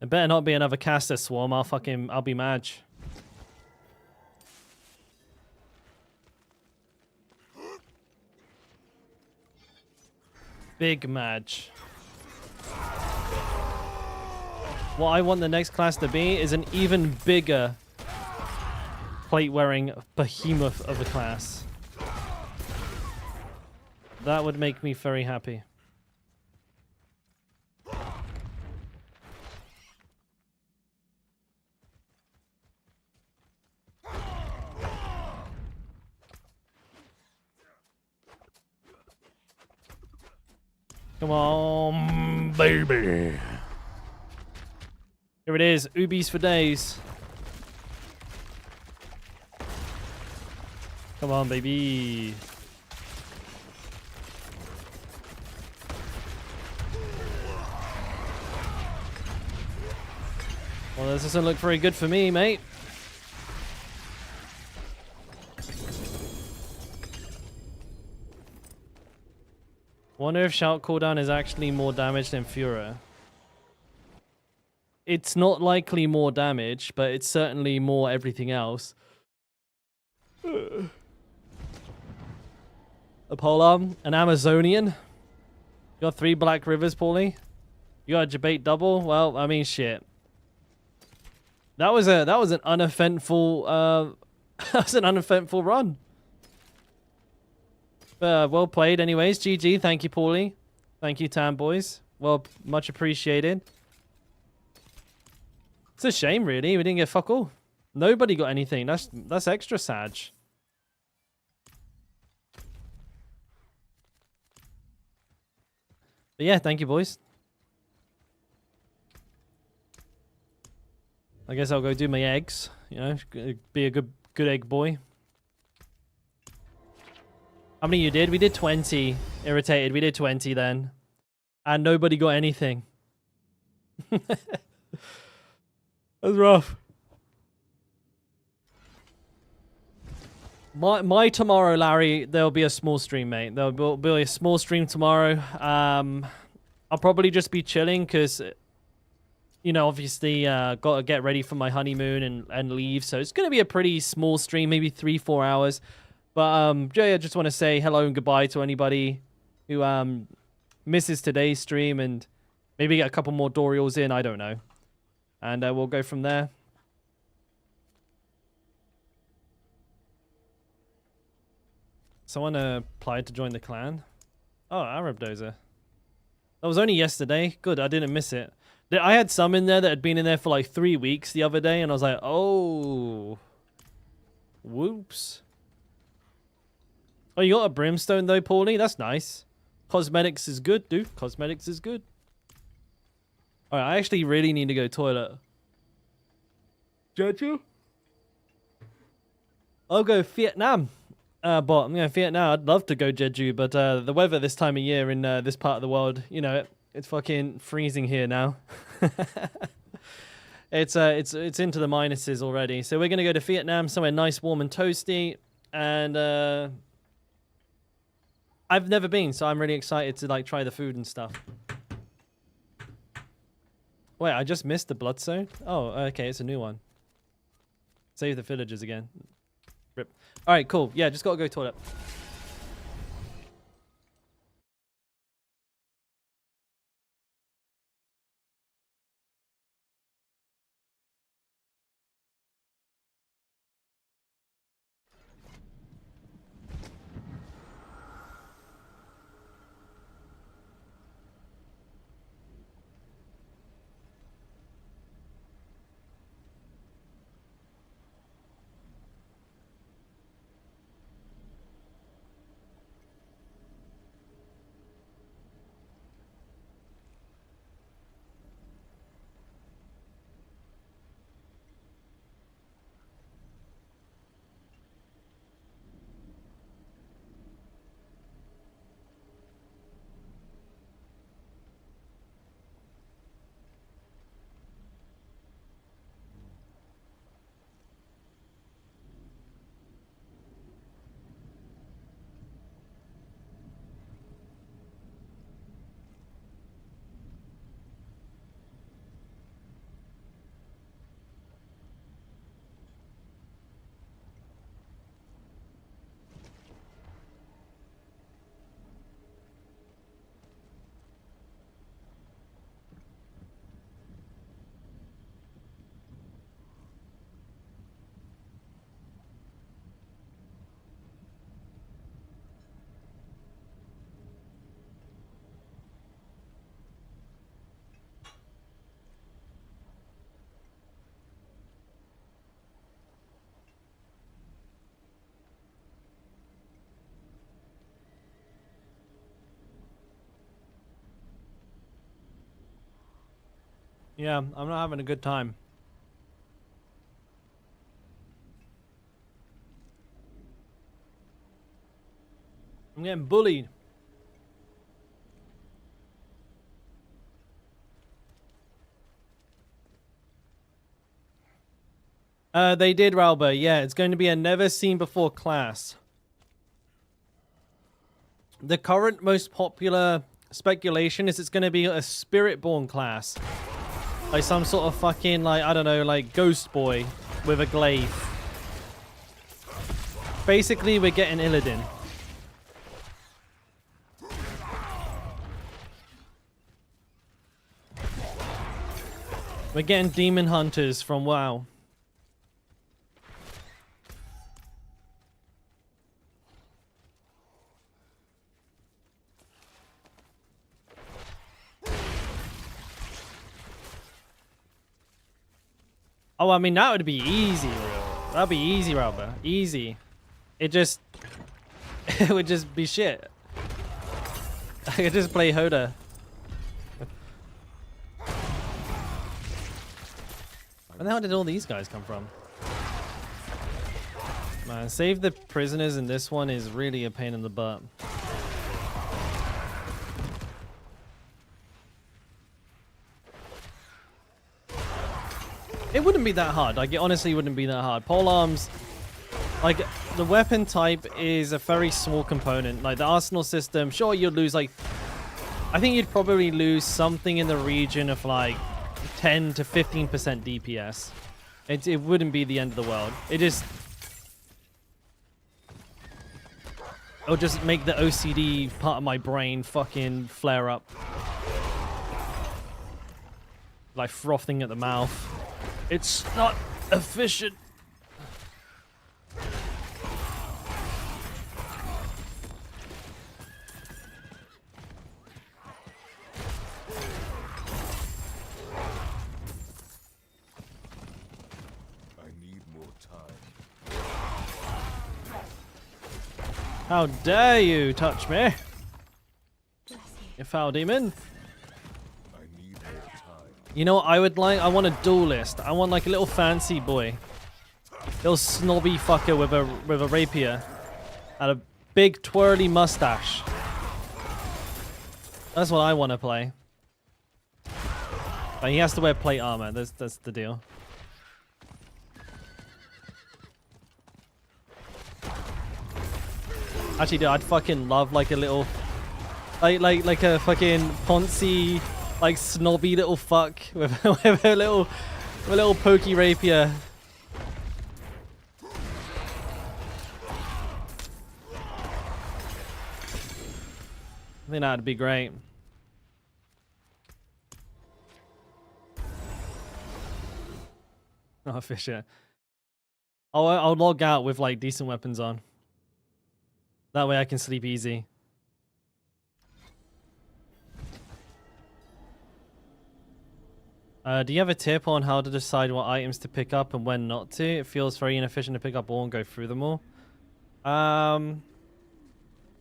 It better not be another caster swarm. I'll be mad. Big match. What I want the next class to be is an even bigger plate-wearing behemoth of a class. That would make me very happy. Come on, baby. Here it is. Ubies for days. Come on, baby. Well, this doesn't look very good for me, mate. Wonder if Shout cooldown is actually more damage than Fura. It's not likely more damage, but it's certainly more everything else. A polar, an Amazonian. You got 3 Black Rivers, Paulie. You got a debate double. Well, I mean, shit. That was an uneventful that was an uneventful run. Well played, anyways. GG. Thank you, Paulie. Thank you, Tam boys. Well, much appreciated. It's a shame, really. We didn't get fuck all. Nobody got anything. That's extra sad. But yeah, thank you, boys. I guess I'll go do my eggs. You know, be a good egg boy. How many you did? We did 20. Irritated. We did 20 then. And nobody got anything. That's rough. My tomorrow, Larry, there'll be a small stream, mate. There'll be a small stream tomorrow. I'll probably just be chilling because, you know, obviously got to get ready for my honeymoon and leave. So it's going to be a pretty small stream, maybe 3-4 hours. But Jay, I just want to say hello and goodbye to anybody who misses today's stream and maybe get a couple more Dorials in. I don't know. And we'll go from there. Someone applied to join the clan. Oh, Arab Dozer. That was only yesterday. Good, I didn't miss it. I had some in there that had been in there for like 3 weeks the other day, and I was like, oh. Whoops. Oh, you got a brimstone though, Paulie? That's nice. Cosmetics is good, dude. Cosmetics is good. Alright, I actually really need to go toilet. Jeju? I'll go Vietnam. But I'm going Vietnam. I'd love to go Jeju, but the weather this time of year in this part of the world, you know, it's fucking freezing here now. It's into the minuses already. So we're gonna go to Vietnam, somewhere nice, warm, and toasty. And I've never been, so I'm really excited to like try the food and stuff. Wait, I just missed the Bloodstone. Oh, okay, it's a new one. Save the villagers again. Rip. All right, cool. Yeah, just gotta go toilet. Yeah, I'm not having a good time. I'm getting bullied. They did, Ralba. Yeah, it's going to be a never seen before class. The current most popular speculation is it's going to be a Spiritborn class. Like some sort of fucking, like, I don't know, like Ghost Boy with a glaive. Basically, we're getting Illidan. We're getting Demon Hunters from WoW. Oh, I mean, that would be easy, bro. That'd be easy, Ralba. Easy. It just... it would just be shit. I could just play Hoda. Where the hell did all these guys come from? Man, save the prisoners in this one is really a pain in the butt. It wouldn't be that hard. Like, it honestly wouldn't be that hard. Polearms, like, the weapon type is a very small component. Like, the arsenal system, sure, you'd lose, like... I think you'd probably lose something in the region of, like, 10 to 15% DPS. It wouldn't be the end of the world. It just... it'll just make the OCD part of my brain fucking flare up. Like, frothing at the mouth. It's not efficient. I need more time. How dare you touch me? You foul demon. I need more time. You know what I would like? I want a duelist. I want like a little fancy boy. Little snobby fucker with a rapier. And a big twirly mustache. That's what I want to play. But he has to wear plate armor. That's the deal. Actually, dude, I'd fucking love like a little, like a fucking poncy, like snobby little fuck with, with a little pokey rapier. I think that'd be great. Oh, Fisher. I'll log out with like decent weapons on. That way I can sleep easy. Do you have a tip on how to decide what items to pick up and when not to? It feels very inefficient to pick up all and go through them all.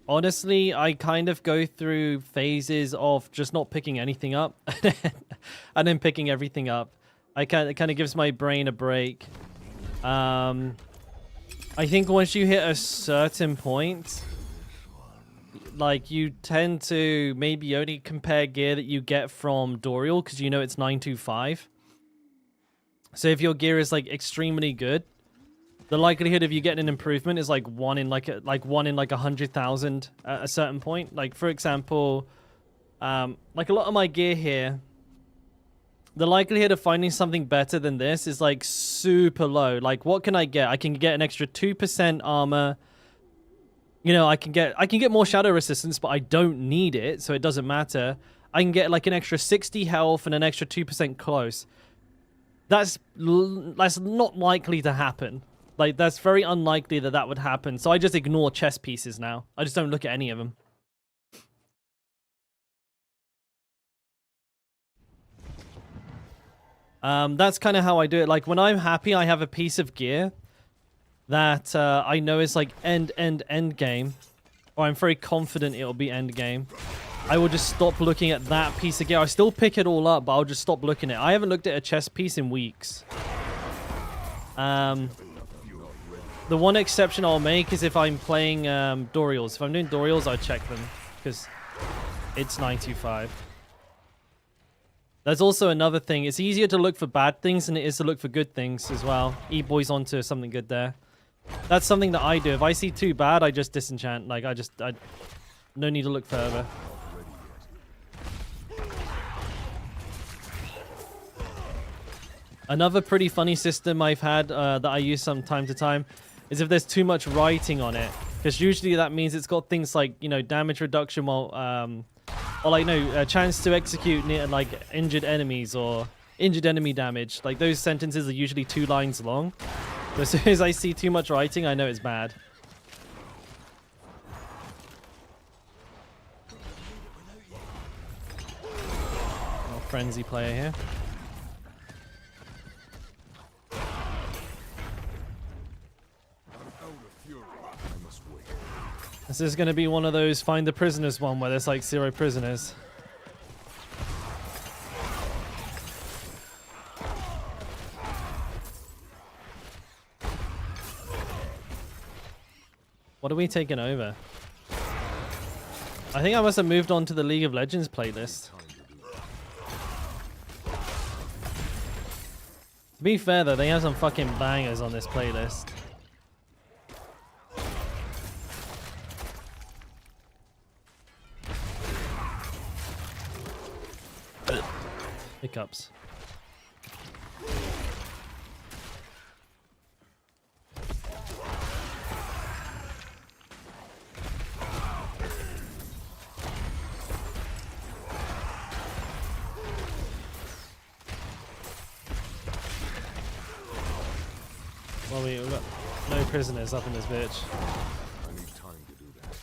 Honestly, I kind of go through phases of just not picking anything up and then picking everything up. It kind of gives my brain a break. I think once you hit a certain point, like, you tend to maybe only compare gear that you get from Dorial because you know it's 925. So if your gear is like extremely good, the likelihood of you getting an improvement is like one in like 100,000 at a certain point. Like, for example, like a lot of my gear here, the likelihood of finding something better than this is like super low. Like, what can I get? I can get an extra 2% armor. You know, I can get more shadow resistance, but I don't need it, so it doesn't matter. I can get like an extra 60 health and an extra 2% close. That's not likely to happen. Like, that's very unlikely that would happen. So I just ignore chess pieces now. I just don't look at any of them. That's kind of how I do it. Like, when I'm happy, I have a piece of gear that I know is like end game, or I'm very confident it'll be end game. I will just stop looking at that piece of gear. I still pick it all up, but I'll just stop looking at it. I haven't looked at a chest piece in weeks. The one exception I'll make is if I'm playing Dorials. If I'm doing Dorials, I check them because it's 925. There's also another thing. It's easier to look for bad things than it is to look for good things as well. E-boy's onto something good there. That's something that I do. If I see too bad, I just disenchant. Like, no need to look further. Another pretty funny system I've had that I use from time to time is if there's too much writing on it. Because usually that means it's got things like, you know, damage reduction while... or like, no, chance to execute near, like, injured enemies or injured enemy damage. Like, those sentences are usually 2 lines long. So as soon as I see too much writing, I know it's bad. Oh, frenzy player here. This is going to be one of those find the prisoners one where there's like 0 prisoners. What are we taking over? I think I must have moved on to the League of Legends playlist. To be fair though, they have some fucking bangers on this playlist. Hiccups. Well, we've got no prisoners up in this bitch. I need time to do that.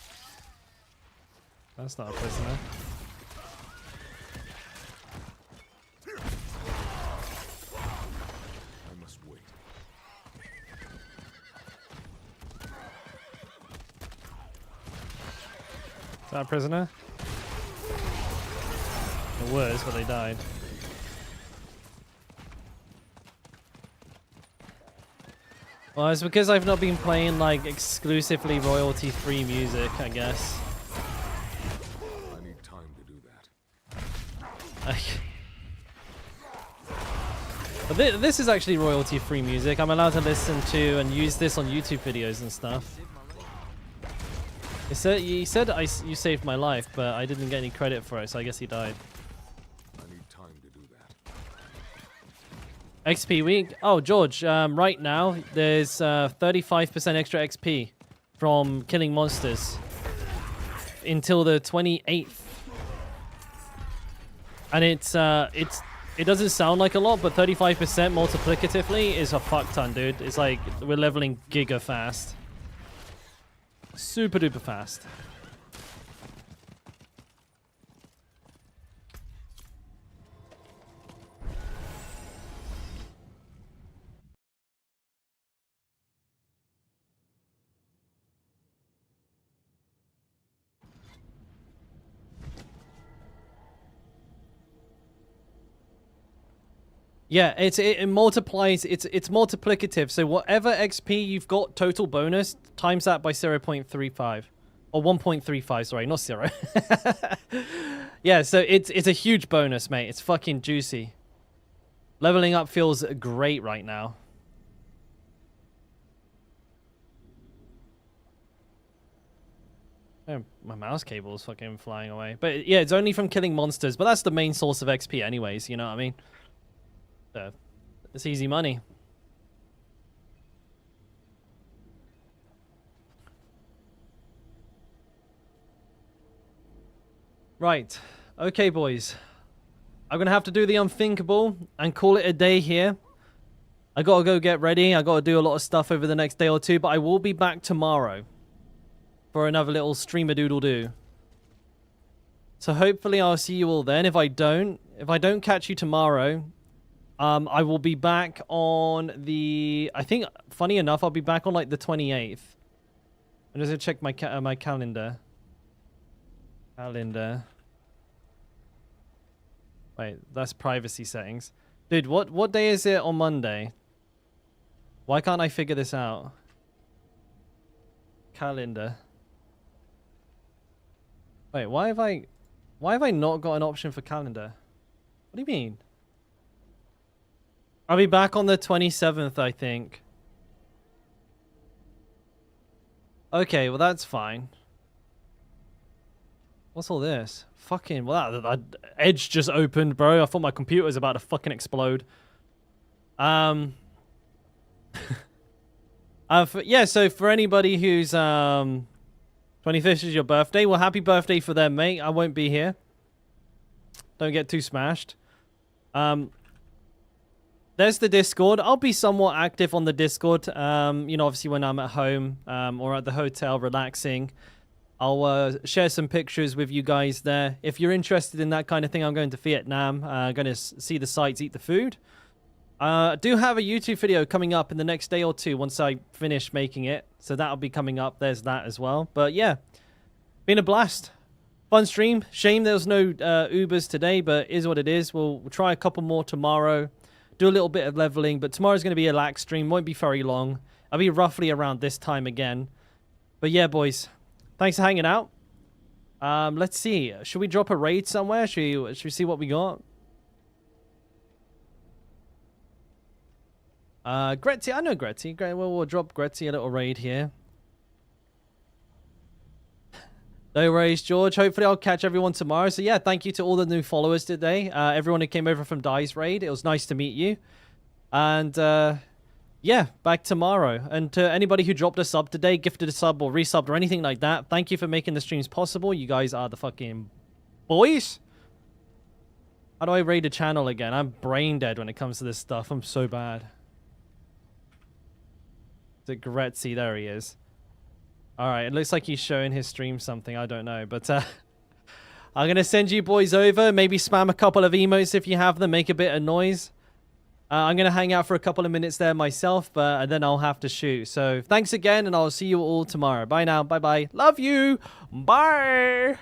That's not a prisoner. I must wait. Is that a prisoner? It was, but they died. Well, it's because I've not been playing, like, exclusively royalty-free music, I guess. I need time to do that. But this is actually royalty-free music. I'm allowed to listen to and use this on YouTube videos and stuff. He said you saved my life, but I didn't get any credit for it, so I guess he died. I need time to do that. XP week? Oh, George, right now there's 35% extra XP from killing monsters until the 28th. And it doesn't sound like a lot, but 35% multiplicatively is a fuck ton, dude. It's like we're leveling giga fast. Super duper fast. Yeah, it multiplies. It's multiplicative. So whatever XP you've got total bonus, times that by 0.35 or 1.35. Sorry, not 0. Yeah, so it's a huge bonus, mate. It's fucking juicy. Leveling up feels great right now. Oh, my mouse cable is fucking flying away. But yeah, it's only from killing monsters. But that's the main source of XP, anyways. You know what I mean? So, it's easy money. Right. Okay, boys. I'm going to have to do the unthinkable and call it a day here. I got to go get ready. I got to do a lot of stuff over the next day or two, but I will be back tomorrow for another little stream-a-doodle-doo. So hopefully I'll see you all then. If I don't catch you tomorrow, I will be back on the... I think, funny enough, I'll be back on like the 28th. I'm just going to check my calendar. Wait, that's privacy settings. Dude, what day is it on Monday? Why can't I figure this out? Calendar. Wait, why have I not got an option for calendar? What do you mean? I'll be back on the 27th, I think. Okay, well that's fine. What's all this? Fucking, well, that Edge just opened, bro. I thought my computer was about to fucking explode. Yeah, so for anybody who's 25th is your birthday, well, happy birthday for them, mate. I won't be here. Don't get too smashed. There's the Discord. I'll be somewhat active on the Discord. You know, obviously when I'm at home or at the hotel relaxing, I'll share some pictures with you guys there. If you're interested in that kind of thing, I'm going to Vietnam. Going to see the sights, eat the food. I do have a YouTube video coming up in the next day or two once I finish making it. So that'll be coming up. There's that as well. But yeah, been a blast. Fun stream. Shame there was no Ubers today, but is what it is. We'll try a couple more tomorrow. Do a little bit of leveling, but tomorrow's going to be a lax stream. Won't be very long. I'll be roughly around this time again. But yeah, boys. Thanks for hanging out. Let's see. Should we drop a raid somewhere? Should we see what we got? Gretty. I know Gretty. Great. Well, we'll drop Gretty a little raid here. No worries, George. Hopefully I'll catch everyone tomorrow. So yeah, thank you to all the new followers today. Everyone who came over from Dai's raid. It was nice to meet you. And yeah, back tomorrow. And to anybody who dropped a sub today, gifted a sub or resubbed or anything like that, thank you for making the streams possible. You guys are the fucking boys. How do I raid a channel again? I'm brain dead when it comes to this stuff. I'm so bad. Is it Gretzy? There he is. Alright, it looks like he's showing his stream something. I don't know. But I'm going to send you boys over. Maybe spam a couple of emotes if you have them. Make a bit of noise. I'm going to hang out for a couple of minutes there myself. But then I'll have to shoot. So thanks again. And I'll see you all tomorrow. Bye now. Bye-bye. Love you. Bye.